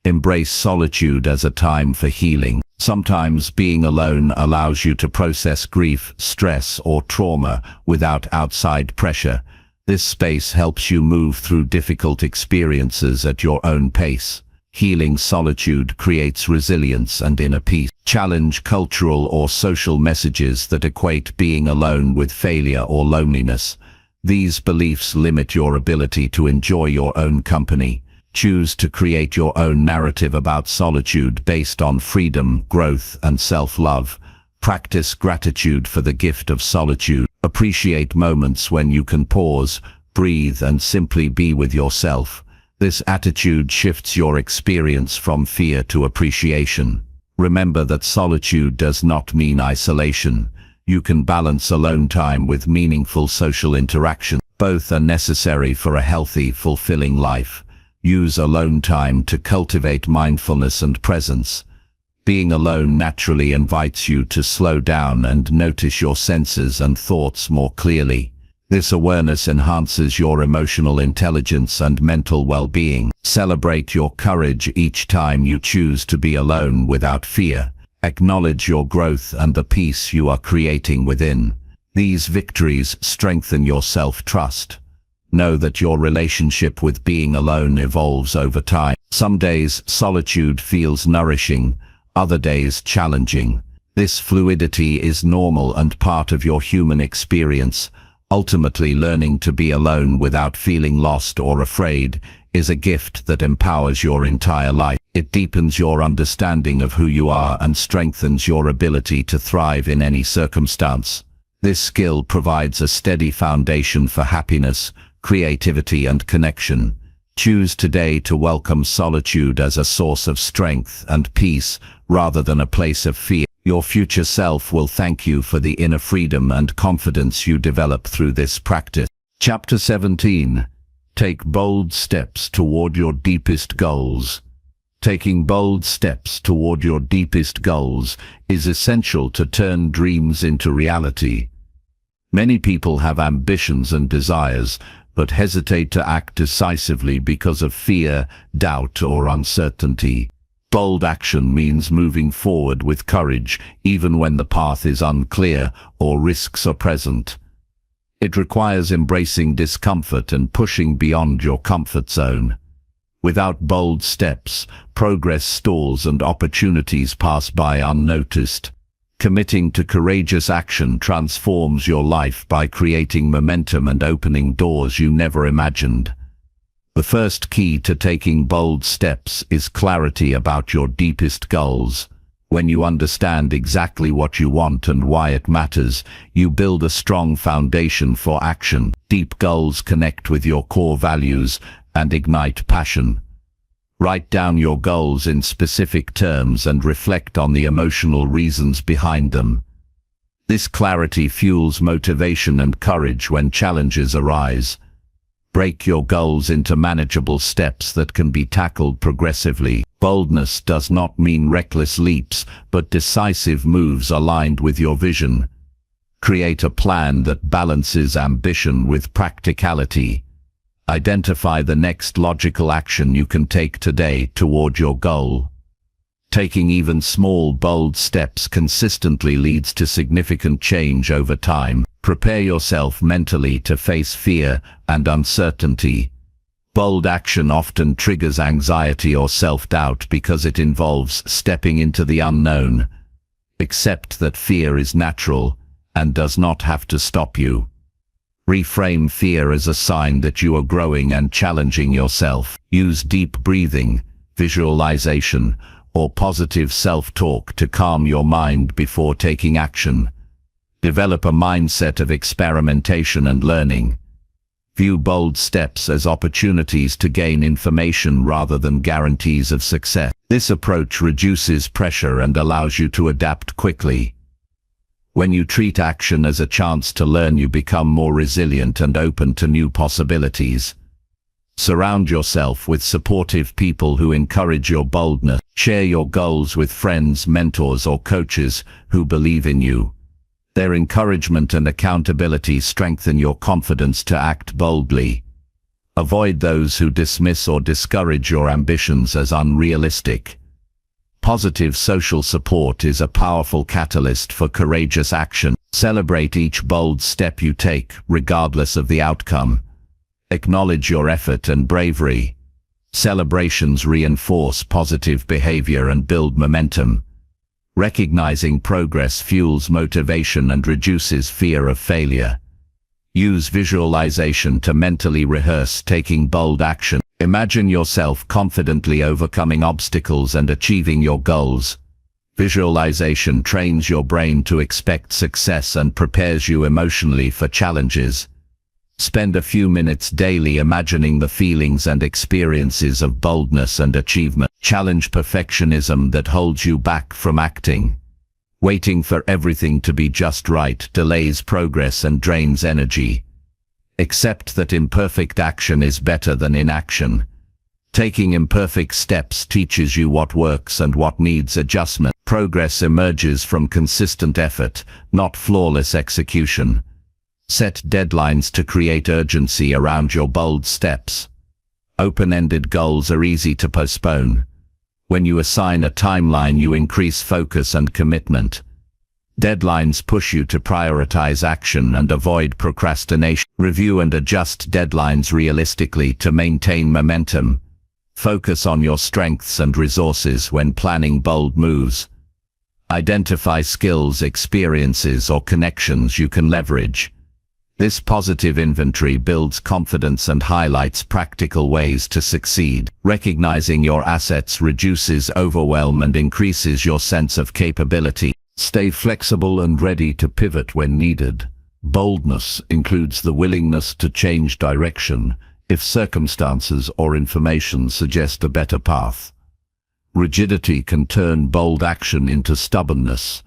Embrace solitude as a time for healing. Sometimes being alone allows you to process grief, stress, or trauma without outside pressure. This space helps you move through difficult experiences at your own pace. Healing solitude creates resilience and inner peace. Challenge cultural or social messages that equate being alone with failure or loneliness. These beliefs limit your ability to enjoy your own company. Choose to create your own narrative about solitude based on freedom, growth, and self-love. Practice gratitude for the gift of solitude. Appreciate moments when you can pause, breathe, and simply be with yourself. This attitude shifts your experience from fear to appreciation. Remember that solitude does not mean isolation. You can balance alone time with meaningful social interaction. Both are necessary for a healthy, fulfilling life. Use alone time to cultivate mindfulness and presence. Being alone naturally invites you to slow down and notice your senses and thoughts more clearly. This awareness enhances your emotional intelligence and mental well-being. Celebrate your courage each time you choose to be alone without fear. Acknowledge your growth and the peace you are creating within. These victories strengthen your self-trust. Know that your relationship with being alone evolves over time. Some days solitude feels nourishing, other days challenging. This fluidity is normal and part of your human experience. Ultimately, learning to be alone without feeling lost or afraid is a gift that empowers your entire life. It deepens your understanding of who you are and strengthens your ability to thrive in any circumstance. This skill provides a steady foundation for happiness, creativity, and connection. Choose today to welcome solitude as a source of strength and peace rather than a place of fear. Your future self will thank you for the inner freedom and confidence you develop through this practice. Chapter 17. Take bold steps toward your deepest goals. Taking bold steps toward your deepest goals is essential to turn dreams into reality. Many people have ambitions and desires, but hesitate to act decisively because of fear, doubt, or uncertainty. Bold action means moving forward with courage, even when the path is unclear or risks are present. It requires embracing discomfort and pushing beyond your comfort zone. Without bold steps, progress stalls and opportunities pass by unnoticed. Committing to courageous action transforms your life by creating momentum and opening doors you never imagined. The first key to taking bold steps is clarity about your deepest goals. When you understand exactly what you want and why it matters, you build a strong foundation for action. Deep goals connect with your core values and ignite passion. Write down your goals in specific terms and reflect on the emotional reasons behind them. This clarity fuels motivation and courage when challenges arise. Break your goals into manageable steps that can be tackled progressively. Boldness does not mean reckless leaps, but decisive moves aligned with your vision. Create a plan that balances ambition with practicality. Identify the next logical action you can take today toward your goal. Taking even small, bold steps consistently leads to significant change over time. Prepare yourself mentally to face fear and uncertainty. Bold action often triggers anxiety or self-doubt because it involves stepping into the unknown. Accept that fear is natural and does not have to stop you. Reframe fear as a sign that you are growing and challenging yourself. Use deep breathing, visualization, or positive self-talk to calm your mind before taking action. Develop a mindset of experimentation and learning. View bold steps as opportunities to gain information rather than guarantees of success. This approach reduces pressure and allows you to adapt quickly. When you treat action as a chance to learn, you become more resilient and open to new possibilities. Surround yourself with supportive people who encourage your boldness. Share your goals with friends, mentors, or coaches who believe in you. Their encouragement and accountability strengthen your confidence to act boldly. Avoid those who dismiss or discourage your ambitions as unrealistic. Positive social support is a powerful catalyst for courageous action. Celebrate each bold step you take, regardless of the outcome. Acknowledge your effort and bravery. Celebrations reinforce positive behavior and build momentum. Recognizing progress fuels motivation and reduces fear of failure. Use visualization to mentally rehearse taking bold action. Imagine yourself confidently overcoming obstacles and achieving your goals. Visualization trains your brain to expect success and prepares you emotionally for challenges. Spend a few minutes daily imagining the feelings and experiences of boldness and achievement. Challenge perfectionism that holds you back from acting. Waiting for everything to be just right delays progress and drains energy. Accept that imperfect action is better than inaction. Taking imperfect steps teaches you what works and what needs adjustment. Progress emerges from consistent effort, not flawless execution. Set deadlines to create urgency around your bold steps. Open-ended goals are easy to postpone. When you assign a timeline, you increase focus and commitment. Deadlines push you to prioritize action and avoid procrastination. Review and adjust deadlines realistically to maintain momentum. Focus on your strengths and resources when planning bold moves. Identify skills, experiences, or connections you can leverage. This positive inventory builds confidence and highlights practical ways to succeed. Recognizing your assets reduces overwhelm and increases your sense of capability. Stay flexible and ready to pivot when needed. Boldness includes the willingness to change direction if circumstances or information suggest a better path. Rigidity can turn bold action into stubbornness.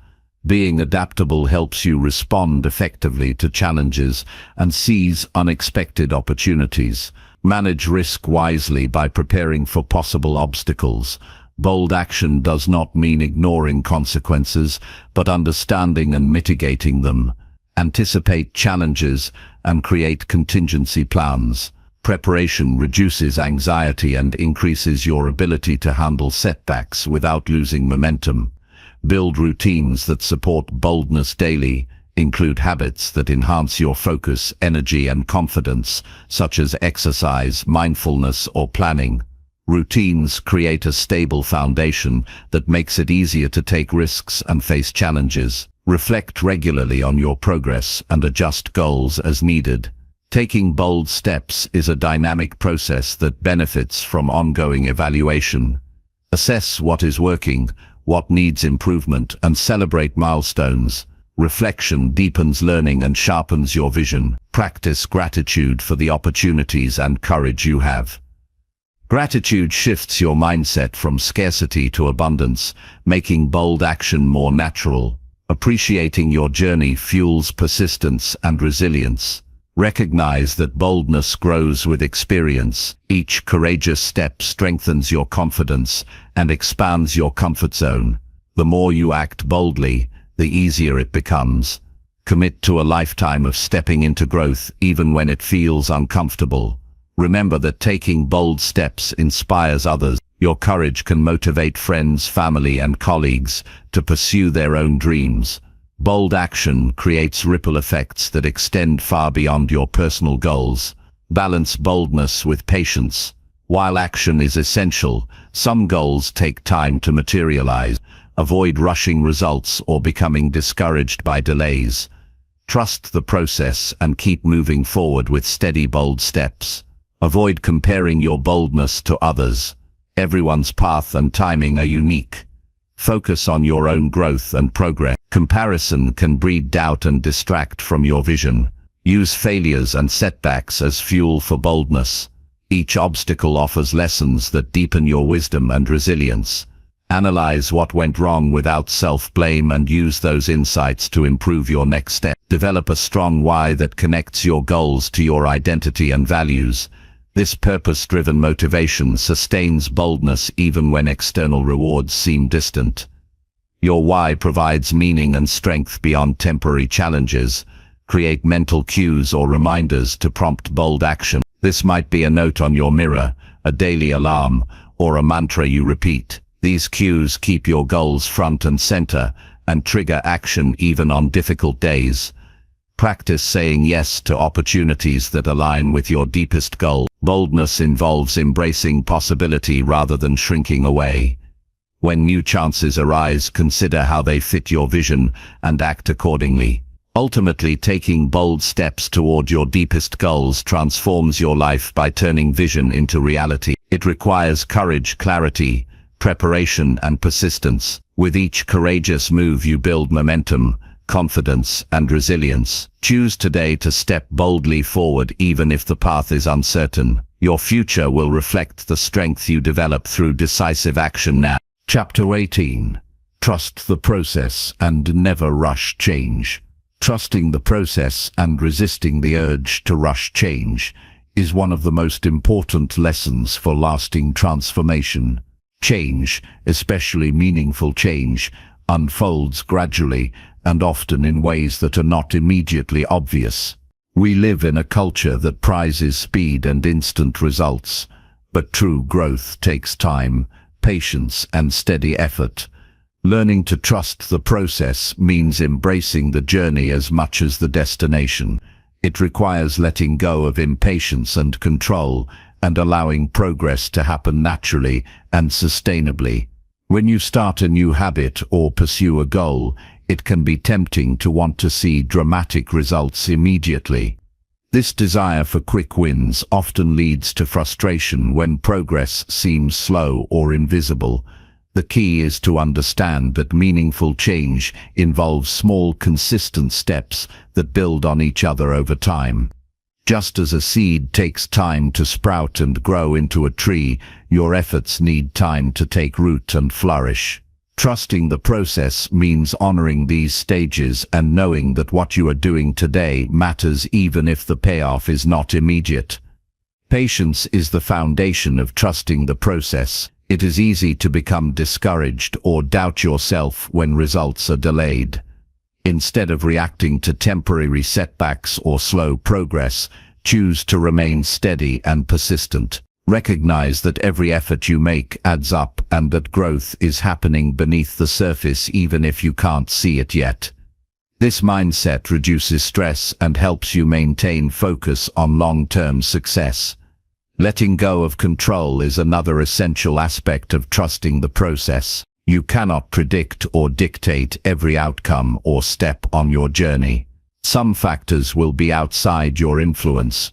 Being adaptable helps you respond effectively to challenges and seize unexpected opportunities. Manage risk wisely by preparing for possible obstacles. Bold action does not mean ignoring consequences, but understanding and mitigating them. Anticipate challenges and create contingency plans. Preparation reduces anxiety and increases your ability to handle setbacks without losing momentum. Build routines that support boldness daily. Include habits that enhance your focus, energy, and confidence, such as exercise, mindfulness, or planning. Routines create a stable foundation that makes it easier to take risks and face challenges. Reflect regularly on your progress and adjust goals as needed. Taking bold steps is a dynamic process that benefits from ongoing evaluation. Assess what is working, what needs improvement, and celebrate milestones. Reflection deepens learning and sharpens your vision. Practice gratitude for the opportunities and courage you have. Gratitude shifts your mindset from scarcity to abundance, making bold action more natural. Appreciating your journey fuels persistence and resilience. Recognize that boldness grows with experience. Each courageous step strengthens your confidence and expands your comfort zone. The more you act boldly, the easier it becomes. Commit to a lifetime of stepping into growth even when it feels uncomfortable. Remember that taking bold steps inspires others. Your courage can motivate friends, family, and colleagues to pursue their own dreams. Bold action creates ripple effects that extend far beyond your personal goals. Balance boldness with patience. While action is essential, some goals take time to materialize. Avoid rushing results or becoming discouraged by delays. Trust the process and keep moving forward with steady, bold steps. Avoid comparing your boldness to others. Everyone's path and timing are unique. Focus on your own growth and progress. Comparison can breed doubt and distract from your vision. Use failures and setbacks as fuel for boldness. Each obstacle offers lessons that deepen your wisdom and resilience. Analyze what went wrong without self-blame and use those insights to improve your next step. Develop a strong why that connects your goals to your identity and values. This purpose-driven motivation sustains boldness even when external rewards seem distant. Your why provides meaning and strength beyond temporary challenges. Create mental cues or reminders to prompt bold action. This might be a note on your mirror, a daily alarm, or a mantra you repeat. These cues keep your goals front and center and trigger action even on difficult days. Practice saying yes to opportunities that align with your deepest goal. Boldness involves embracing possibility rather than shrinking away. When new chances arise, consider how they fit your vision and act accordingly. Ultimately, taking bold steps toward your deepest goals transforms your life by turning vision into reality. It requires courage, clarity, preparation, and persistence. With each courageous move, you build momentum, confidence, and resilience. Choose today to step boldly forward even if the path is uncertain. Your future will reflect the strength you develop through decisive action now. Chapter 18. Trust the process and never rush change. Trusting the process and resisting the urge to rush change is one of the most important lessons for lasting transformation. Change, especially meaningful change, unfolds gradually and often in ways that are not immediately obvious. We live in a culture that prizes speed and instant results, but true growth takes time, patience, and steady effort. Learning to trust the process means embracing the journey as much as the destination. It requires letting go of impatience and control and allowing progress to happen naturally and sustainably. When you start a new habit or pursue a goal, it can be tempting to want to see dramatic results immediately. This desire for quick wins often leads to frustration when progress seems slow or invisible. The key is to understand that meaningful change involves small, consistent steps that build on each other over time. Just as a seed takes time to sprout and grow into a tree, your efforts need time to take root and flourish. Trusting the process means honoring these stages and knowing that what you are doing today matters even if the payoff is not immediate. Patience is the foundation of trusting the process. It is easy to become discouraged or doubt yourself when results are delayed. Instead of reacting to temporary setbacks or slow progress, choose to remain steady and persistent. Recognize that every effort you make adds up and that growth is happening beneath the surface even if you can't see it yet. This mindset reduces stress and helps you maintain focus on long-term success. Letting go of control is another essential aspect of trusting the process. You cannot predict or dictate every outcome or step on your journey. Some factors will be outside your influence.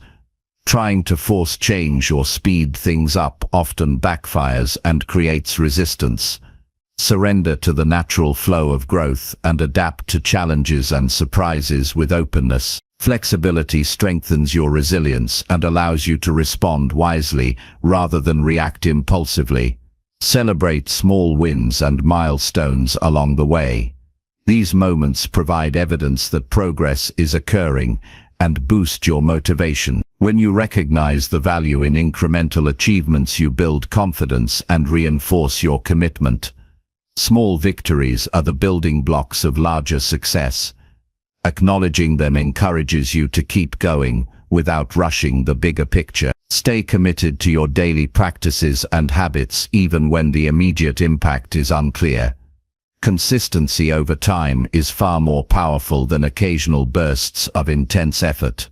Trying to force change or speed things up often backfires and creates resistance. Surrender to the natural flow of growth and adapt to challenges and surprises with openness. Flexibility strengthens your resilience and allows you to respond wisely rather than react impulsively. Celebrate small wins and milestones along the way. These moments provide evidence that progress is occurring and boost your motivation. When you recognize the value in incremental achievements, you build confidence and reinforce your commitment. Small victories are the building blocks of larger success. Acknowledging them encourages you to keep going without rushing the bigger picture. Stay committed to your daily practices and habits even when the immediate impact is unclear. Consistency over time is far more powerful than occasional bursts of intense effort.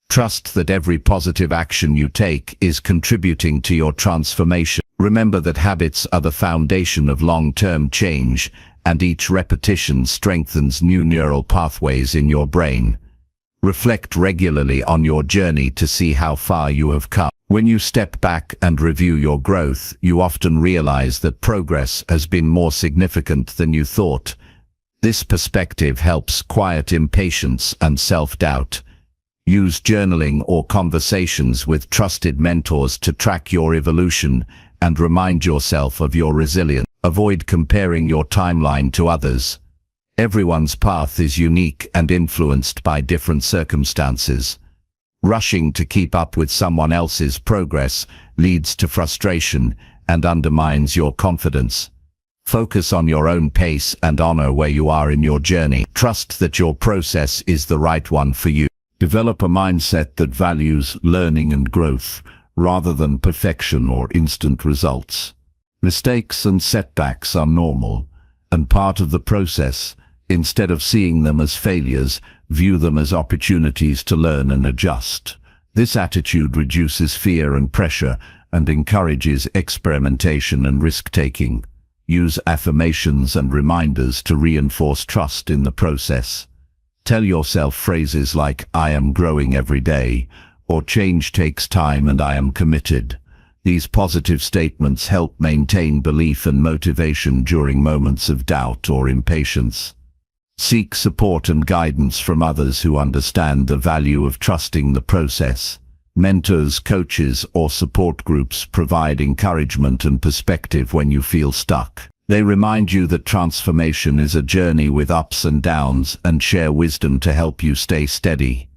Trust that every positive action you take is contributing to your transformation. Remember that habits are the foundation of long-term change, and each repetition strengthens new neural pathways in your brain. Reflect regularly on your journey to see how far you have come. When you step back and review your growth, you often realize that progress has been more significant than you thought. This perspective helps quiet impatience and self-doubt. Use journaling or conversations with trusted mentors to track your evolution and remind yourself of your resilience. Avoid comparing your timeline to others. Everyone's path is unique and influenced by different circumstances. Rushing to keep up with someone else's progress leads to frustration and undermines your confidence. Focus on your own pace and honor where you are in your journey. Trust that your process is the right one for you. Develop a mindset that values learning and growth rather than perfection or instant results. Mistakes and setbacks are normal and part of the process. Instead of seeing them as failures, view them as opportunities to learn and adjust. This attitude reduces fear and pressure and encourages experimentation and risk-taking. Use affirmations and reminders to reinforce trust in the process. Tell yourself phrases like, "I am growing every day," or "Change takes time and I am committed." These positive statements help maintain belief and motivation during moments of doubt or impatience. Seek support and guidance from others who understand the value of trusting the process. Mentors, coaches, or support groups provide encouragement and perspective when you feel stuck. They remind you that transformation is a journey with ups and downs and share wisdom to help you stay steady.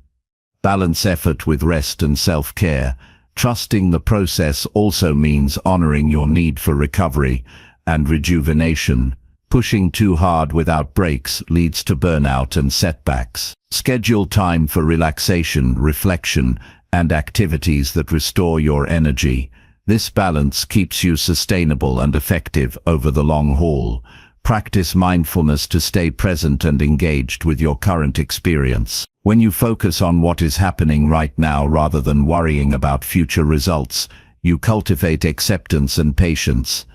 Balance effort with rest and self-care. Trusting the process also means honoring your need for recovery and rejuvenation. Pushing too hard without breaks leads to burnout and setbacks. Schedule time for relaxation, reflection, and activities that restore your energy. This balance keeps you sustainable and effective over the long haul. Practice mindfulness to stay present and engaged with your current experience. When you focus on what is happening right now rather than worrying about future results, you cultivate acceptance and patience.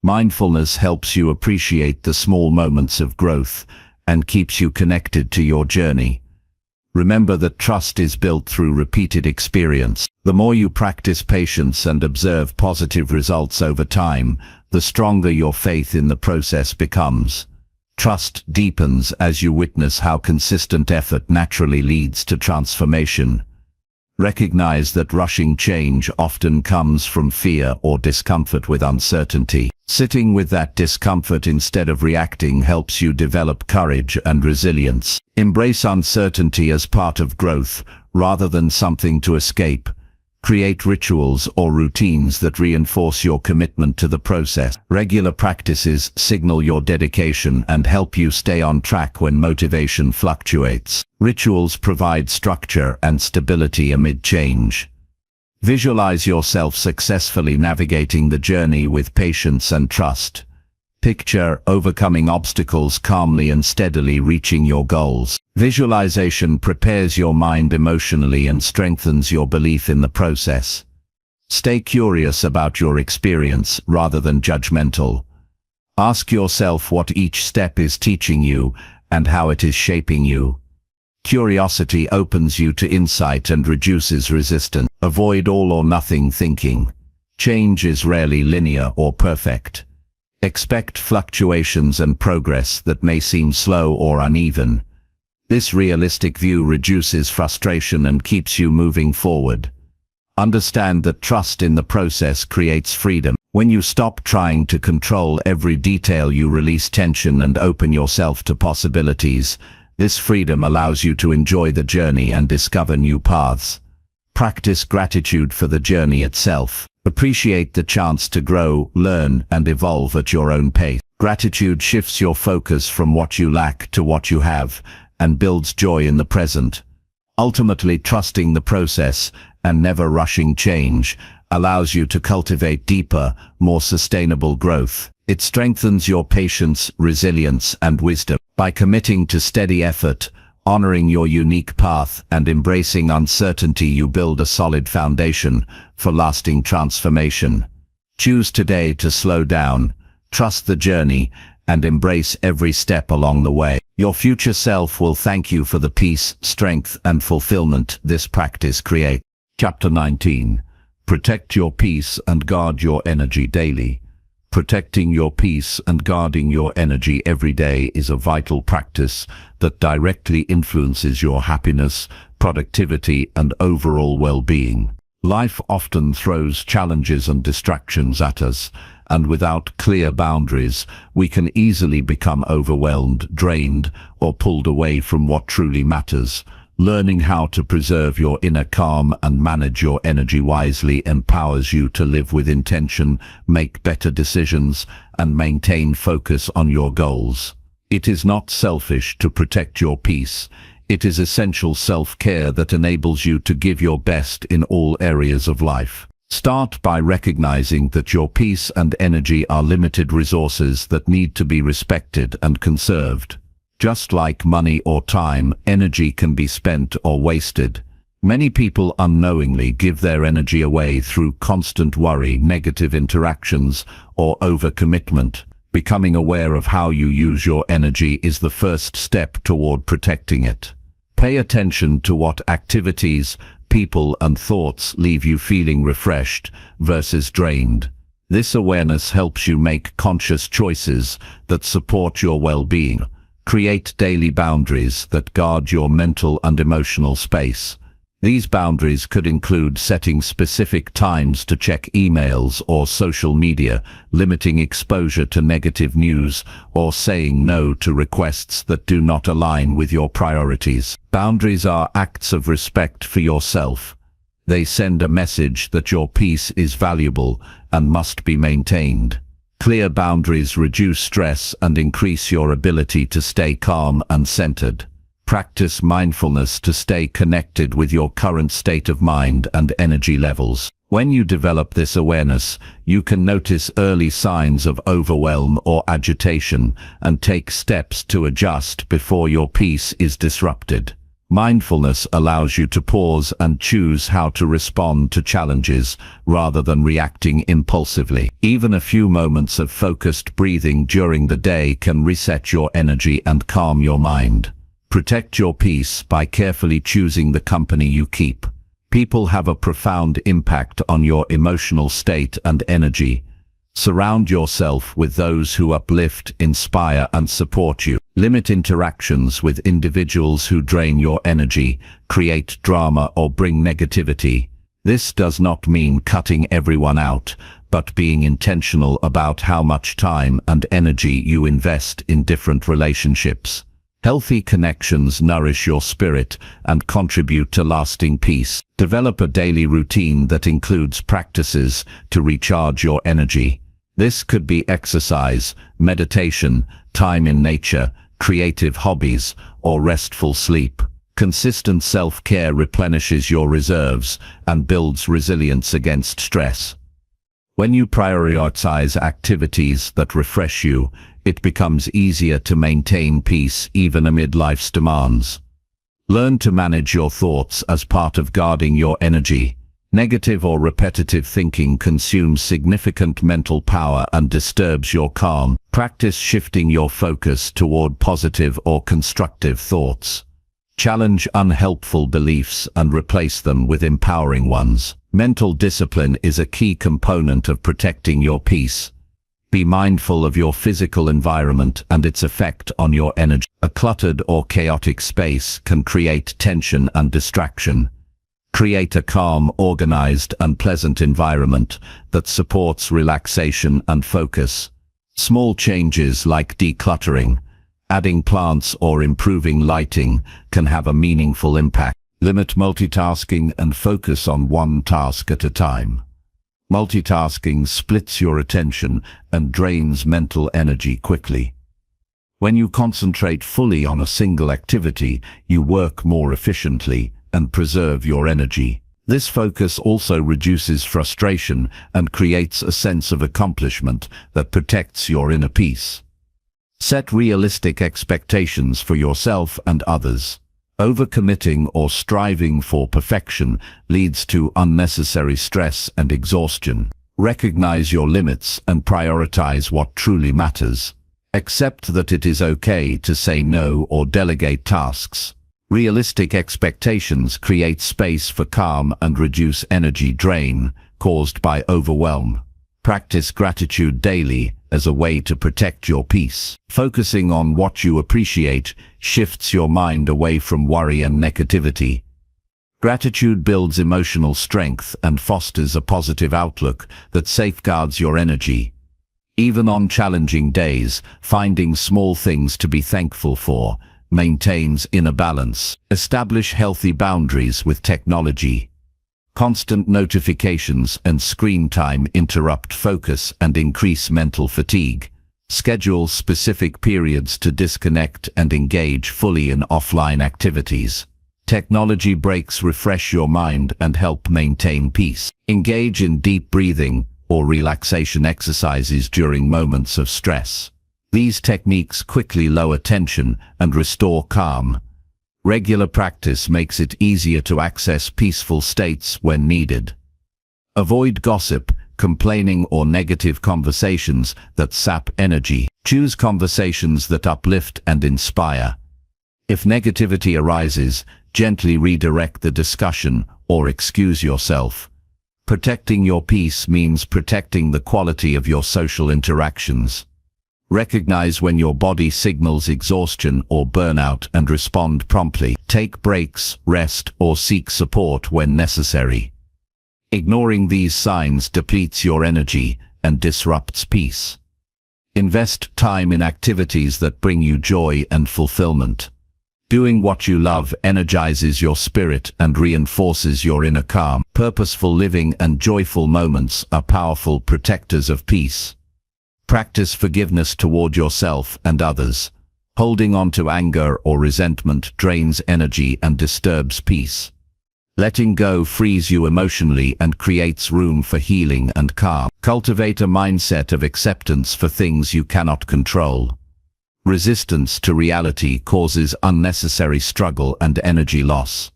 Mindfulness helps you appreciate the small moments of growth and keeps you connected to your journey. Remember that trust is built through repeated experience. The more you practice patience and observe positive results over time, the stronger your faith in the process becomes. Trust deepens as you witness how consistent effort naturally leads to transformation. Recognize that rushing change often comes from fear or discomfort with uncertainty. Sitting with that discomfort instead of reacting helps you develop courage and resilience. Embrace uncertainty as part of growth, rather than something to escape. Create rituals or routines that reinforce your commitment to the process. Regular practices signal your dedication and help you stay on track when motivation fluctuates. Rituals provide structure and stability amid change. Visualize yourself successfully navigating the journey with patience and trust. Picture overcoming obstacles calmly and steadily reaching your goals. Visualization prepares your mind emotionally and strengthens your belief in the process. Stay curious about your experience rather than judgmental. Ask yourself what each step is teaching you and how it is shaping you. Curiosity opens you to insight and reduces resistance. Avoid all or nothing thinking. Change is rarely linear or perfect. Expect fluctuations and progress that may seem slow or uneven. This realistic view reduces frustration and keeps you moving forward. Understand that trust in the process creates freedom. When you stop trying to control every detail, you release tension and open yourself to possibilities. This freedom allows you to enjoy the journey and discover new paths. Practice gratitude for the journey itself. Appreciate the chance to grow, learn, and evolve at your own pace. Gratitude shifts your focus from what you lack to what you have, and builds joy in the present. Ultimately, trusting the process and never rushing change allows you to cultivate deeper, more sustainable growth. It strengthens your patience, resilience, and wisdom. By committing to steady effort, honoring your unique path, and embracing uncertainty, you build a solid foundation for lasting transformation. Choose today to slow down, trust the journey, and embrace every step along the way. Your future self will thank you for the peace, strength, and fulfillment this practice creates. Chapter 19. Protect your peace and guard your energy daily. Protecting your peace and guarding your energy every day is a vital practice that directly influences your happiness, productivity, and overall well-being. Life often throws challenges and distractions at us, and without clear boundaries, we can easily become overwhelmed, drained, or pulled away from what truly matters. Learning how to preserve your inner calm and manage your energy wisely empowers you to live with intention, make better decisions, and maintain focus on your goals. It is not selfish to protect your peace. It is essential self-care that enables you to give your best in all areas of life. Start by recognizing that your peace and energy are limited resources that need to be respected and conserved. Just like money or time, energy can be spent or wasted. Many people unknowingly give their energy away through constant worry, negative interactions, or overcommitment. Becoming aware of how you use your energy is the first step toward protecting it. Pay attention to what activities, people, and thoughts leave you feeling refreshed versus drained. This awareness helps you make conscious choices that support your well-being. Create daily boundaries that guard your mental and emotional space. These boundaries could include setting specific times to check emails or social media, limiting exposure to negative news, or saying no to requests that do not align with your priorities. Boundaries are acts of respect for yourself. They send a message that your peace is valuable and must be maintained. Clear boundaries reduce stress and increase your ability to stay calm and centered. Practice mindfulness to stay connected with your current state of mind and energy levels. When you develop this awareness, you can notice early signs of overwhelm or agitation and take steps to adjust before your peace is disrupted. Mindfulness allows you to pause and choose how to respond to challenges rather than reacting impulsively. Even a few moments of focused breathing during the day can reset your energy and calm your mind. Protect your peace by carefully choosing the company you keep. People have a profound impact on your emotional state and energy. Surround yourself with those who uplift, inspire, and support you. Limit interactions with individuals who drain your energy, create drama, or bring negativity. This does not mean cutting everyone out, but being intentional about how much time and energy you invest in different relationships. Healthy connections nourish your spirit and contribute to lasting peace. Develop a daily routine that includes practices to recharge your energy. This could be exercise, meditation, time in nature, creative hobbies, or restful sleep. Consistent self-care replenishes your reserves and builds resilience against stress. When you prioritize activities that refresh you, it becomes easier to maintain peace even amid life's demands. Learn to manage your thoughts as part of guarding your energy. Negative or repetitive thinking consumes significant mental power and disturbs your calm. Practice shifting your focus toward positive or constructive thoughts. Challenge unhelpful beliefs and replace them with empowering ones. Mental discipline is a key component of protecting your peace. Be mindful of your physical environment and its effect on your energy. A cluttered or chaotic space can create tension and distraction. Create a calm, organized, and pleasant environment that supports relaxation and focus. Small changes like decluttering, adding plants, or improving lighting can have a meaningful impact. Limit multitasking and focus on one task at a time. Multitasking splits your attention and drains mental energy quickly. When you concentrate fully on a single activity, you work more efficiently and preserve your energy. This focus also reduces frustration and creates a sense of accomplishment that protects your inner peace. Set realistic expectations for yourself and others. Overcommitting or striving for perfection leads to unnecessary stress and exhaustion. Recognize your limits and prioritize what truly matters. Accept that it is okay to say no or delegate tasks. Realistic expectations create space for calm and reduce energy drain caused by overwhelm. Practice gratitude daily as a way to protect your peace. Focusing on what you appreciate shifts your mind away from worry and negativity. Gratitude builds emotional strength and fosters a positive outlook that safeguards your energy. Even on challenging days, finding small things to be thankful for maintains inner balance. Establish healthy boundaries with technology. Constant notifications and screen time interrupt focus and increase mental fatigue. Schedule specific periods to disconnect and engage fully in offline activities. Technology breaks refresh your mind and help maintain peace. Engage in deep breathing or relaxation exercises during moments of stress. These techniques quickly lower tension and restore calm. Regular practice makes it easier to access peaceful states when needed. Avoid gossip, complaining, or negative conversations that sap energy. Choose conversations that uplift and inspire. If negativity arises, gently redirect the discussion or excuse yourself. Protecting your peace means protecting the quality of your social interactions. Recognize when your body signals exhaustion or burnout and respond promptly. Take breaks, rest, or seek support when necessary. Ignoring these signs depletes your energy and disrupts peace. Invest time in activities that bring you joy and fulfillment. Doing what you love energizes your spirit and reinforces your inner calm. Purposeful living and joyful moments are powerful protectors of peace. Practice forgiveness toward yourself and others. Holding on to anger or resentment drains energy and disturbs peace. Letting go frees you emotionally and creates room for healing and calm. Cultivate a mindset of acceptance for things you cannot control. Resistance to reality causes unnecessary struggle and energy loss.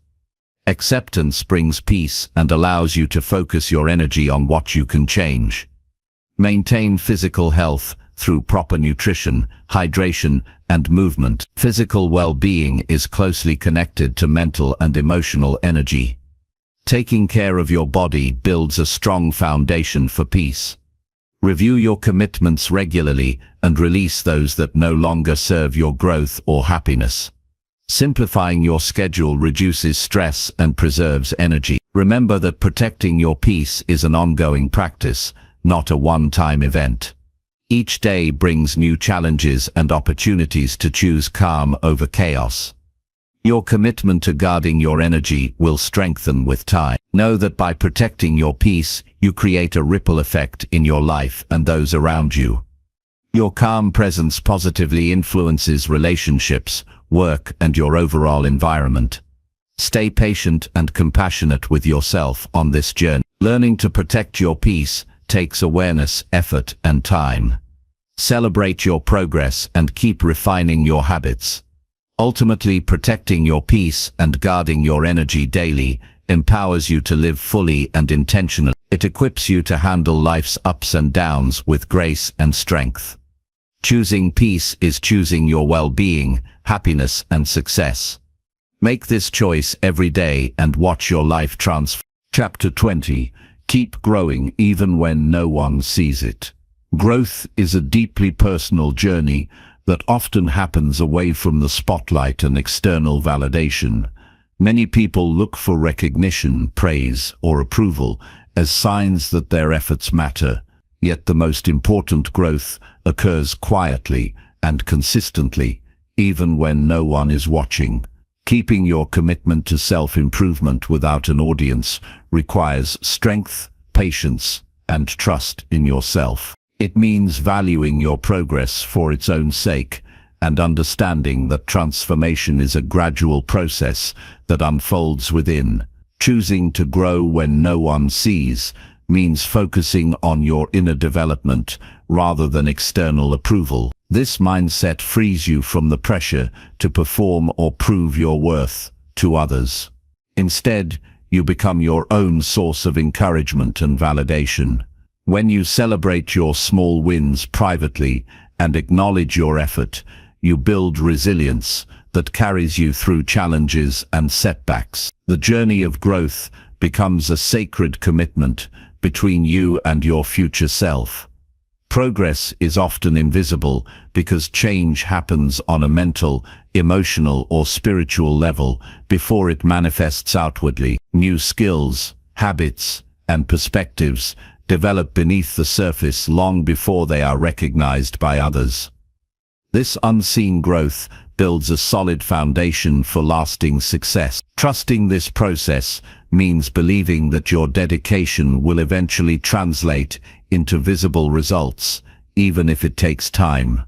Acceptance brings peace and allows you to focus your energy on what you can change. Maintain physical health through proper nutrition, hydration, and movement. Physical well-being is closely connected to mental and emotional energy. Taking care of your body builds a strong foundation for peace. Review your commitments regularly and release those that no longer serve your growth or happiness. Simplifying your schedule reduces stress and preserves energy. Remember that protecting your peace is an ongoing practice, not a one-time event. Each day brings new challenges and opportunities to choose calm over chaos. Your commitment to guarding your energy will strengthen with time. Know that by protecting your peace, you create a ripple effect in your life and those around you. Your calm presence positively influences relationships, work, and your overall environment. Stay patient and compassionate with yourself on this journey. Learning to protect your peace takes awareness, effort, and time. Celebrate your progress and keep refining your habits. Ultimately, protecting your peace and guarding your energy daily empowers you to live fully and intentionally. It equips you to handle life's ups and downs with grace and strength. Choosing peace is choosing your well-being, happiness, and success. Make this choice every day and watch your life transform. Chapter 20. Keep growing even when no one sees it. Growth is a deeply personal journey that often happens away from the spotlight and external validation. Many people look for recognition, praise, or approval as signs that their efforts matter. Yet the most important growth occurs quietly and consistently, even when no one is watching. Keeping your commitment to self-improvement without an audience requires strength, patience, and trust in yourself. It means valuing your progress for its own sake and understanding that transformation is a gradual process that unfolds within. Choosing to grow when no one sees means focusing on your inner development rather than external approval. This mindset frees you from the pressure to perform or prove your worth to others. Instead, you become your own source of encouragement and validation. When you celebrate your small wins privately and acknowledge your effort, you build resilience that carries you through challenges and setbacks. The journey of growth becomes a sacred commitment between you and your future self. Progress is often invisible because change happens on a mental, emotional, or spiritual level before it manifests outwardly. New skills, habits, and perspectives develop beneath the surface long before they are recognized by others. This unseen growth builds a solid foundation for lasting success. Trusting this process means believing that your dedication will eventually translate into visible results, even if it takes time.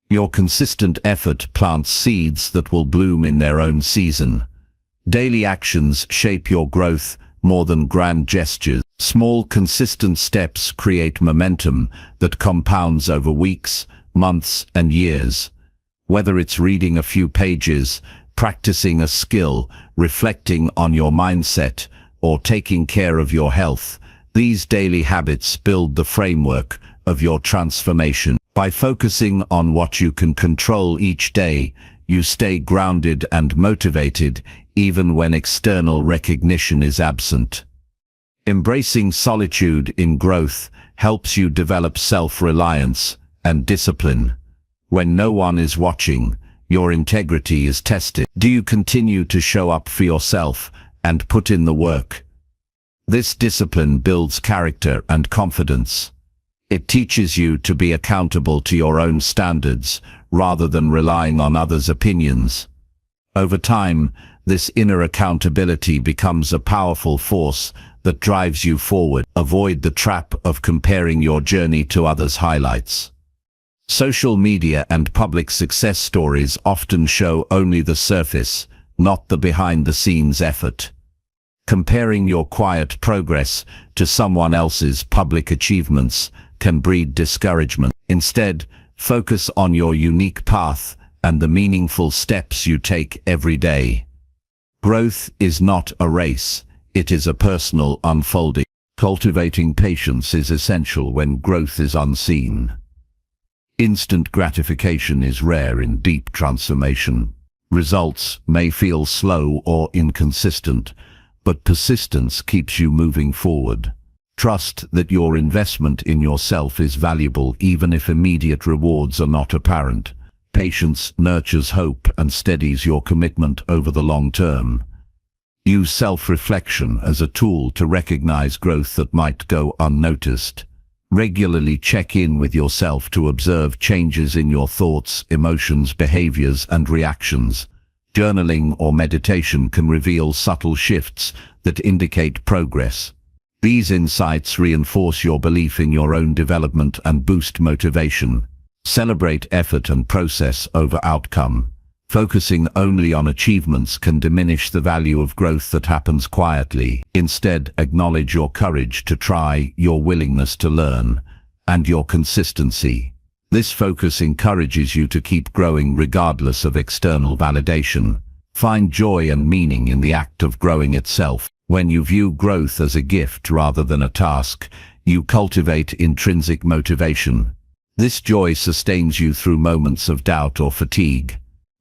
Your consistent effort plants seeds that will bloom in their own season. Daily actions shape your growth more than grand gestures. Small, consistent steps create momentum that compounds over weeks, months, and years. Whether it's reading a few pages, practicing a skill, reflecting on your mindset, or taking care of your health, these daily habits build the framework of your transformation. By focusing on what you can control each day, you stay grounded and motivated even when external recognition is absent. Embracing solitude in growth helps you develop self-reliance and discipline. When no one is watching, your integrity is tested. Do you continue to show up for yourself and put in the work? This discipline builds character and confidence. It teaches you to be accountable to your own standards rather than relying on others' opinions. Over time, this inner accountability becomes a powerful force that drives you forward. Avoid the trap of comparing your journey to others' highlights. Social media and public success stories often show only the surface, not the behind-the-scenes effort. Comparing your quiet progress to someone else's public achievements can breed discouragement. Instead, focus on your unique path and the meaningful steps you take every day. Growth is not a race, it is a personal unfolding. Cultivating patience is essential when growth is unseen. Instant gratification is rare in deep transformation. Results may feel slow or inconsistent, but persistence keeps you moving forward. Trust that your investment in yourself is valuable even if immediate rewards are not apparent. Patience nurtures hope and steadies your commitment over the long term. Use self-reflection as a tool to recognize growth that might go unnoticed. Regularly check in with yourself to observe changes in your thoughts, emotions, behaviors, and reactions. Journaling or meditation can reveal subtle shifts that indicate progress. These insights reinforce your belief in your own development and boost motivation. Celebrate effort and process over outcome. Focusing only on achievements can diminish the value of growth that happens quietly. Instead, acknowledge your courage to try, your willingness to learn, and your consistency. This focus encourages you to keep growing regardless of external validation. Find joy and meaning in the act of growing itself. When you view growth as a gift rather than a task, you cultivate intrinsic motivation. This joy sustains you through moments of doubt or fatigue.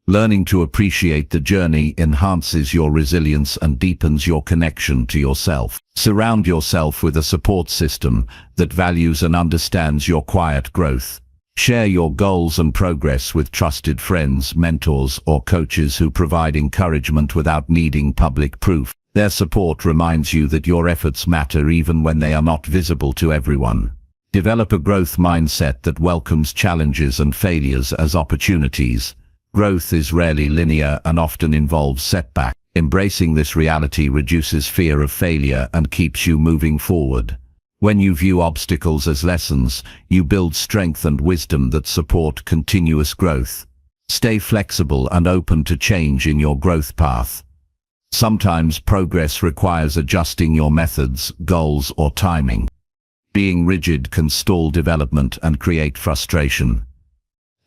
Learning to appreciate the journey enhances your resilience and deepens your connection to yourself. Surround yourself with a support system that values and understands your quiet growth. Share your goals and progress with trusted friends, mentors, or coaches who provide encouragement without needing public proof. Their support reminds you that your efforts matter even when they are not visible to everyone. Develop a growth mindset that welcomes challenges and failures as opportunities. Growth is rarely linear and often involves setback. Embracing this reality reduces fear of failure and keeps you moving forward. When you view obstacles as lessons, you build strength and wisdom that support continuous growth. Stay flexible and open to change in your growth path. Sometimes progress requires adjusting your methods, goals, or timing. Being rigid can stall development and create frustration.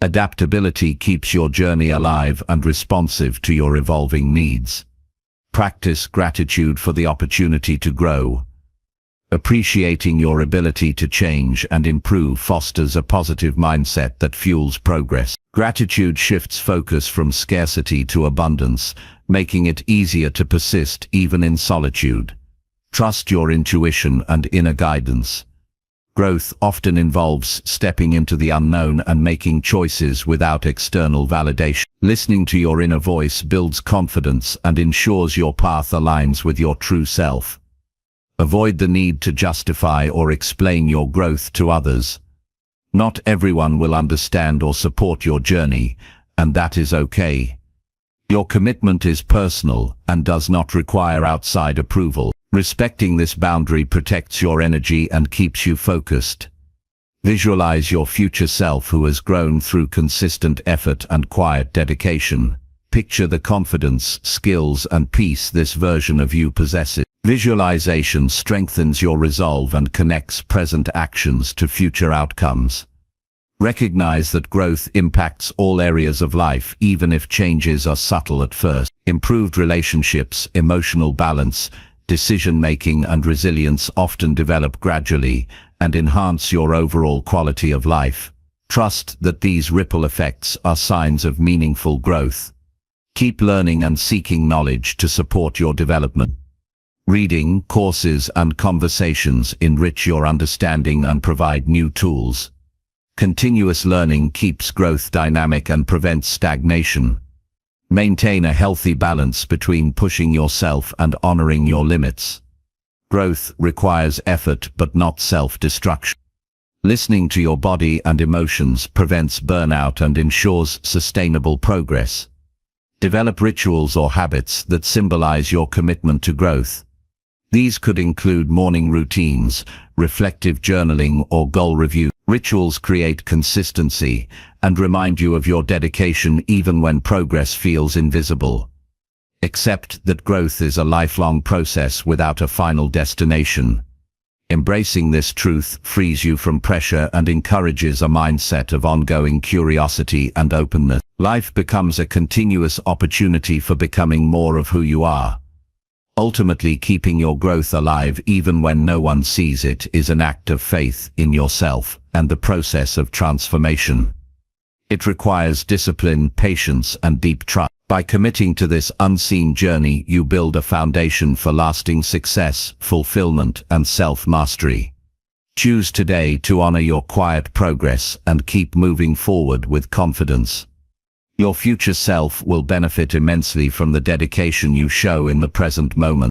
Adaptability keeps your journey alive and responsive to your evolving needs. Practice gratitude for the opportunity to grow. Appreciating your ability to change and improve fosters a positive mindset that fuels progress. Gratitude shifts focus from scarcity to abundance, making it easier to persist even in solitude. Trust your intuition and inner guidance. Growth often involves stepping into the unknown and making choices without external validation. Listening to your inner voice builds confidence and ensures your path aligns with your true self. Avoid the need to justify or explain your growth to others. Not everyone will understand or support your journey, and that is okay. Your commitment is personal and does not require outside approval. Respecting this boundary protects your energy and keeps you focused. Visualize your future self who has grown through consistent effort and quiet dedication. Picture the confidence, skills, and peace this version of you possesses. Visualization strengthens your resolve and connects present actions to future outcomes. Recognize that growth impacts all areas of life, even if changes are subtle at first. Improved relationships, emotional balance, decision-making, and resilience often develop gradually and enhance your overall quality of life. Trust that these ripple effects are signs of meaningful growth. Keep learning and seeking knowledge to support your development. Reading, courses, and conversations enrich your understanding and provide new tools. Continuous learning keeps growth dynamic and prevents stagnation. Maintain a healthy balance between pushing yourself and honoring your limits. Growth requires effort but not self-destruction. Listening to your body and emotions prevents burnout and ensures sustainable progress. Develop rituals or habits that symbolize your commitment to growth. These could include morning routines, reflective journaling, or goal review. Rituals create consistency and remind you of your dedication even when progress feels invisible. Accept that growth is a lifelong process without a final destination. Embracing this truth frees you from pressure and encourages a mindset of ongoing curiosity and openness. Life becomes a continuous opportunity for becoming more of who you are. Ultimately, keeping your growth alive even when no one sees it is an act of faith in yourself and the process of transformation. It requires discipline, patience, and deep trust. By committing to this unseen journey, you build a foundation for lasting success, fulfillment, and self-mastery. Choose today to honor your quiet progress and keep moving forward with confidence. Your future self will benefit immensely from the dedication you show in the present moment.